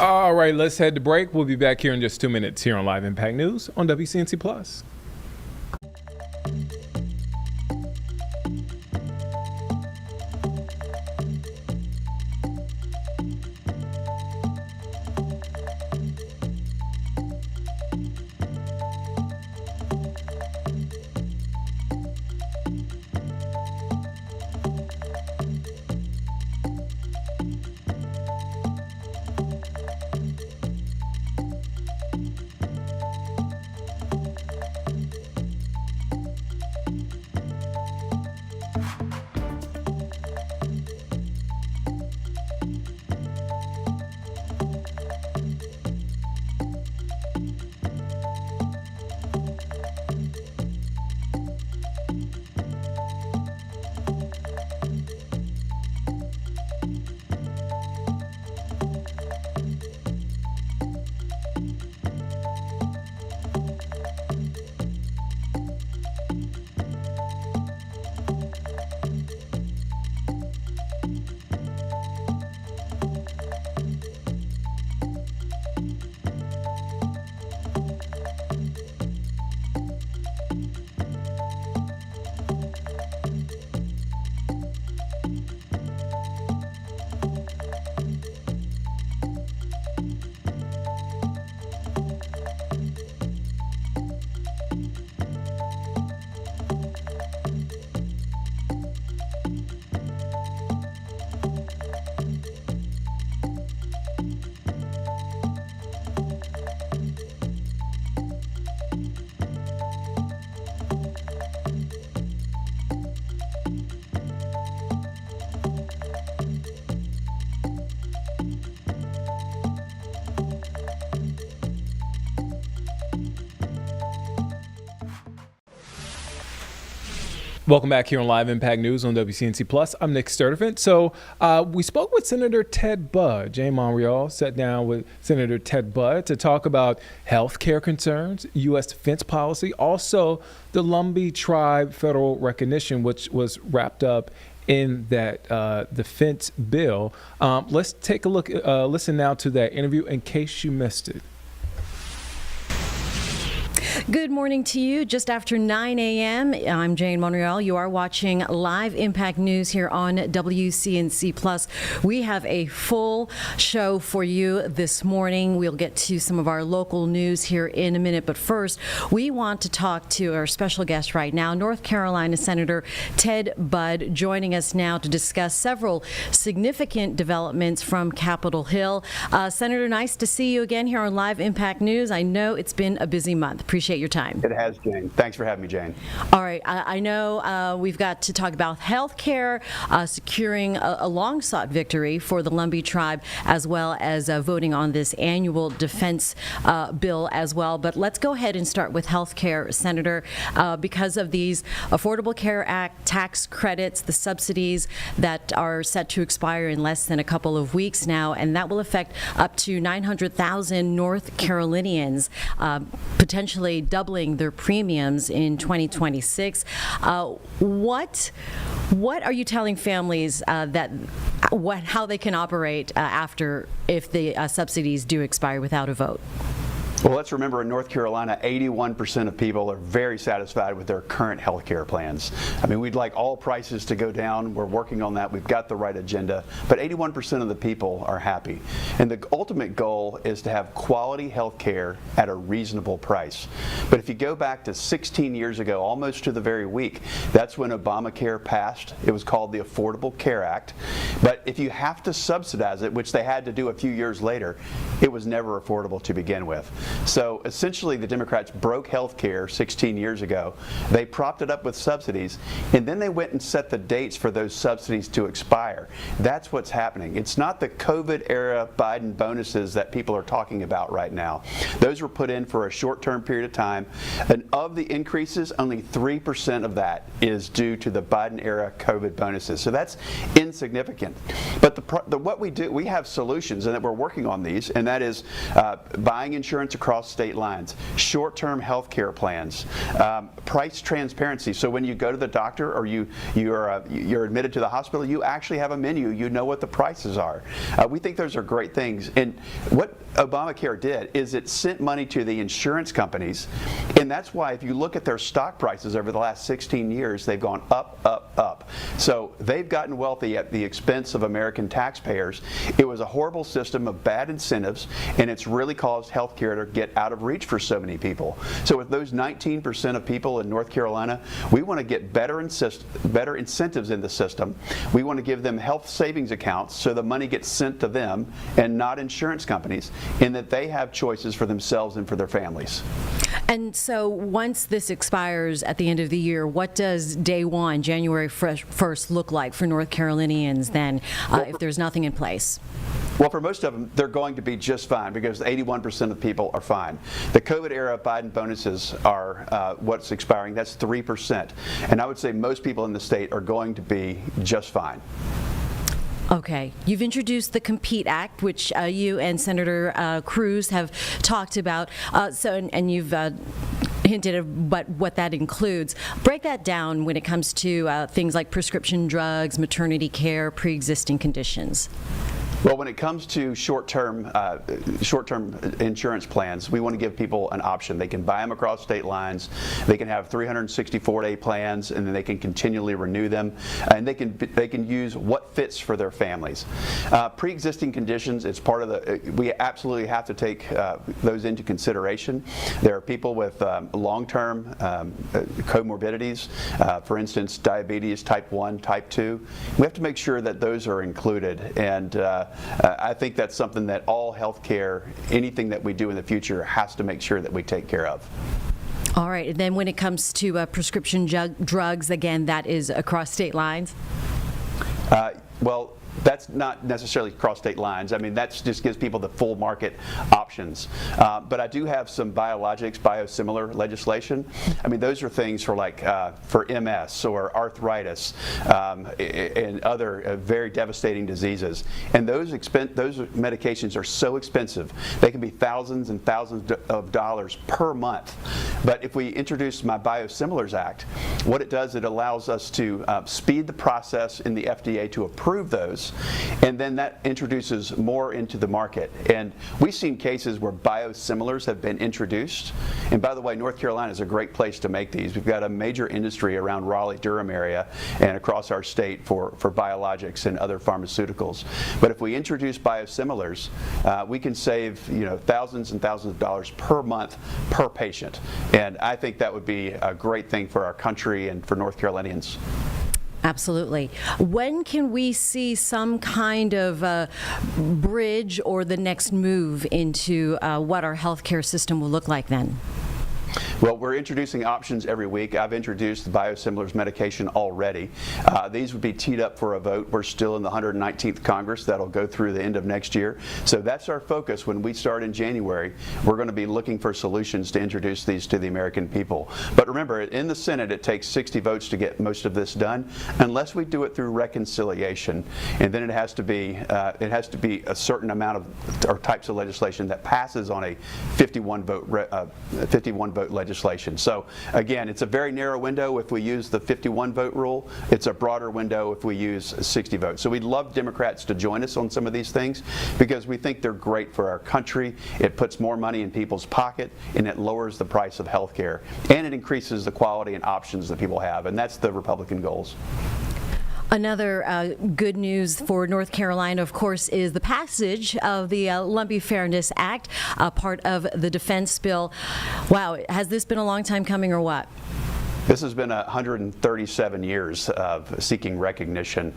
All right, let's head to break. We'll be back here in just 2 minutes here on Live Impact News on WCNC Plus. Welcome back here on Live Impact News on WCNC Plus. I'm Nick Sturdivant. So we spoke with Senator Ted Budd. Jane Monreal sat down with Senator Ted Budd to talk about health care concerns, U.S. defense policy, also the Lumbee tribe federal recognition, which was wrapped up in that defense bill. Let's take a look, listen now to that interview in case you missed it. Good morning to you. Just after 9 a.m., I'm Jane Monreal. You are watching Live Impact News here on WCNC Plus. We have a full show for you this morning. We'll get to some of our local news here in a minute, but first, we want to talk to our special guest right now, North Carolina Senator Ted Budd, joining us now to discuss several significant developments from Capitol Hill. Senator, nice to see you again here on Live Impact News. I know it's been a busy month. Appreciate your time. It has, Jane. Thanks for having me, Jane. All right. I know we've got to talk about health care, securing a long-sought victory for the Lumbee tribe, as well as voting on this annual defense bill as well. But let's go ahead and start with health care, Senator, because of these Affordable Care Act tax credits, the subsidies that are set to expire in less than a couple of weeks now, and that will affect up to 900,000 North Carolinians, potentially doubling their premiums in 2026. What are you telling families how they can operate after if the subsidies do expire without a vote? Well, let's remember in North Carolina, 81% of people are very satisfied with their current health care plans. I mean, we'd like all prices to go down. We're working on that. We've got the right agenda. But 81% of the people are happy. And the ultimate goal is to have quality health care at a reasonable price. But if you go back to 16 years ago, almost to the very week, that's when Obamacare passed. It was called the Affordable Care Act. But if you have to subsidize it, which they had to do a few years later, it was never affordable to begin with. So essentially the Democrats broke health care 16 years ago. They propped it up with subsidies, and then they went and set the dates for those subsidies to expire. That's what's happening. It's not the COVID-era Biden bonuses that people are talking about right now. Those were put in for a short-term period of time, and of the increases, only 3% of that is due to the Biden-era COVID bonuses. So that's insignificant. But what we do, we have solutions, and that we're working on these, and that is buying insurance across state lines, short-term health care plans, price transparency. So when you go to the doctor or you're admitted to the hospital, you actually have a menu. You know what the prices are. We think those are great things. And what Obamacare did is it sent money to the insurance companies, and that's why if you look at their stock prices over the last 16 years, they've gone up, up, up. So they've gotten wealthy at the expense of American taxpayers. It was a horrible system of bad incentives, and it's really caused health care to get out of reach for so many people. So with those 19% of people in North Carolina, we want to get better incentives in the system. We want to give them health savings accounts so the money gets sent to them and not insurance companies, and that they have choices for themselves and for their families. And so once this expires at the end of the year, what does day one, January 1st, look like for North Carolinians then, if there's nothing in place? Well, for most of them, they're going to be just fine because 81% of people are fine. The COVID-era Biden bonuses are what's expiring. That's 3%. And I would say most people in the state are going to be just fine. Okay. You've introduced the COMPETE Act, which you and Senator Cruz have talked about. And you've hinted at what that includes. Break that down when it comes to things like prescription drugs, maternity care, pre-existing conditions. Well, when it comes to short-term insurance plans, we want to give people an option. They can buy them across state lines. They can have 364-day plans, and then they can continually renew them. And they can use what fits for their families. Pre-existing conditions, it's part of the. We absolutely have to take those into consideration. There are people with long-term comorbidities, for instance, diabetes, type 1, type 2. We have to make sure that those are included, and I think that's something that all healthcare, anything that we do in the future, has to make sure that we take care of. All right. And then when it comes to prescription drugs, again, that is across state lines? Well, that's not necessarily cross state lines. I mean, that just gives people the full market options. But I do have some biologics, biosimilar legislation. I mean, those are things for like for MS or arthritis and other very devastating diseases. And those medications are so expensive. They can be thousands and thousands of dollars per month. But if we introduce my Biosimilars Act, what it does, it allows us to speed the process in the FDA to approve those, and then that introduces more into the market. And we've seen cases where biosimilars have been introduced. And by the way, North Carolina is a great place to make these. We've got a major industry around Raleigh-Durham area and across our state for biologics and other pharmaceuticals. But if we introduce biosimilars, we can save thousands and thousands of dollars per month per patient. And I think that would be a great thing for our country and for North Carolinians. Absolutely. When can we see some kind of bridge or the next move into what our healthcare system will look like then? Well, we're introducing options every week. I've introduced the biosimilars medication already. These would be teed up for a vote. We're still in the 119th Congress. That'll go through the end of next year. So that's our focus. When we start in January, we're going to be looking for solutions to introduce these to the American people. But remember, in the Senate, it takes 60 votes to get most of this done, unless we do it through reconciliation. And then it has to be a certain amount of or types of legislation that passes on a 51 vote legislation. So again, it's a very narrow window if we use the 51 vote rule. It's a broader window if we use 60 votes. So we'd love Democrats to join us on some of these things because we think they're great for our country. It puts more money in people's pocket and it lowers the price of health care, and it increases the quality and options that people have, and that's the Republican goals. Another good news for North Carolina, of course, is the passage of the Lumbee Fairness Act, part of the defense bill. Wow, has this been a long time coming or what? This has been 137 years of seeking recognition.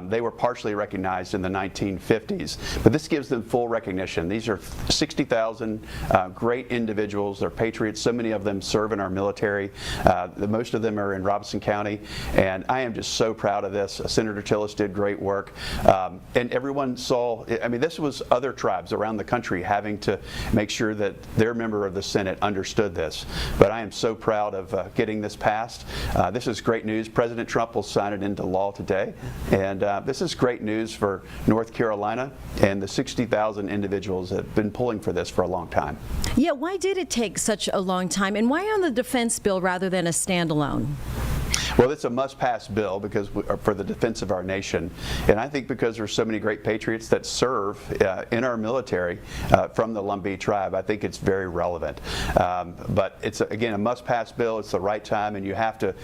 They were partially recognized in the 1950s, but this gives them full recognition. These are 60,000 great individuals. They're patriots. So many of them serve in our military. Most of them are in Robeson County, and I am just so proud of this. Senator Tillis did great work, and everyone saw, I mean, this was other tribes around the country having to make sure that their member of the Senate understood this. But I am so proud of getting this passed. This is great news. President Trump will sign it into law today, and this is great news for North Carolina and the 60,000 individuals that have been pulling for this for a long time. Yeah, why did it take such a long time, and why on the defense bill rather than a standalone? Well, it's a must-pass bill because for the defense of our nation, and I think because there's so many great patriots that serve in our military from the Lumbee tribe, I think it's very relevant. But it's again a must-pass bill. It's the right time, and you have to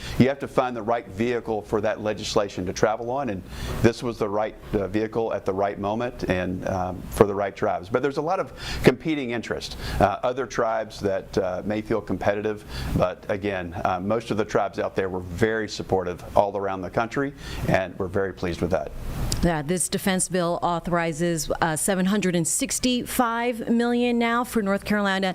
find the right vehicle for that legislation to travel on, and this was the right vehicle at the right moment and for the right tribes. But there's a lot of competing interest. Other tribes that may feel competitive, but again, most of the tribes out there were very supportive all around the country, and we're very pleased with that. Yeah, this defense bill authorizes $765 million now for North Carolina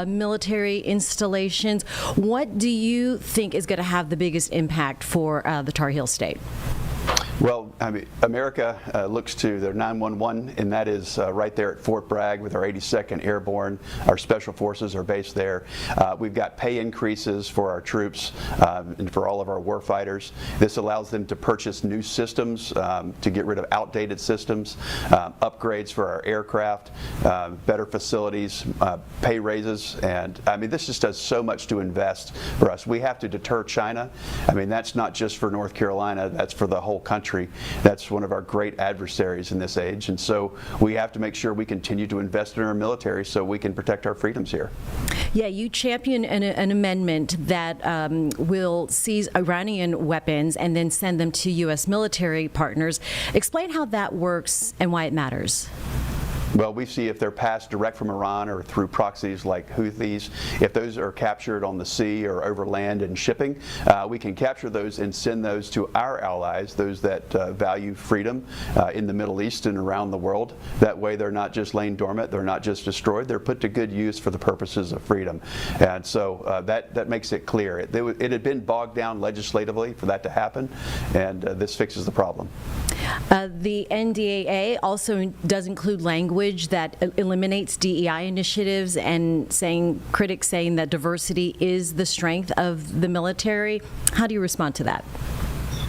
military installations. What do you think is going to have the biggest impact for the Tar Heel State? Well, I mean, America looks to their 911, and that is right there at Fort Bragg with our 82nd Airborne. Our special forces are based there. We've got pay increases for our troops and for all of our warfighters. This allows them to purchase new systems to get rid of outdated systems, upgrades for our aircraft, better facilities, pay raises, and I mean, this just does so much to invest for us. We have to deter China. I mean, that's not just for North Carolina, that's for the whole country. That's one of our great adversaries in this age, and so we have to make sure we continue to invest in our military so we can protect our freedoms here. Yeah, you champion an amendment that will seize Iranian weapons and then send them to U.S. military partners. Explain how that works and why it matters. Well, we see if they're passed direct from Iran or through proxies like Houthis, if those are captured on the sea or over land and shipping, we can capture those and send those to our allies, those that value freedom in the Middle East and around the world. That way they're not just laying dormant, they're not just destroyed, they're put to good use for the purposes of freedom. And so that makes it clear. It had been bogged down legislatively for that to happen, and this fixes the problem. The NDAA also does include language that eliminates DEI initiatives and critics saying that diversity is the strength of the military. How do you respond to that?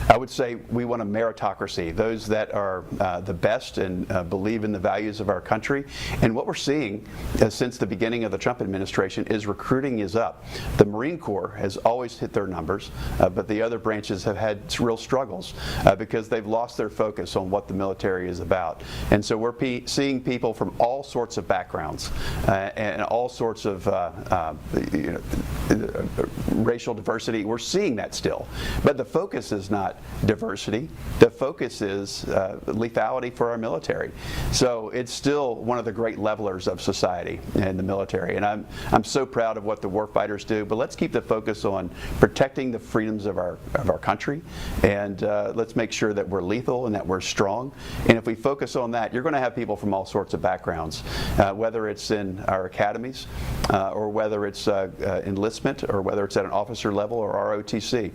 I would say we want a meritocracy, those that are the best and believe in the values of our country. And what we're seeing since the beginning of the Trump administration is recruiting is up. The Marine Corps has always hit their numbers, but the other branches have had real struggles because they've lost their focus on what the military is about. And so we're seeing people from all sorts of backgrounds and all sorts of racial diversity. We're seeing that still. But the focus is not diversity. The focus is lethality for our military. So it's still one of the great levelers of society in the military. And I'm so proud of what the warfighters do. But let's keep the focus on protecting the freedoms of our country, and let's make sure that we're lethal and that we're strong. And if we focus on that, you're going to have people from all sorts of backgrounds, whether it's in our academies, or whether it's enlistment, or whether it's at an officer level or ROTC.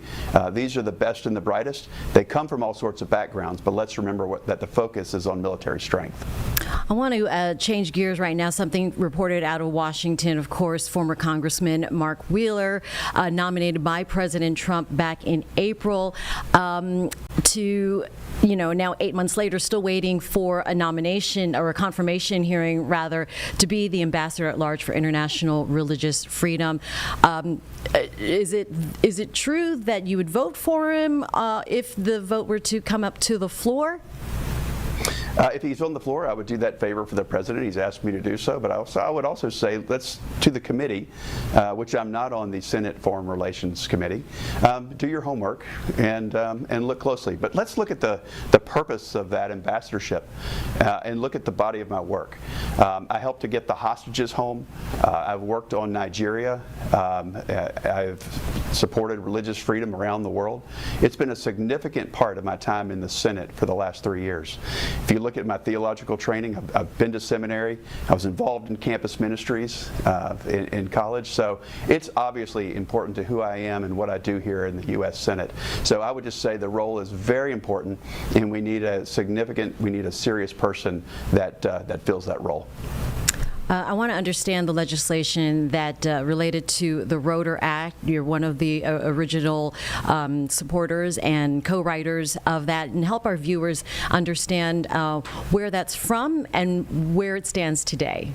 These are the best and the brightest. They come from all sorts of backgrounds, but let's remember that the focus is on military strength. I want to change gears right now. Something reported out of Washington, of course, former Congressman Mark Wheeler, nominated by President Trump back in April, to, now 8 months later, still waiting for a nomination or a confirmation hearing, rather, to be the ambassador at large for international religious freedom. Is it true that you would vote for him if the vote were to come up to the floor? If he's on the floor, I would do that favor for the president. He's asked me to do so. But I would also say, let's, to the committee, which I'm not on the Senate Foreign Relations Committee, do your homework and look closely. But let's look at the purpose of that ambassadorship and look at the body of my work. I helped to get the hostages home. I've worked on Nigeria. I've supported religious freedom around the world. It's been a significant part of my time in the Senate for the last 3 years. If you look at my theological training, I've been to seminary. I was involved in campus ministries in college. So it's obviously important to who I am and what I do here in the U.S. Senate. So I would just say the role is very important, and we need a serious person that fills that role. I want to understand the legislation that related to the Roeder Act. You're one of the original supporters and co-writers of that, and help our viewers understand where that's from and where it stands today.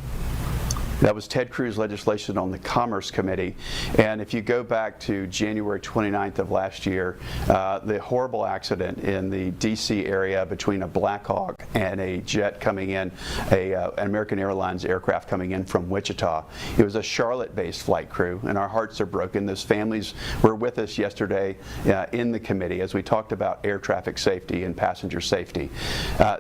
That was Ted Cruz legislation on the Commerce Committee. And if you go back to January 29th of last year, the horrible accident in the D.C. area between a Black Hawk and a jet coming in, an American Airlines aircraft coming in from Wichita. It was a Charlotte-based flight crew, and our hearts are broken. Those families were with us yesterday in the committee as we talked about air traffic safety and passenger safety.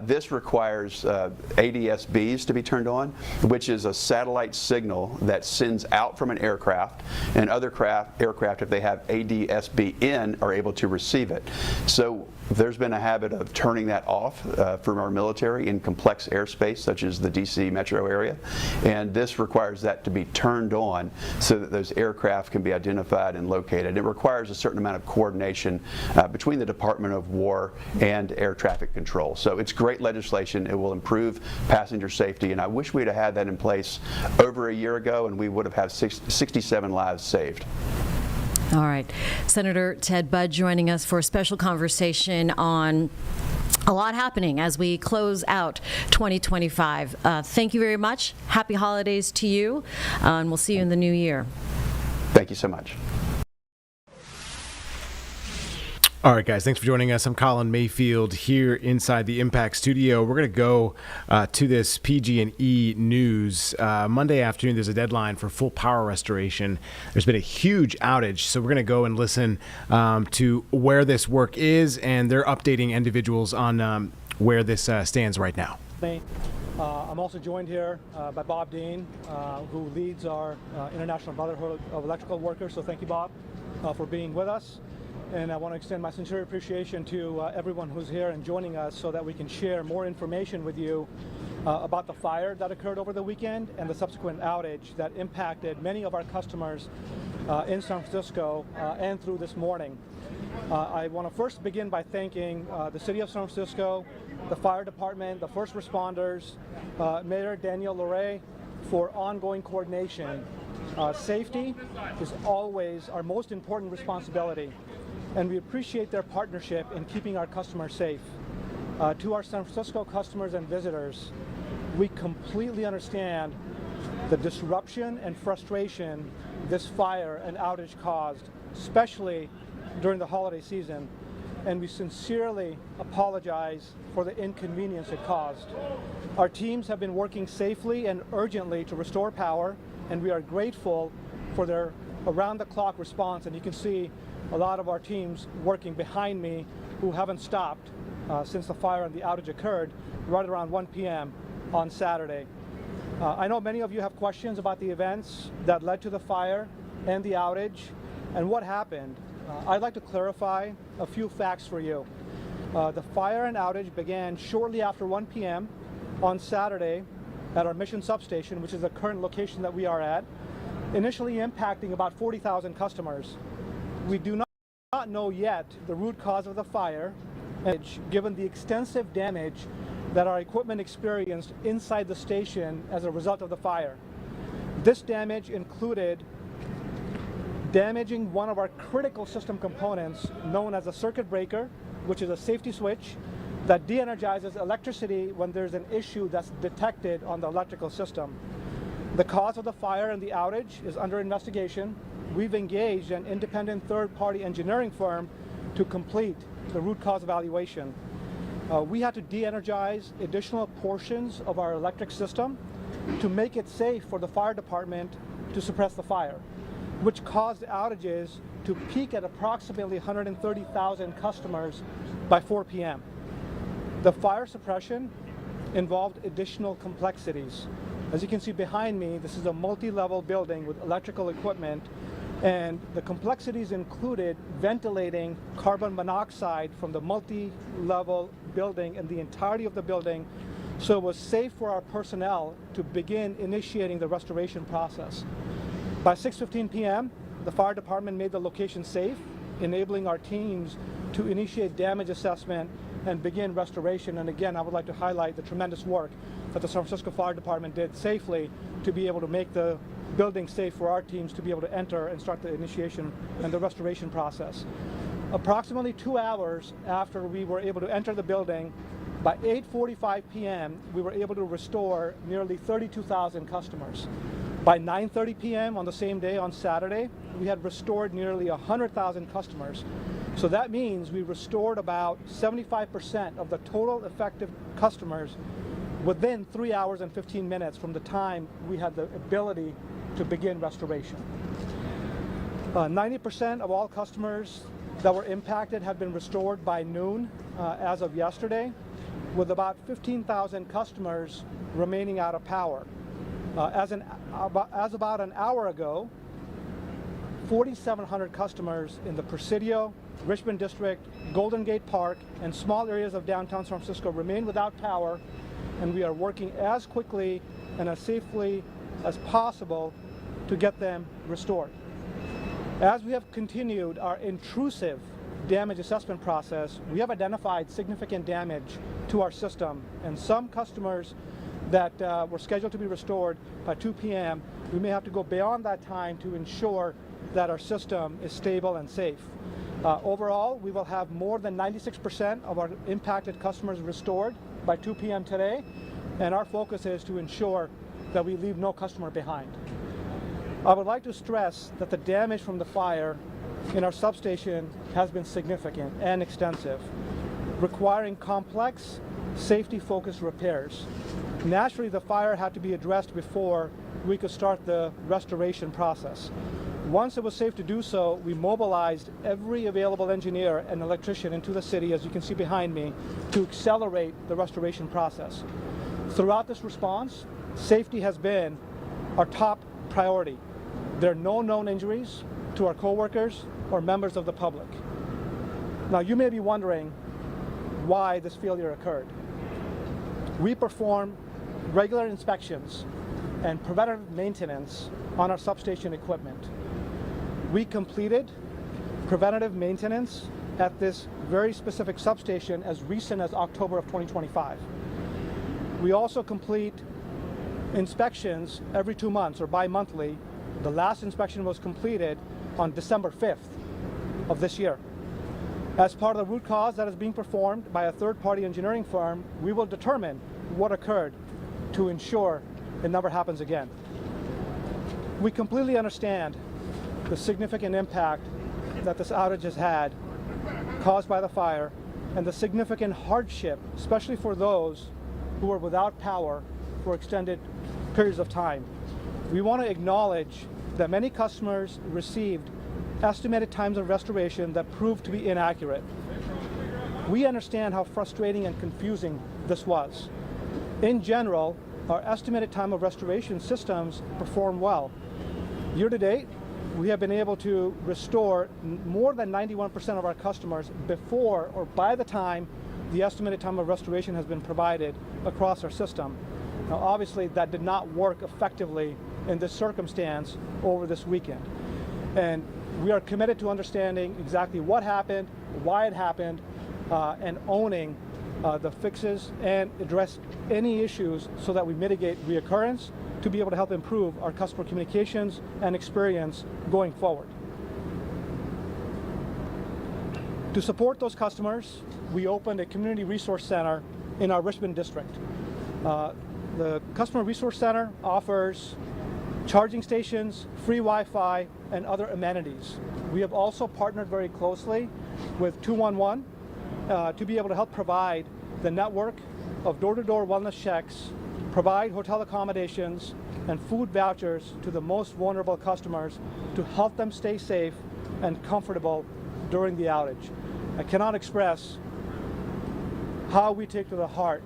This requires ADS-Bs to be turned on, which is a satellite signal that sends out from an aircraft, and other aircraft, if they have ADS-B in, are able to receive it. So there's been a habit of turning that off from our military in complex airspace, such as the D.C. metro area, and this requires that to be turned on so that those aircraft can be identified and located. It requires a certain amount of coordination between the Department of War and air traffic control. So it's great legislation. It will improve passenger safety, and I wish we'd have had that in place over a year ago, and we would have had 67 lives saved. All right. Senator Ted Budd joining us for a special conversation on a lot happening as we close out 2025. Thank you very much. Happy holidays to you, and we'll see you in the new year. Thank you so much. All right, guys, thanks for joining us. I'm Colin Mayfield here inside the Impact Studio. We're going to go to this PG&E news. Monday afternoon, there's a deadline for full power restoration. There's been a huge outage, so we're going to go and listen to where this work is, and they're updating individuals on where this stands right now. I'm also joined here by Bob Dean, who leads our International Brotherhood of Electrical Workers. So thank you, Bob, for being with us. And I want to extend my sincere appreciation to everyone who's here and joining us so that we can share more information with you about the fire that occurred over the weekend and the subsequent outage that impacted many of our customers in San Francisco and through this morning. I want to first begin by thanking the City of San Francisco, the Fire Department, the first responders, Mayor Daniel Luray for ongoing coordination. Safety is always our most important responsibility, and we appreciate their partnership in keeping our customers safe. To our San Francisco customers and visitors, we completely understand the disruption and frustration this fire and outage caused, especially during the holiday season, and we sincerely apologize for the inconvenience it caused. Our teams have been working safely and urgently to restore power, and we are grateful for their around-the-clock response, and you can see a lot of our teams working behind me who haven't stopped since the fire and the outage occurred right around 1 p.m. on Saturday. I know many of you have questions about the events that led to the fire and the outage and what happened. I'd like to clarify a few facts for you. The fire and outage began shortly after 1 p.m. on Saturday at our Mission substation, which is the current location that we are at, initially impacting about 40,000 customers. We do not know yet the root cause of the fire, given the extensive damage that our equipment experienced inside the station as a result of the fire. This damage included damaging one of our critical system components known as a circuit breaker, which is a safety switch that de-energizes electricity when there's an issue that's detected on the electrical system. The cause of the fire and the outage is under investigation. We've engaged an independent third-party engineering firm to complete the root cause evaluation. We had to de-energize additional portions of our electric system to make it safe for the fire department to suppress the fire, which caused outages to peak at approximately 130,000 customers by 4 p.m. The fire suppression involved additional complexities. As you can see behind me, this is a multi-level building with electrical equipment, and the complexities included ventilating carbon monoxide from the multi-level building and the entirety of the building so it was safe for our personnel to begin initiating the restoration process. By 6:15 p.m., the fire department made the location safe, enabling our teams to initiate damage assessment and begin restoration. And again, I would like to highlight the tremendous work that the San Francisco Fire Department did safely to be able to make the building safe for our teams to be able to enter and start the initiation and the restoration process. Approximately 2 hours after we were able to enter the building, by 8:45 p.m., we were able to restore nearly 32,000 customers. By 9:30 p.m. on the same day, on Saturday, we had restored nearly 100,000 customers. So that means we restored about 75% of the total effective customers within 3 hours and 15 minutes from the time we had the ability to begin restoration. 90% of all customers that were impacted have been restored by noon as of yesterday, with about 15,000 customers remaining out of power. As about an hour ago, 4,700 customers in the Presidio, Richmond District, Golden Gate Park, and small areas of downtown San Francisco remain without power, and we are working as quickly and as safely as possible to get them restored. As we have continued our intrusive damage assessment process, we have identified significant damage to our system, and some customers that were scheduled to be restored by 2 p.m., we may have to go beyond that time to ensure that our system is stable and safe. Overall, we will have more than 96% of our impacted customers restored by 2 p.m. today, and our focus is to ensure that we leave no customer behind. I would like to stress that the damage from the fire in our substation has been significant and extensive, requiring complex, safety-focused repairs. Naturally, the fire had to be addressed before we could start the restoration process. Once it was safe to do so, we mobilized every available engineer and electrician into the city, as you can see behind me, to accelerate the restoration process. Throughout this response, safety has been our top priority. There are no known injuries to our coworkers or members of the public. Now, you may be wondering why this failure occurred. We perform regular inspections and preventative maintenance on our substation equipment. We completed preventative maintenance at this very specific substation as recent as October of 2025. We also complete inspections every 2 months or bi-monthly. The last inspection was completed on December 5th of this year. As part of the root cause that is being performed by a third-party engineering firm, we will determine what occurred to ensure it never happens again. We completely understand the significant impact that this outage has had caused by the fire and the significant hardship, especially for those who are without power for extended periods of time. We want to acknowledge that many customers received estimated times of restoration that proved to be inaccurate. We understand how frustrating and confusing this was. In general, our estimated time of restoration systems perform well. Year to date, we have been able to restore more than 91% of our customers before or by the time the estimated time of restoration has been provided across our system. Now, obviously, that did not work effectively in this circumstance over this weekend. And we are committed to understanding exactly what happened, why it happened, and owning the fixes and address any issues so that we mitigate reoccurrence to be able to help improve our customer communications and experience going forward. To support those customers, we opened a community resource center in our Richmond district. The Customer Resource Center offers charging stations, free Wi-Fi, and other amenities. We have also partnered very closely with 211 to be able to help provide the network of door-to-door wellness checks, provide hotel accommodations, and food vouchers to the most vulnerable customers to help them stay safe and comfortable during the outage. I cannot express how we take to the heart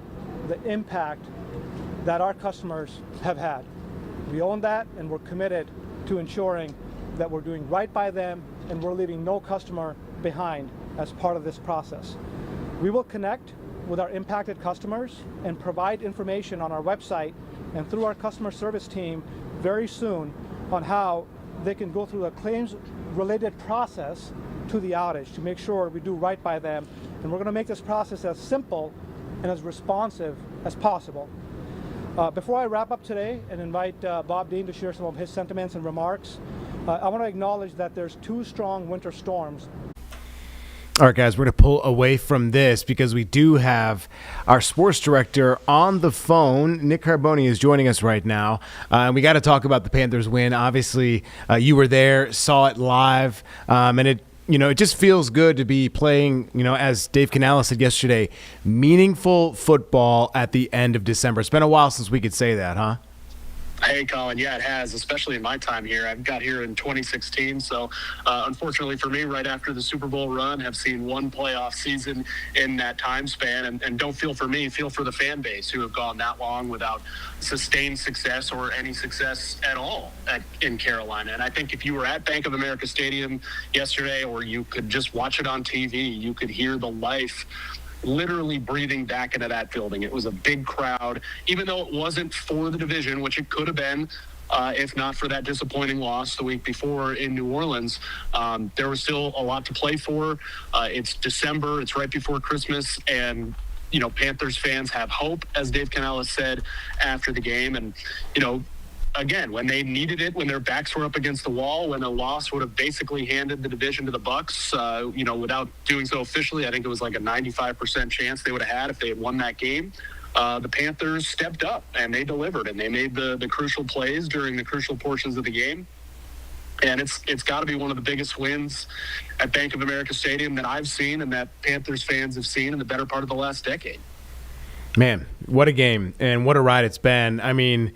the impact that our customers have had. We own that, and we're committed to ensuring that we're doing right by them and we're leaving no customer behind as part of this process. We will connect with our impacted customers and provide information on our website and through our customer service team very soon on how they can go through a claims-related process to the outage to make sure we do right by them. And we're going to make this process as simple and as responsive as possible. Before I wrap up today and invite Bob Dean to share some of his sentiments and remarks, I want to acknowledge that there's 2 strong winter storms. All right, guys, we're going to pull away from this because we do have our sports director on the phone. Nick Carboni is joining us right now. We got to talk about the Panthers win. Obviously, you were there, saw it live, and it just feels good to be playing, as Dave Canales said yesterday, meaningful football at the end of December. It's been a while since we could say that, huh? Hey, Colin. Yeah, it has, especially in my time here. I got here in 2016, so unfortunately for me, right after the Super Bowl run, have seen one playoff season in that time span. And don't feel for me, feel for the fan base who have gone that long without sustained success or any success at all in Carolina. And I think if you were at Bank of America Stadium yesterday, or you could just watch it on TV, you could hear the life literally breathing back into that building. It was a big crowd, even though it wasn't for the division, which it could have been if not for that disappointing loss the week before in New Orleans. There was still a lot to play for. It's December, it's right before Christmas, and Panthers fans have hope, as Dave Canales said after the game. And again, when they needed it, when their backs were up against the wall, when a loss would have basically handed the division to the Bucs, without doing so officially, I think it was like a 95% chance they would have had if they had won that game. The Panthers stepped up and they delivered, and they made the crucial plays during the crucial portions of the game. And it's got to be one of the biggest wins at Bank of America Stadium that I've seen and that Panthers fans have seen in the better part of the last decade. Man, what a game and what a ride it's been. I mean,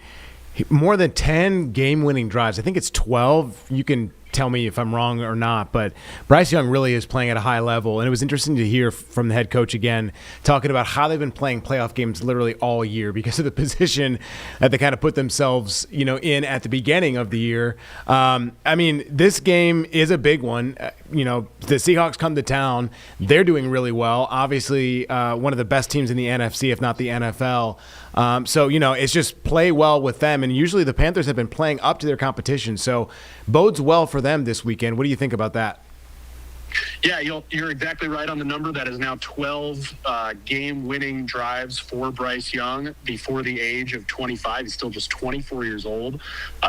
more than 10 game-winning drives. I think it's 12. You can tell me if I'm wrong or not, but Bryce Young really is playing at a high level, and it was interesting to hear from the head coach again talking about how they've been playing playoff games literally all year because of the position that they kind of put themselves, in at the beginning of the year. I mean, this game is a big one. The Seahawks come to town. They're doing really well. Obviously, one of the best teams in the NFC, if not the NFL. It's just play well with them, and usually the Panthers have been playing up to their competition, so bodes well for them this weekend. What do you think about that? Yeah, you're exactly right on the number. That is now 12 game-winning drives for Bryce Young before the age of 25. He's still just 24 years old.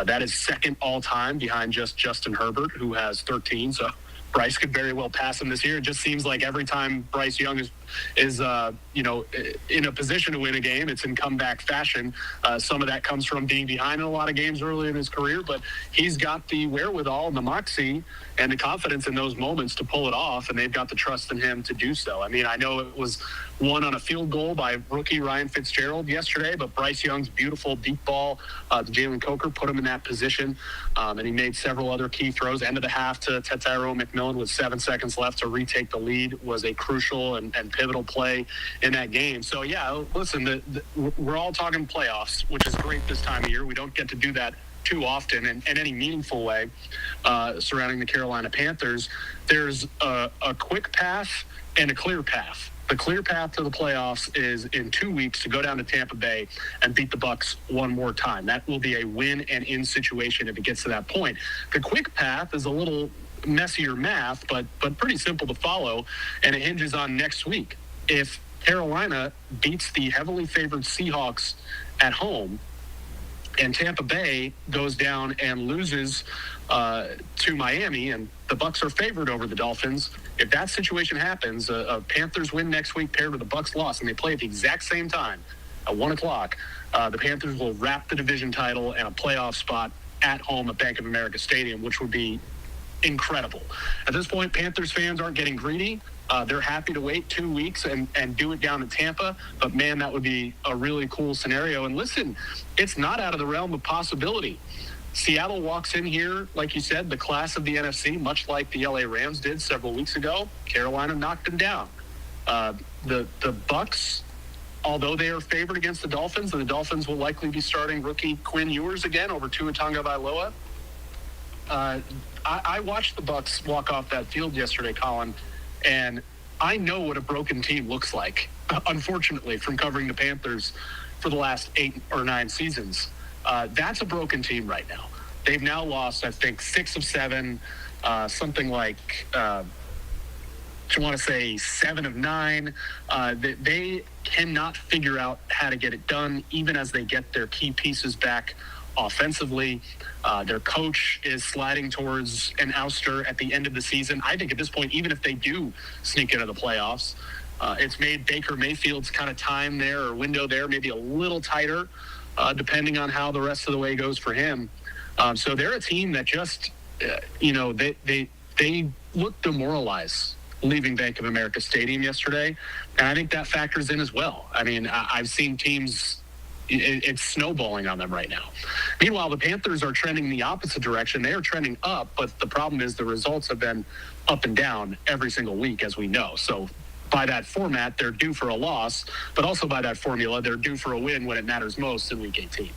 That is second all-time behind just Justin Herbert, who has 13. So Bryce could very well pass him this year. It just seems like every time Bryce Young is in a position to win a game, it's in comeback fashion. Some of that comes from being behind in a lot of games early in his career, but he's got the wherewithal and the moxie and the confidence in those moments to pull it off, and they've got the trust in him to do so. I mean, I know it was won on a field goal by rookie Ryan Fitzgerald yesterday, but Bryce Young's beautiful deep ball to Jalen Coker put him in that position, and he made several other key throws. End of the half to Tyrone McMillan with 7 seconds left to retake the lead was a crucial and pivotal play in that game. So, yeah, listen, we're all talking playoffs, which is great this time of year. We don't get to do that too often in any meaningful way surrounding the Carolina Panthers. There's a quick path and a clear path. The clear path to the playoffs is in 2 weeks to go down to Tampa Bay and beat the Bucs one more time. That will be a win and in situation if it gets to that point. The quick path is a little messier math, but pretty simple to follow, and it hinges on next week. If Carolina beats the heavily favored Seahawks at home and Tampa Bay goes down and loses to Miami, and the Bucs are favored over the Dolphins, if that situation happens, a Panthers win next week paired with a Bucs loss, and they play at the exact same time at 1 o'clock, the Panthers will wrap the division title and a playoff spot at home at Bank of America Stadium, which would be incredible. At this point, Panthers fans aren't getting greedy. They're happy to wait 2 weeks and do it down in Tampa. But, man, that would be a really cool scenario. And, listen, it's not out of the realm of possibility. Seattle walks in here, like you said, the class of the NFC, much like the LA Rams did several weeks ago. Carolina knocked them down. The Bucs, although they are favored against the Dolphins, and the Dolphins will likely be starting rookie Quinn Ewers again over Tua Tagovailoa. I watched the Bucs walk off that field yesterday, Colin, and I know what a broken team looks like, unfortunately, from covering the Panthers for the last 8 or 9 seasons. That's a broken team right now. They've now lost, I think, 6 of 7, something like, I want to say 7 of 9. They cannot figure out how to get it done, even as they get their key pieces back offensively. Their coach is sliding towards an ouster at the end of the season. I think at this point, even if they do sneak into the playoffs, it's made Baker Mayfield's kind of time there or window there maybe a little tighter, depending on how the rest of the way goes for him. So they're a team that just, they look demoralized leaving Bank of America Stadium yesterday. And I think that factors in as well. I mean, I've seen teams, it's snowballing on them right now. Meanwhile, the Panthers are trending the opposite direction. They are trending up, but the problem is the results have been up and down every single week, as we know. So by that format, they're due for a loss, but also by that formula, they're due for a win when it matters most in Week 18.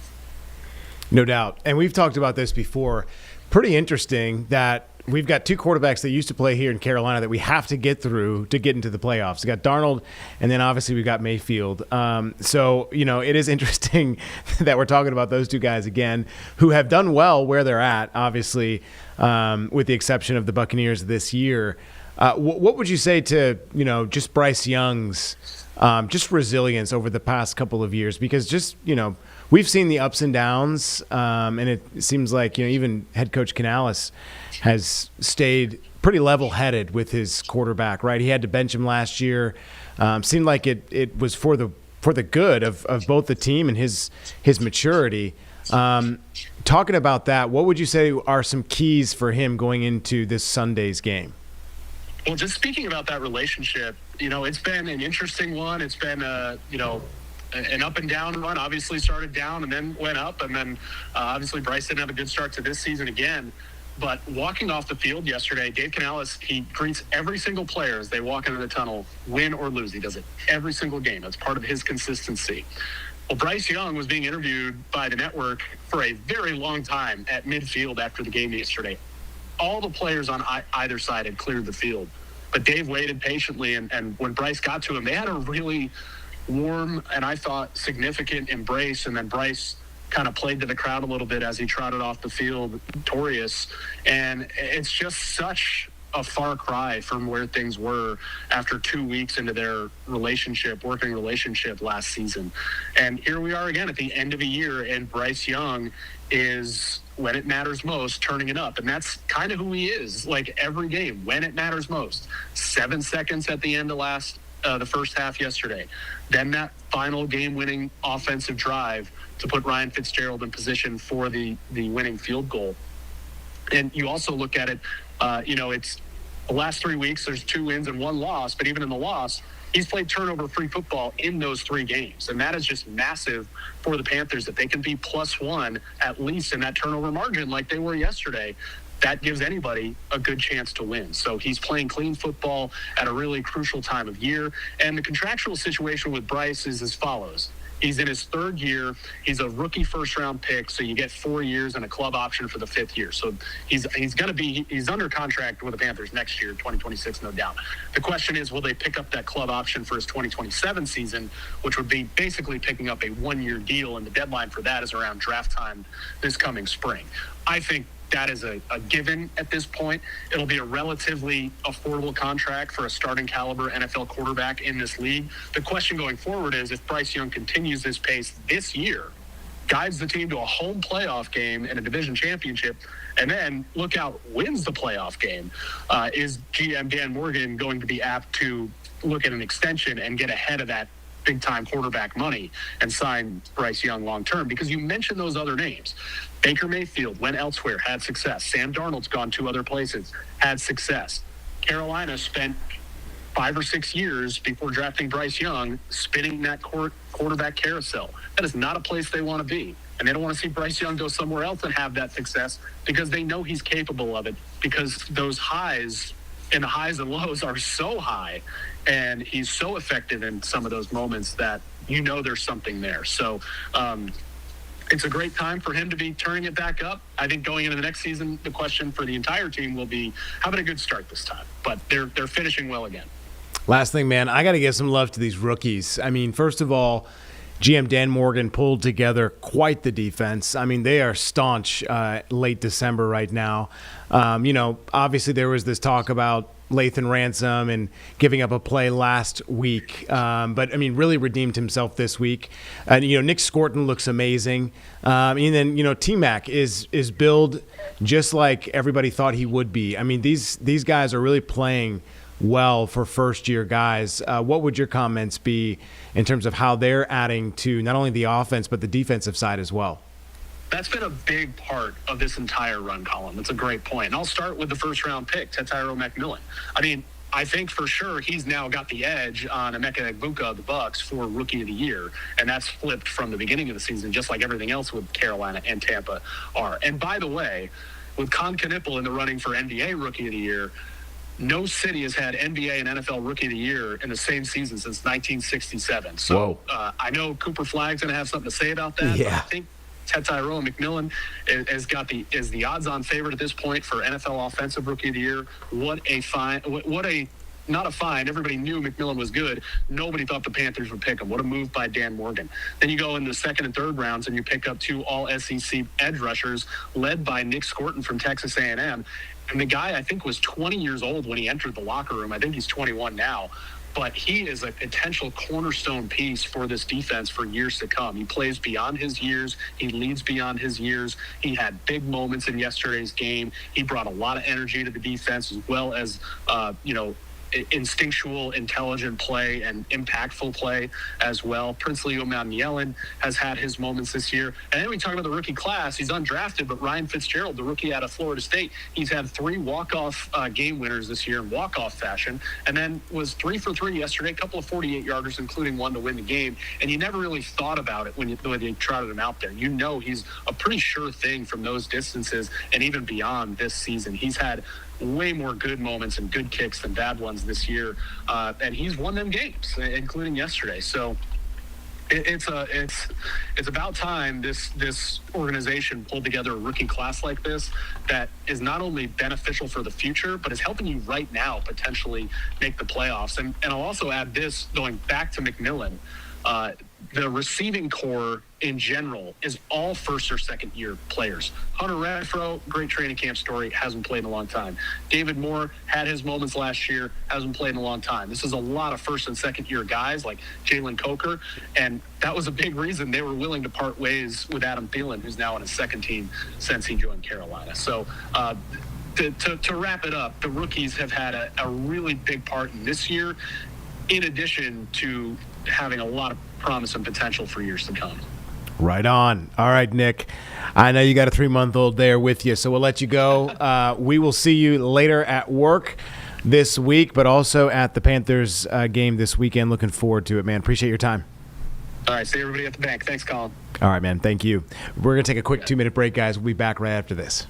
No doubt. And we've talked about this before. Pretty interesting that we've got 2 quarterbacks that used to play here in Carolina that we have to get through to get into the playoffs. We got Darnold, and then obviously we've got Mayfield. So, it is interesting that we're talking about those 2 guys again who have done well where they're at, obviously, with the exception of the Buccaneers this year. What would you say to, just Bryce Young's just resilience over the past couple of years? Because just, we've seen the ups and downs, and it seems like, even head coach Canales has stayed pretty level-headed with his quarterback, right? He had to bench him last year. Seemed like it was for the good of both the team and his maturity. Talking about that, what would you say are some keys for him going into this Sunday's game? Well, just speaking about that relationship, it's been an interesting one. It's been, an up and down run. Obviously started down and then went up. And then obviously Bryce didn't have a good start to this season again. But walking off the field yesterday, Dave Canales, he greets every single player as they walk into the tunnel, win or lose. He does it every single game. That's part of his consistency. Well, Bryce Young was being interviewed by the network for a very long time at midfield after the game yesterday. All the players on either side had cleared the field. But Dave waited patiently, and when Bryce got to him, they had a really warm and I thought significant embrace, and then Bryce kind of played to the crowd a little bit as he trotted off the field victorious. And it's just such a far cry from where things were after 2 weeks into their working relationship last season. And here we are again at the end of a year, and Bryce Young is, when it matters most, turning it up. And that's kind of who he is, like every game, when it matters most. 7 seconds at the end of the first half yesterday. Then that final game-winning offensive drive to put Ryan Fitzgerald in position for the winning field goal. And you also look at it, it's the last 3 weeks, there's 2 wins and 1 loss, but even in the loss, he's played turnover-free football in those 3 games. And that is just massive for the Panthers, that they can be +1 at least in that turnover margin like they were yesterday. That gives anybody a good chance to win. So he's playing clean football at a really crucial time of year. And the contractual situation with Bryce is as follows. He's in his 3rd year. He's a rookie first-round pick, so you get 4 years and a club option for the 5th year. So he's under contract with the Panthers next year, 2026, no doubt. The question is, will they pick up that club option for his 2027 season, which would be basically picking up a 1-year deal, and the deadline for that is around draft time this coming spring. I think that is a given at this point. It'll be a relatively affordable contract for a starting caliber NFL quarterback in this league. The question going forward is, if Bryce Young continues this pace this year, guides the team to a home playoff game and a division championship, and then look out, wins the playoff game, is GM Dan Morgan going to be apt to look at an extension and get ahead of that big-time quarterback money and sign Bryce Young long-term? Because you mentioned those other names. Baker Mayfield went elsewhere, had success. Sam Darnold's gone 2 other places, had success. Carolina spent 5 or 6 years before drafting Bryce Young spinning that quarterback carousel. That is not a place they want to be. And they don't want to see Bryce Young go somewhere else and have that success, because they know he's capable of it, because those highs and lows are so high, and he's so effective in some of those moments that there's something there. So it's a great time for him to be turning it back up. I think going into the next season, the question for the entire team will be, how about a good start this time? But they're finishing well again. Last thing, man, I got to give some love to these rookies. I mean, first of all, GM Dan Morgan pulled together quite the defense. I mean, they are staunch late December right now. Obviously there was this talk about Lathan Ransom and giving up a play last week. But, I mean, really redeemed himself this week. Nick Scorton looks amazing. And then, T-Mac is billed just like everybody thought he would be. I mean, these guys are really playing well for first-year guys. What would your comments be in terms of how they're adding to not only the offense but the defensive side as well? That's been a big part of this entire run, Colin. That's a great point. And I'll start with the first-round pick, Tetairoa McMillan. I mean, I think for sure he's now got the edge on Emeka Egbuka of the Bucs for Rookie of the Year, and that's flipped from the beginning of the season, just like everything else with Carolina and Tampa are. And by the way, with Con Knippel in the running for NBA Rookie of the Year, no city has had NBA and NFL Rookie of the Year in the same season since 1967. So I know Cooper Flagg's going to have something to say about that. Yeah. But I think Tetairoa McMillan is the odds-on favorite at this point for NFL Offensive Rookie of the Year. Not a fine. Everybody knew McMillan was good. Nobody thought the Panthers would pick him. What a move by Dan Morgan. Then you go in the 2nd and 3rd rounds and you pick up 2 all-SEC edge rushers led by Nick Scorton from Texas A&M. And the guy, I think, was 20 years old when he entered the locker room. I think he's 21 now. But he is a potential cornerstone piece for this defense for years to come. He plays beyond his years. He leads beyond his years. He had big moments in yesterday's game. He brought a lot of energy to the defense, as well as, instinctual, intelligent play and impactful play as well. Princely Umanmielen has had his moments this year. And then we talk about the rookie class. He's undrafted, but Ryan Fitzgerald, the rookie out of Florida State, he's had 3 walk-off game winners this year in walk-off fashion, and then was 3 for 3 yesterday, a couple of 48-yarders, including one to win the game. And you never really thought about it when you trotted him out there. He's a pretty sure thing from those distances and even beyond this season. He's had way more good moments and good kicks than bad ones this year, and he's won them games, including yesterday. So it's about time this organization pulled together a rookie class like this that is not only beneficial for the future, but is helping you right now potentially make the playoffs. And I'll also add this, going back to McMillan. the receiving core in general is all first or second year players. Hunter Renfrow, great training camp story, hasn't played in a long time. David Moore had his moments last year, hasn't played in a long time. This is a lot of first and second year guys like Jalen Coker, and that was a big reason they were willing to part ways with Adam Thielen, who's now on his second team since he joined Carolina. So to wrap it up, the rookies have had a really big part in this year, in addition to having a lot of promise and potential for years to come. Right on. All right, Nick. I know you got a 3-month-old there with you, so we'll let you go. We will see you later at work this week, but also at the Panthers game this weekend. Looking forward to it, man. Appreciate your time. All right, see everybody at the bank. Thanks, Colin. All right, man. Thank you. We're going to take a quick 2-minute break, guys. We'll be back right after this.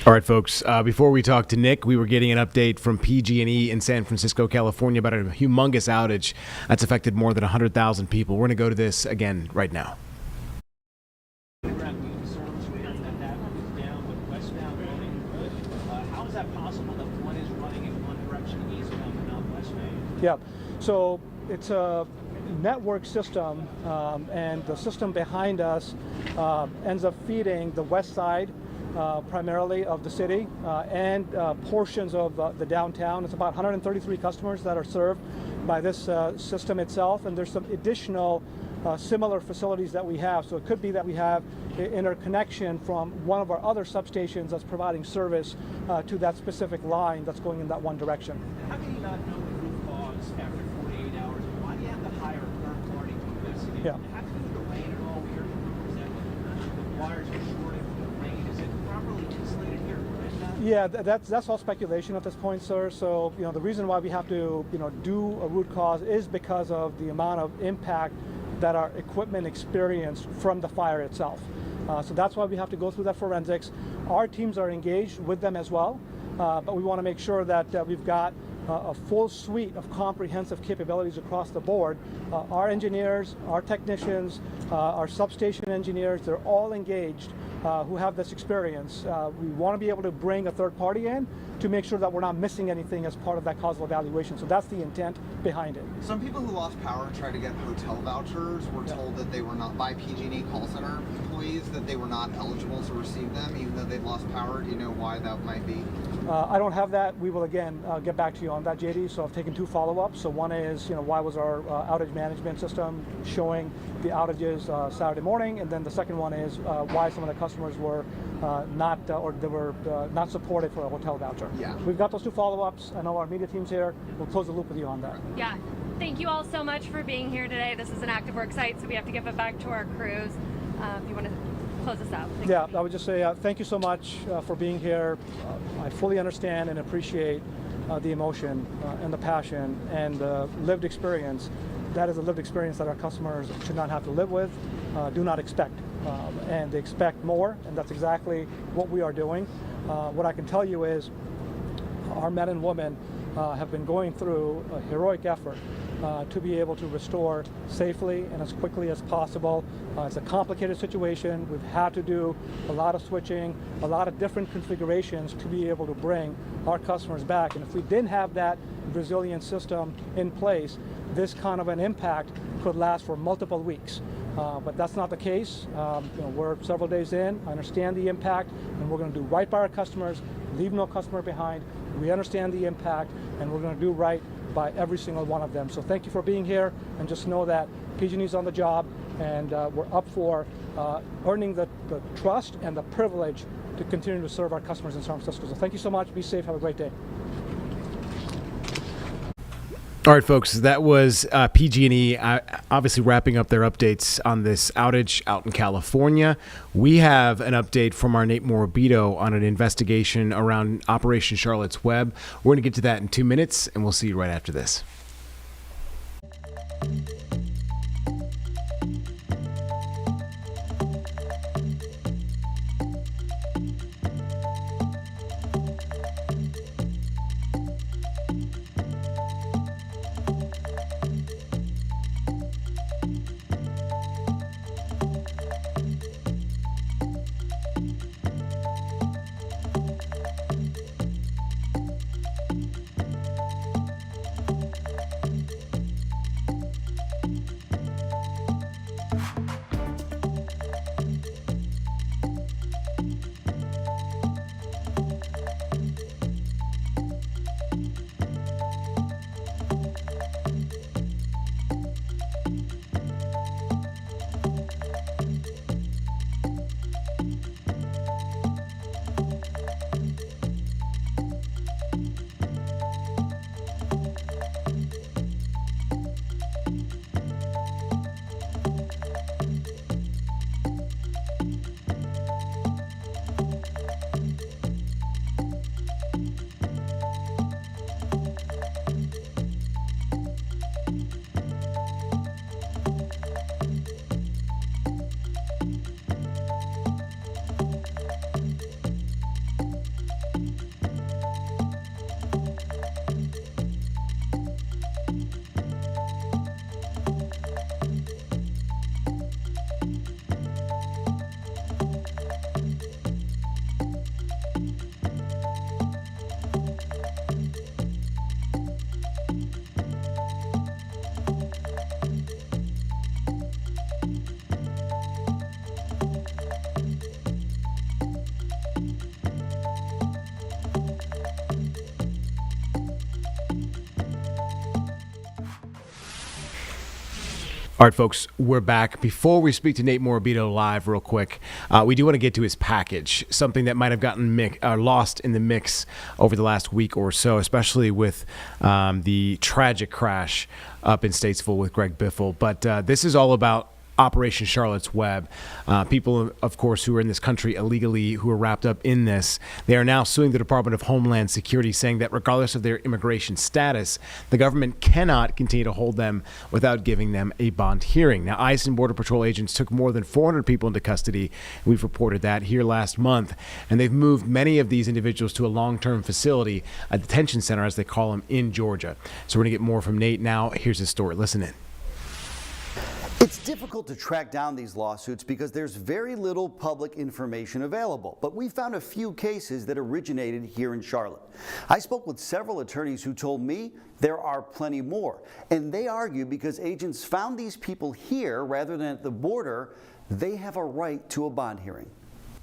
All right, folks, before we talk to Nick, we were getting an update from PG&E in San Francisco, California about a humongous outage that's affected more than 100,000 people. We're going to go to this again right now. How is that possible that one is running in one direction eastbound and not westbound? Yeah, so it's a network system, and the system behind us ends up feeding the west side primarily of the city and portions of the downtown. It's about 133 customers that are served by this system itself, and there's some additional similar facilities that we have. So it could be that we have interconnection from one of our other substations that's providing service to that specific line that's going in that one direction. How can you not know the root cause after 48 hours? Why do you have to hire a third party to investigate? Yeah. How can the rain at all? We heard from rumors that the wires are shorting from the rain. Is it properly insulated here? Yeah, that's all speculation at this point, sir. So, the reason why we have to, do a root cause is because of the amount of impact that our equipment experienced from the fire itself. So that's why we have to go through that forensics. Our teams are engaged with them as well, but we want to make sure that we've got a full suite of comprehensive capabilities across the board. Our engineers, our technicians, our substation engineers, they're all engaged who have this experience. We want to be able to bring a third party in to make sure that we're not missing anything as part of that causal evaluation. So that's the intent behind it. Some people who lost power tried to get hotel vouchers were told that they were not, by PG&E call center employees, that they were not eligible to receive them even though they'd lost power. Do you know why that might be? I don't have that. We will again get back to you on that, JD. So I've taken 2 follow-ups. So one is, why was our outage management system showing the outages Saturday morning, and then the second one is why some of the customers were not supported for a hotel voucher. Yeah. We've got those 2 follow-ups. I know our media team's here. We'll close the loop with you on that. Yeah. Thank you all so much for being here today. This is an active work site, so we have to give it back to our crews. If you want to close us out. Thank Yeah, you. I would just say thank you so much for being here. I fully understand and appreciate the emotion and the passion and the lived experience. That is a lived experience that our customers should not have to live with, do not expect. And they expect more, and that's exactly what we are doing. What I can tell you is our men and women have been going through a heroic effort to be able to restore safely and as quickly as possible. It's a complicated situation. We've had to do a lot of switching, a lot of different configurations to be able to bring our customers back. And if we didn't have that resilient system in place, this kind of an impact could last for multiple weeks. But that's not the case. We're several days in. I understand the impact, and we're going to do right by our customers, leave no customer behind. We understand the impact, and we're going to do right by every single one of them. So thank you for being here, and just know that PG&E's on the job, and we're up for earning the trust and the privilege to continue to serve our customers in San Francisco. So thank you so much. Be safe. Have a great day. All right, folks, that was PG&E obviously wrapping up their updates on this outage out in California. We have an update from our Nate Morabito on an investigation around Operation Charlotte's Web. We're going to get to that in 2 minutes, and we'll see you right after this. All right, folks, we're back. Before we speak to Nate Morabito live real quick, we do want to get to his package, something that might have gotten lost in the mix over the last week or so, especially with the tragic crash up in Statesville with Greg Biffle. But this is all about Operation Charlotte's Web. People, of course, who are in this country illegally, who are wrapped up in this, they are now suing the Department of Homeland Security, saying that regardless of their immigration status, the government cannot continue to hold them without giving them a bond hearing. Now, ICE and Border Patrol agents took more than 400 people into custody. We've reported that here last month, and they've moved many of these individuals to a long-term facility, a detention center, as they call them, in Georgia. So we're going to get more from Nate now. Here's his story. Listen in. It's difficult to track down these lawsuits because there's very little public information available, but we found a few cases that originated here in Charlotte. I spoke with several attorneys who told me there are plenty more, and they argue because agents found these people here rather than at the border, they have a right to a bond hearing.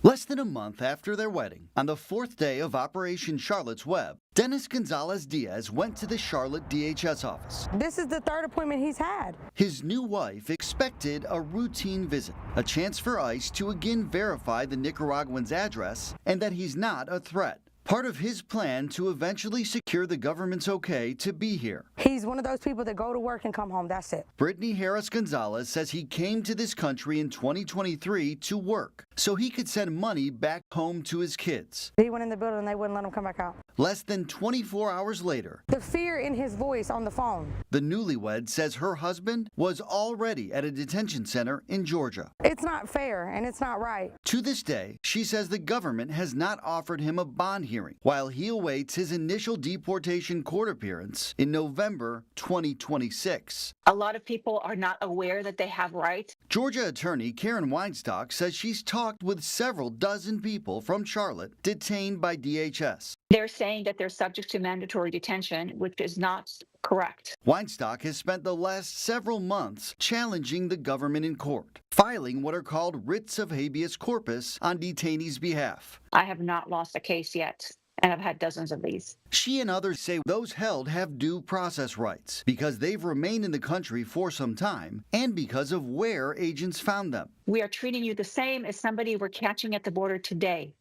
Less than a month after their wedding, on the fourth day of Operation Charlotte's Web, Dennis Gonzalez-Diaz went to the Charlotte DHS office. This is the third appointment he's had. His new wife expected a routine visit, a chance for ICE to again verify the Nicaraguan's address and that he's not a threat. part of his plan to eventually secure the government's okay to be here. He's one of those people that go to work and come home, that's it. Brittany Harris Gonzalez says he came to this country in 2023 to work so he could send money back home to his kids. He went in the building and they wouldn't let him come back out. Less than 24 hours later, The fear in his voice on the phone. the newlywed says her husband was already at a detention center in Georgia. It's not fair and it's not right. To this day, she says the government has not offered him a bond hearing while he awaits his initial deportation court appearance in November 2026. A lot of people are not aware that they have rights. Georgia attorney Karen Weinstock says she's talked with several dozen people from Charlotte detained by DHS. They're saying that they're subject to mandatory detention, which is not correct. Weinstock has spent the last several months challenging the government in court, filing what are called writs of habeas corpus on detainees' behalf. I have not lost a case yet, and I've had dozens of these. She and others say those held have due process rights because they've remained in the country for some time and because of where agents found them. We are treating you the same as somebody we're catching at the border today,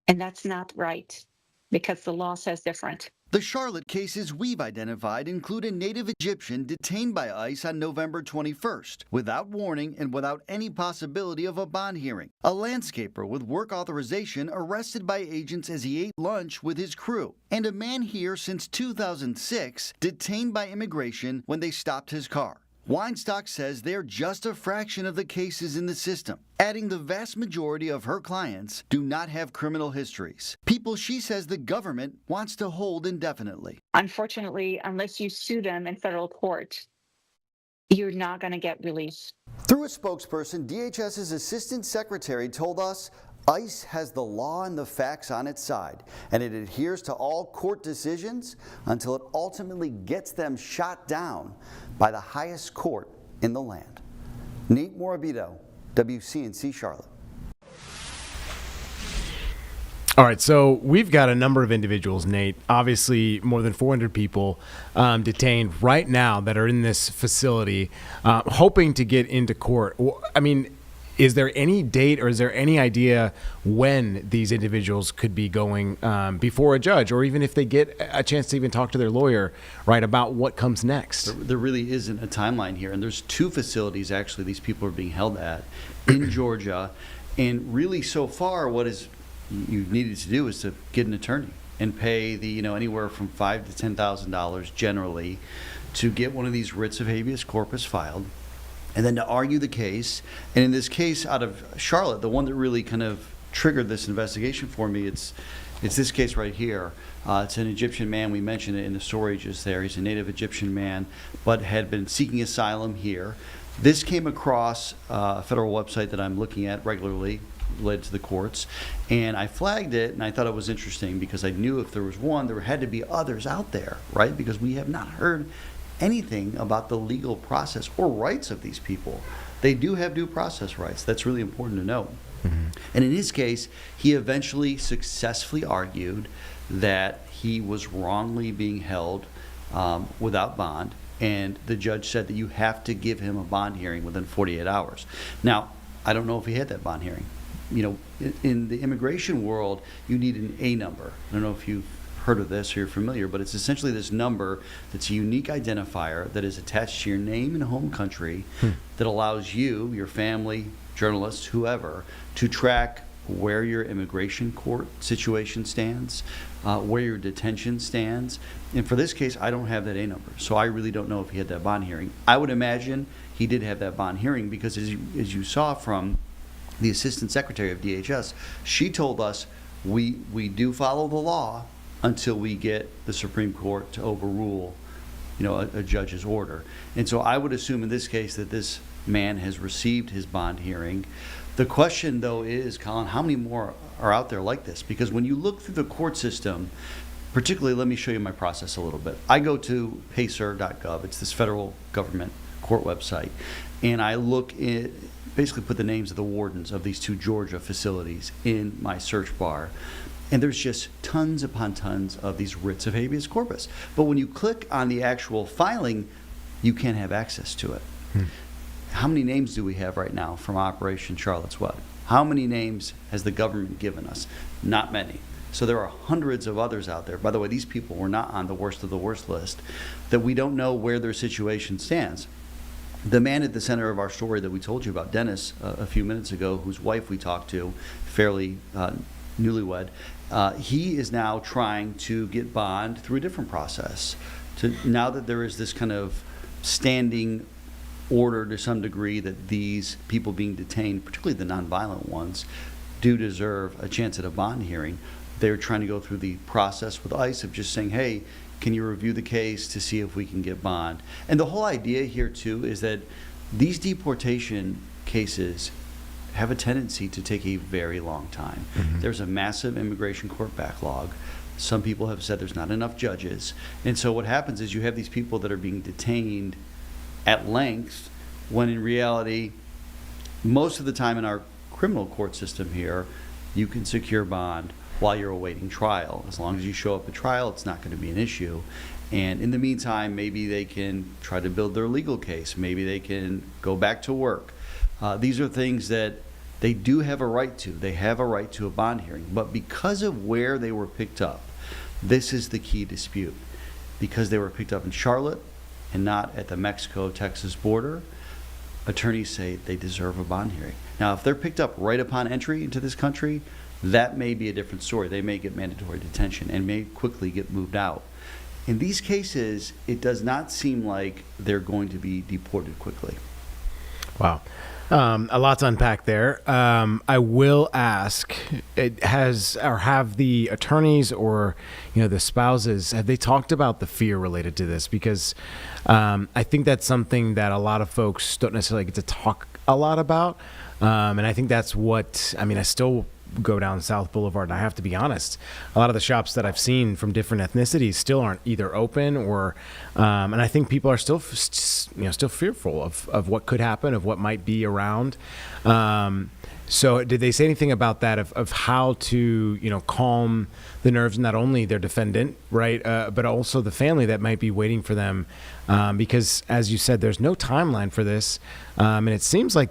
and that's not right because the law says different. The Charlotte cases we've identified include a native Egyptian detained by ICE on November 21st, without warning and without any possibility of a bond hearing. A landscaper with work authorization arrested by agents as he ate lunch with his crew. And a man here since 2006 detained by immigration when they stopped his car. Weinstock says they're just a fraction of the cases in the system, adding the vast majority of her clients do not have criminal histories. People she says the government wants to hold indefinitely. Unfortunately, unless you sue them in federal court, you're not going to get release. Through a spokesperson, DHS's assistant secretary told us ICE has the law and the facts on its side, and it adheres to all court decisions until it ultimately gets them shot down by the highest court in the land. Nate Morabito, WCNC Charlotte. All right, so we've got a number of individuals, Nate, obviously more than 400 people detained right now that are in this facility hoping to get into court. I mean, is there any date or is there any idea when these individuals could be going before a judge, or even if they get a chance to even talk to their lawyer, right, about what comes next? There really isn't a timeline here. And there's two facilities, actually, these people are being held at in Georgia. And really, so far, what you've needed to do is to get an attorney and pay anywhere from $5,000 to $10,000 generally to get one of these writs of habeas corpus filed, and then to argue the case. And in this case out of Charlotte, the one that really kind of triggered this investigation for me, it's this case right here. It's an Egyptian man. We mentioned it in the story just there. He's a native Egyptian man, but had been seeking asylum here. This came across a federal website that I'm looking at regularly, related to the courts, and I flagged it, and I thought it was interesting because I knew if there was one, there had to be others out there, right? Because we have not heard anything about the legal process or rights of these people. They do have due process rights. That's really important to know. Mm-hmm. And in his case, he eventually successfully argued that he was wrongly being held without bond, and the judge said that you have to give him a bond hearing within 48 hours. Now, I don't know if he had that bond hearing. In the immigration world, you need an A number. I don't know if you've heard of this or you're familiar, but it's essentially this number that's a unique identifier that is attached to your name and home country that allows you, your family, journalists, whoever, to track where your immigration court situation stands, where your detention stands. And for this case, I don't have that A number, so I really don't know if he had that bond hearing. I would imagine he did have that bond hearing because as you saw from the assistant secretary of DHS, she told us we do follow the law until we get the Supreme Court to overrule, a judge's order. And so I would assume in this case that this man has received his bond hearing. The question, though, is, Colin, how many more are out there like this? Because when you look through the court system, particularly, let me show you my process a little bit. I go to pacer.gov. It's this federal government court website, and I look at, basically put the names of the wardens of these two Georgia facilities in my search bar. And there's just tons upon tons of these writs of habeas corpus. But when you click on the actual filing, you can't have access to it. How many names do we have right now from Operation Charlotte's Web? How many names has the government given us? Not many. So there are hundreds of others out there. By the way, these people were not on the worst of the worst list, that we don't know where their situation stands. The man at the center of our story that we told you about, Dennis, a few minutes ago, whose wife we talked to, fairly newlywed, he is now trying to get bond through a different process. Now that there is this kind of standing order to some degree that these people being detained, particularly the nonviolent ones, do deserve a chance at a bond hearing, they're trying to go through the process with ICE of just saying, hey, can you review the case to see if we can get bond? And the whole idea here, too, is that these deportation cases have a tendency to take a very long time. There's a massive immigration court backlog. Some people have said there's not enough judges. And so what happens is you have these people that are being detained at length, when in reality, most of the time in our criminal court system here, you can secure bond while you're awaiting trial. As long as you show up at trial, it's not going to be an issue. And in the meantime, maybe they can try to build their legal case. Maybe they can go back to work. These are things that they do have a right to. They have a right to a bond hearing. But because of where they were picked up, this is the key dispute. Because they were picked up in Charlotte and not at the Mexico-Texas border, attorneys say they deserve a bond hearing. Now, if they're picked up right upon entry into this country, that may be a different story. They may get mandatory detention and may quickly get moved out. In these cases, it does not seem like they're going to be deported quickly. Wow. A lot to unpack there. I will ask, have the attorneys or the spouses, have they talked about the fear related to this? Because I think that's something that a lot of folks don't necessarily get to talk a lot about. And I think that's what, I still go down South Boulevard, and I have to be honest, a lot of the shops that I've seen from different ethnicities still aren't either open or, and I think people are still fearful of what could happen, of what might be around. So did they say anything about that, of how to, calm the nerves, not only their defendant, right, but also the family that might be waiting for them? Because as you said, there's no timeline for this. And it seems like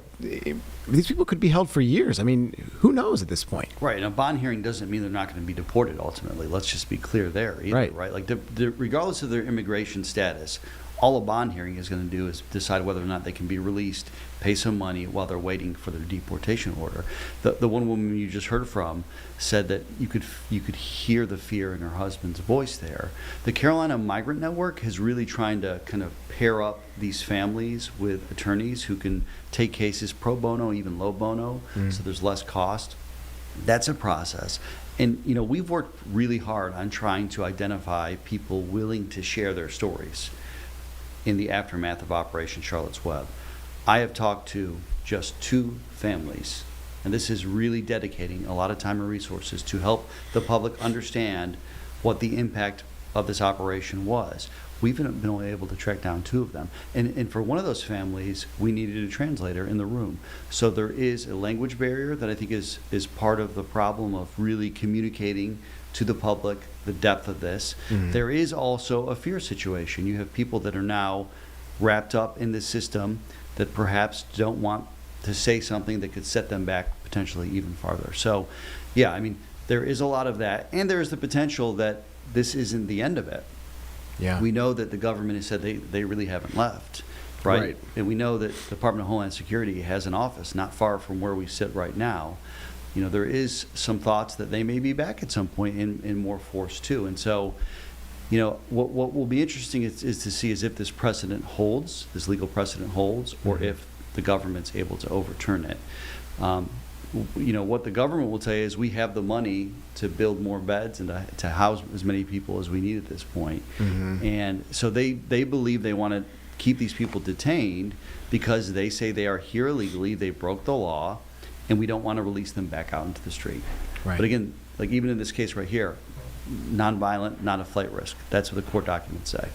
these people could be held for years. Who knows at this point? Right, and a bond hearing doesn't mean they're not going to be deported ultimately. Let's just be clear there either, right? Like, regardless of their immigration status, all a bond hearing is going to do is decide whether or not they can be released, pay some money while they're waiting for their deportation order. The one woman you just heard from said that you could hear the fear in her husband's voice there. The Carolina Migrant Network is really trying to kind of pair up these families with attorneys who can take cases pro bono, even low bono, so there's less cost. That's a process. And we've worked really hard on trying to identify people willing to share their stories in the aftermath of Operation Charlotte's Web. I have talked to just 2 families, and this is really dedicating a lot of time and resources to help the public understand what the impact of this operation was. We've been only able to track down 2 of them. And for one of those families, we needed a translator in the room. So there is a language barrier that I think is part of the problem of really communicating to the public the depth of this. There is also a fear situation. You have people that are now wrapped up in the system that perhaps don't want to say something that could set them back potentially even farther. So, yeah, there is a lot of that. And there is the potential that this isn't the end of it. Yeah. We know that the government has said they really haven't left, right? And we know that the Department of Homeland Security has an office not far from where we sit right now. There is some thoughts that they may be back at some point in more force too. And so, what will be interesting is to see if this precedent holds, this legal precedent holds, or if the government's able to overturn it. What the government will tell you is we have the money to build more beds and to house as many people as we need at this point. And so they believe they want to keep these people detained because they say they are here illegally, they broke the law, and we don't want to release them back out into the street. Right. But again, like even in this case right here, nonviolent, not a flight risk. That's what the court documents say.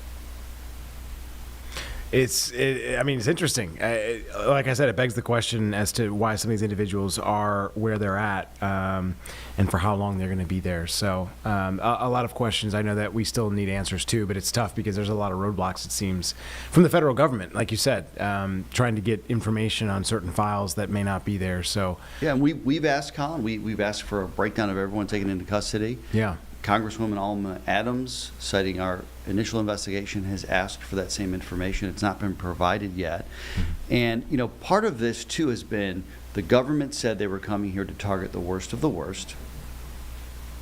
It's interesting. Like I said, it begs the question as to why some of these individuals are where they're at, and for how long they're going to be there. So a lot of questions I know that we still need answers to, but it's tough because there's a lot of roadblocks, it seems, from the federal government, like you said, trying to get information on certain files that may not be there. So yeah, and we've asked, Colin, we've asked for a breakdown of everyone taken into custody. Yeah. Congresswoman Alma Adams, citing our initial investigation, has asked for that same information. It's not been provided yet. And, you know, part of this, too, has been the government said they were coming here to target the worst of the worst.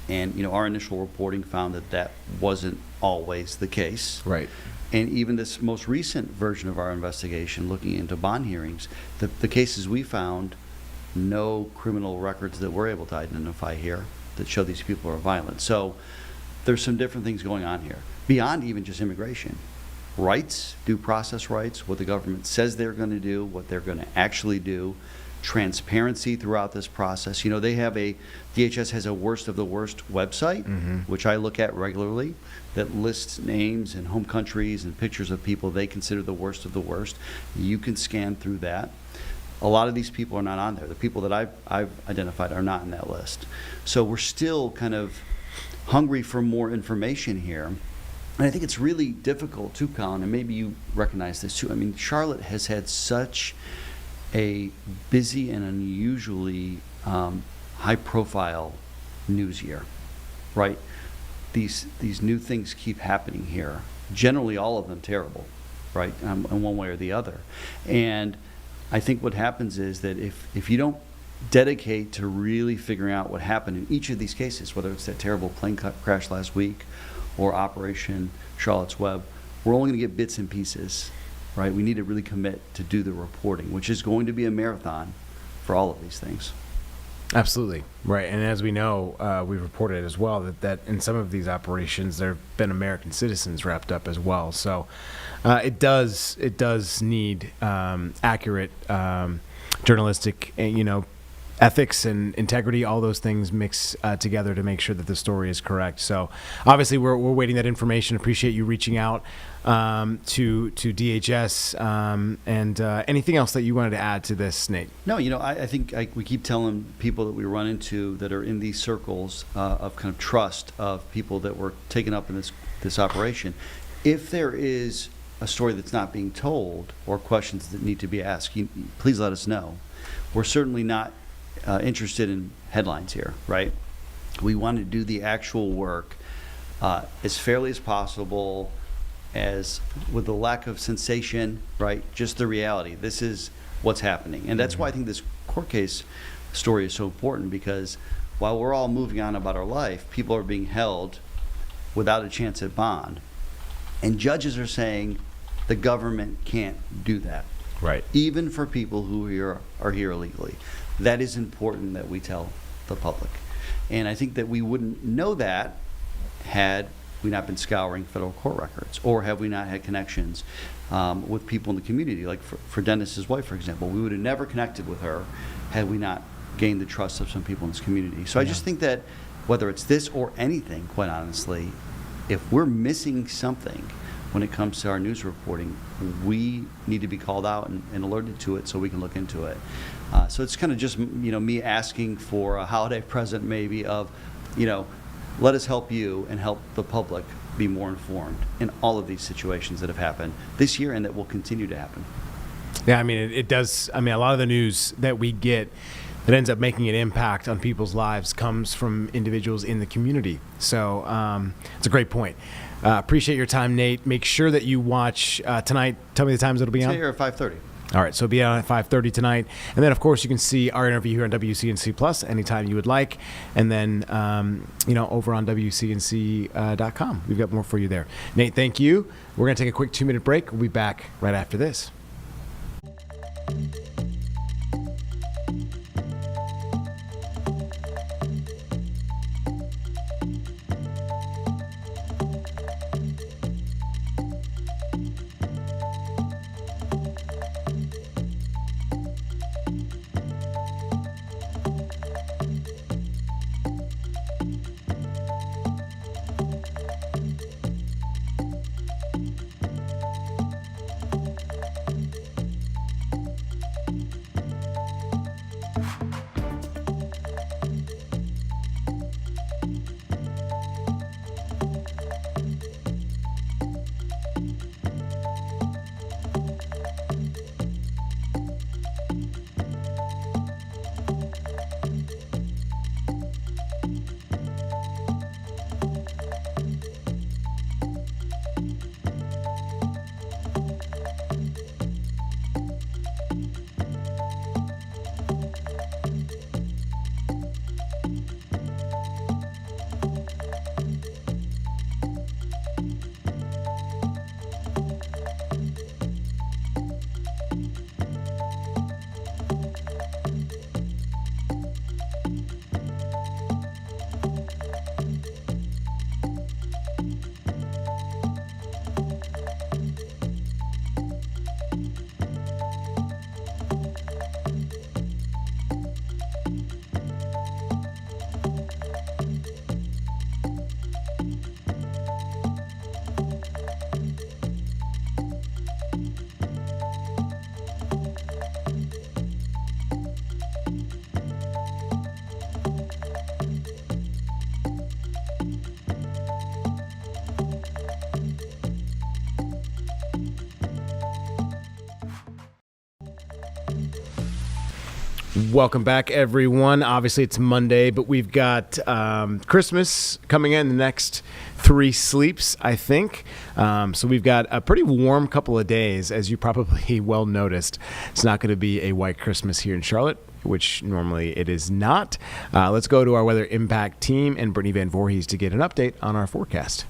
And, you know, our initial reporting found that that wasn't always the case. Right. And even this most recent version of our investigation, looking into bond hearings, the cases we found, no criminal records that we're able to identify here that show these people are violent. So there's some different things going on here beyond even just immigration. Rights, due process rights, what the government says they're going to do, what they're going to actually do, transparency throughout this process. You know, DHS has a worst of the worst website, which I look at regularly, that lists names and home countries and pictures of people they consider the worst of the worst. You can scan through that. A lot of these people are not on there. The people that I've identified are not in that list. So we're still kind of hungry for more information here. And I think it's really difficult too, Colin, and maybe you recognize this too. I mean, Charlotte has had such a busy and unusually high-profile news year, right? These new things keep happening here. Generally, all of them terrible, right? In one way or the other. And I think what happens is that if you don't dedicate to really figuring out what happened in each of these cases, whether it's that terrible plane crash last week or Operation Charlotte's Web, we're only going to get bits and pieces, right? We need to really commit to do the reporting, which is going to be a marathon for all of these things. Absolutely. Right. And as we know, we've reported as well that in some of these operations, there have been American citizens wrapped up as well. So it does need accurate journalistic, ethics and integrity, all those things mix together to make sure that the story is correct. So obviously we're waiting that information. Appreciate you reaching out to DHS and anything else that you wanted to add to this, Nate? No, I think we keep telling people that we run into that are in these circles of kind of trust of people that were taken up in this operation. If there is a story that's not being told or questions that need to be asked, please let us know. We're certainly not interested in headlines here, right? We want to do the actual work as fairly as possible, as with the lack of sensation, right? Just the reality. This is what's happening. And that's why I think this court case story is so important, because while we're all moving on about our life, people are being held without a chance at bond. And judges are saying the government can't do that. Right. Even for people who are here illegally. That is important that we tell the public. And I think that we wouldn't know that had we not been scouring federal court records, or have we not had connections with people in the community. Like for Dennis's wife, for example, we would have never connected with her had we not gained the trust of some people in this community. So I just think that whether it's this or anything, quite honestly, if we're missing something when it comes to our news reporting, we need to be called out and alerted to it so we can look into it. So it's kind of just me asking for a holiday present maybe of, let us help you and help the public be more informed in all of these situations that have happened this year and that will continue to happen. Yeah, I mean, it does. I mean, a lot of the news that we get that ends up making an impact on people's lives comes from individuals in the community. So it's a great point. Appreciate your time, Nate. Make sure that you watch tonight. Tell me the times it'll be on. It's here at 5:30. All right, so it'll be on at 5:30 tonight. And then, of course, you can see our interview here on WCNC Plus anytime you would like. And then, over on WCNC.com. We've got more for you there. Nate, thank you. We're going to take a quick 2-minute break. We'll be back right after this. Welcome back, everyone. Obviously, it's Monday, but we've got Christmas coming in the next 3 sleeps, I think. So we've got a pretty warm couple of days, as you probably well noticed. It's not going to be a white Christmas here in Charlotte, which normally it is not. Let's go to our Weather Impact team and Brittany Van Voorhees to get an update on our forecast.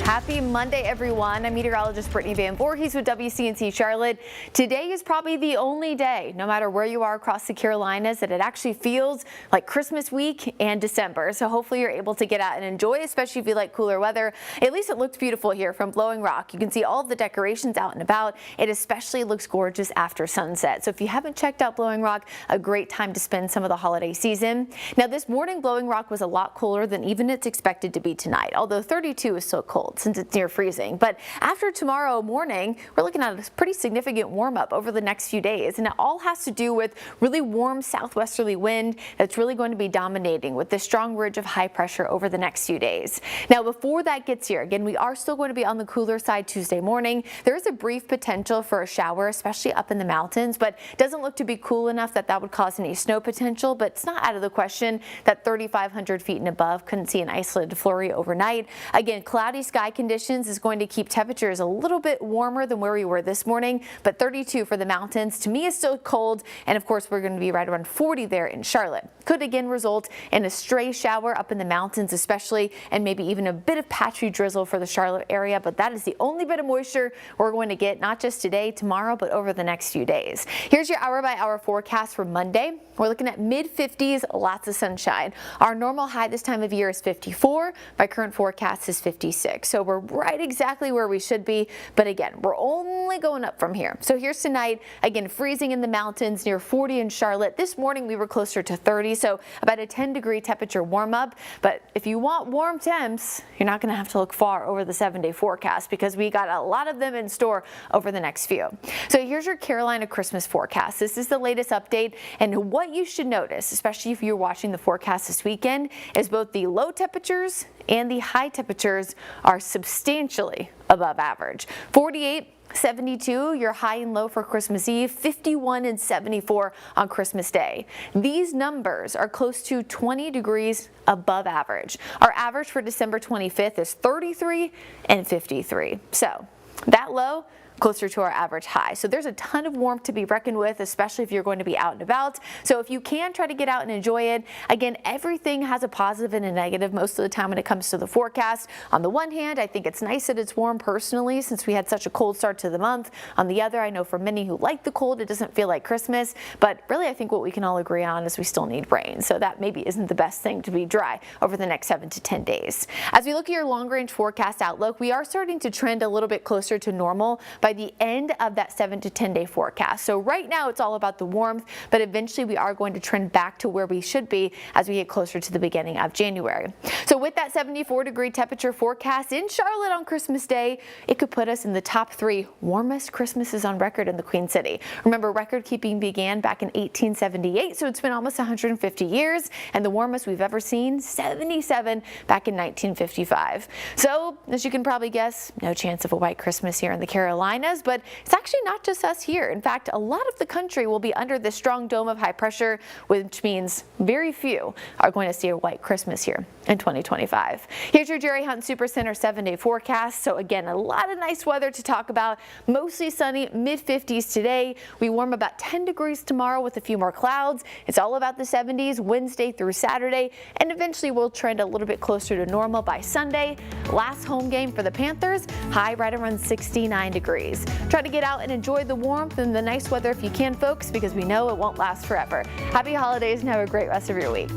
Happy Monday, everyone. I'm meteorologist Brittany Van Voorhees with WCNC Charlotte. Today is probably the only day, no matter where you are across the Carolinas, that it actually feels like Christmas week and December. So hopefully you're able to get out and enjoy, especially if you like cooler weather. At least it looks beautiful here from Blowing Rock. You can see all of the decorations out and about. It especially looks gorgeous after sunset. So if you haven't checked out Blowing Rock, a great time to spend some of the holiday season. Now this morning, Blowing Rock was a lot cooler than even it's expected to be tonight, although 32 is still cold since it's near freezing. But after tomorrow morning, we're looking at a pretty significant warm up over the next few days. And it all has to do with really warm southwesterly wind that's really going to be dominating with this strong ridge of high pressure over the next few days. Now, before that gets here, again, we are still going to be on the cooler side Tuesday morning. There is a brief potential for a shower, especially up in the mountains, but it doesn't look to be cool enough that that would cause any snow potential. But it's not out of the question that 3,500 feet and above couldn't see an isolated flurry overnight. Again, cloudy sky conditions is going to keep temperatures a little bit warmer than where we were this morning, but 32 for the mountains to me is still cold. And of course, we're going to be right around 40 there in Charlotte. Could again result in a stray shower up in the mountains, especially, and maybe even a bit of patchy drizzle for the Charlotte area. But that is the only bit of moisture we're going to get, not just today, tomorrow, but over the next few days. Here's your hour-by-hour forecast for Monday. We're looking at mid-50s, lots of sunshine. Our normal high this time of year is 54. My current forecast is 56. So we're right exactly where we should be. But again, we're only going up from here. So here's tonight, again, freezing in the mountains near 40 in Charlotte. This morning we were closer to 30, so about a 10-degree temperature warm up. But if you want warm temps, you're not going to have to look far over the 7-day forecast because we got a lot of them in store over the next few. So here's your Carolina Christmas forecast. This is the latest update, and what you should notice, especially if you're watching the forecast this weekend, is both the low temperatures and the high temperatures are substantially above average. 48, 72, your high and low for Christmas Eve, 51 and 74 on Christmas Day. These numbers are close to 20 degrees above average. Our average for December 25th is 33 and 53. So that low, closer to our average high. So there's a ton of warmth to be reckoned with, especially if you're going to be out and about. So if you can try to get out and enjoy it, again, everything has a positive and a negative most of the time when it comes to the forecast. On the one hand, I think it's nice that it's warm personally since we had such a cold start to the month. On the other, I know for many who like the cold, it doesn't feel like Christmas. But really, I think what we can all agree on is we still need rain. So that maybe isn't the best thing to be dry over the next 7 to 10 days. As we look at your long range forecast outlook, we are starting to trend a little bit closer to normal by the end of that 7 to 10 day forecast. So right now it's all about the warmth, but eventually we are going to trend back to where we should be as we get closer to the beginning of January. So with that 74-degree temperature forecast in Charlotte on Christmas Day, it could put us in the top 3 warmest Christmases on record in the Queen City. Remember, record keeping began back in 1878, so it's been almost 150 years, and the warmest we've ever seen, 77 back in 1955. So as you can probably guess, no chance of a white Christmas here in the Carolinas, but it's actually not just us here. In fact, a lot of the country will be under this strong dome of high pressure, which means very few are going to see a white Christmas here in 2025. Here's your Jerry Hunt Supercenter 7-day forecast. So again, a lot of nice weather to talk about. Mostly sunny, mid-50s today. We warm about 10 degrees tomorrow with a few more clouds. It's all about the 70s Wednesday through Saturday, and eventually we'll trend a little bit closer to normal by Sunday. Last home game for the Panthers, high right around 69 degrees. Try to get out and enjoy the warmth and the nice weather if you can, folks, because we know it won't last forever. Happy holidays and have a great rest of your week.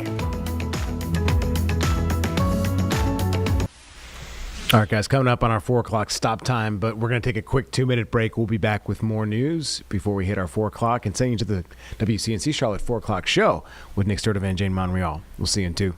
All right, guys, coming up on our 4 o'clock stop time, but we're going to take a quick 2-minute break. We'll be back with more news before we hit our 4 o'clock and sending you to the WCNC Charlotte 4 o'clock show with Nick Sturdivant and Jane Monreal. We'll see you in 2.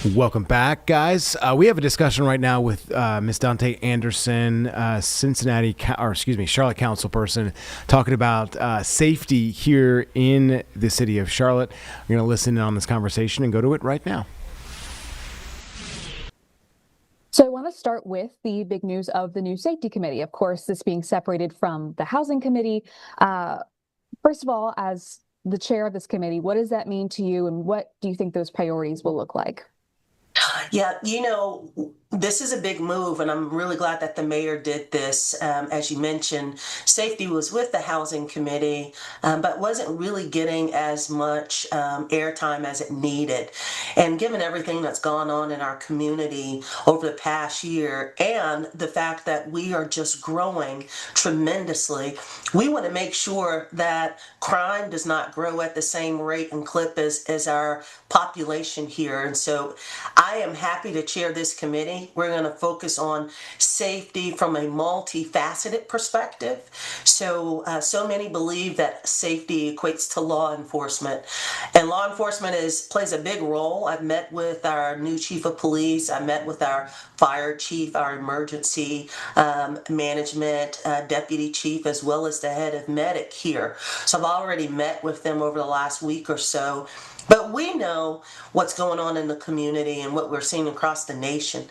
Welcome back, guys. We have a discussion right now with Ms. Dante Anderson, Charlotte councilperson, talking about safety here in the city of Charlotte. We're going to listen in on this conversation and go to it right now. So I want to start with the big news of the new safety committee. Of course, this being separated from the housing committee. First of all, as the chair of this committee, what does that mean to you, and what do you think those priorities will look like? Yeah, this is a big move, and I'm really glad that the mayor did this. As you mentioned, safety was with the housing committee, but wasn't really getting as much airtime as it needed. And given everything that's gone on in our community over the past year, and the fact that we are just growing tremendously, we want to make sure that crime does not grow at the same rate and clip as our population here. And so I am happy to chair this committee. We're going to focus on safety from a multifaceted perspective. So many believe that safety equates to law enforcement, and law enforcement plays a big role. I've met with our new chief of police. I met with our fire chief, our emergency management deputy chief, as well as the head of medic here. So I've already met with them over the last week or so. But we know what's going on in the community and what we're seeing across the nation.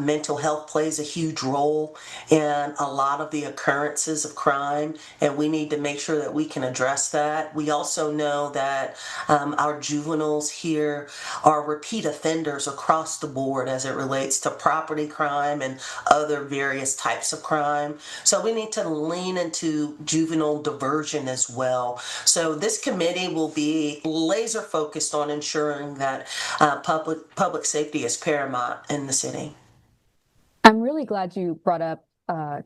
Mental health plays a huge role in a lot of the occurrences of crime, and we need to make sure that we can address that. We also know that our juveniles here are repeat offenders across the board as it relates to property crime and other various types of crime. So we need to lean into juvenile diversion as well. So this committee will be laser focused on ensuring that public safety is paramount in the city. I'm really glad you brought up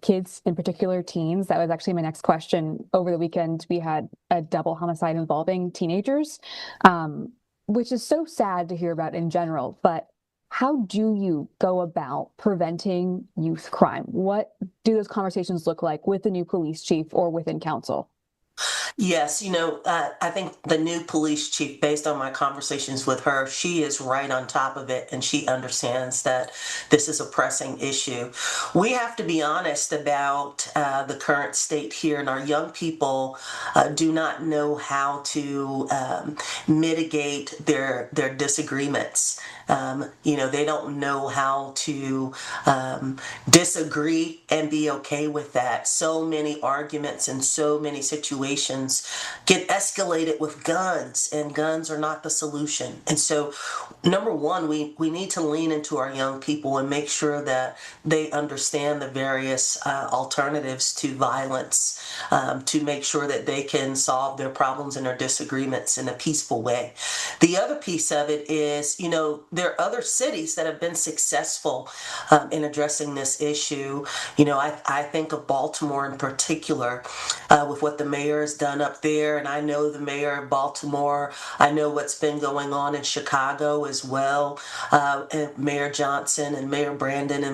kids, in particular teens. That was actually my next question. Over the weekend, we had a double homicide involving teenagers, which is so sad to hear about in general. But how do you go about preventing youth crime? What do those conversations look like with the new police chief or within council? Yes, I think the new police chief, based on my conversations with her, she is right on top of it, and she understands that this is a pressing issue. We have to be honest about the current state here, and our young people do not know how to mitigate their disagreements. They don't know how to disagree and be okay with that. So many arguments and so many situations get escalated with guns, and guns are not the solution. And so, number one, we need to lean into our young people and make sure that they understand the various alternatives to violence, to make sure that they can solve their problems and their disagreements in a peaceful way. The other piece of it is, there are other cities that have been successful in addressing this issue. I think of Baltimore in particular, with what the mayor has done up there, and I know the mayor of Baltimore. I know what's been going on in Chicago as well, and Mayor Johnson and Mayor Brandon and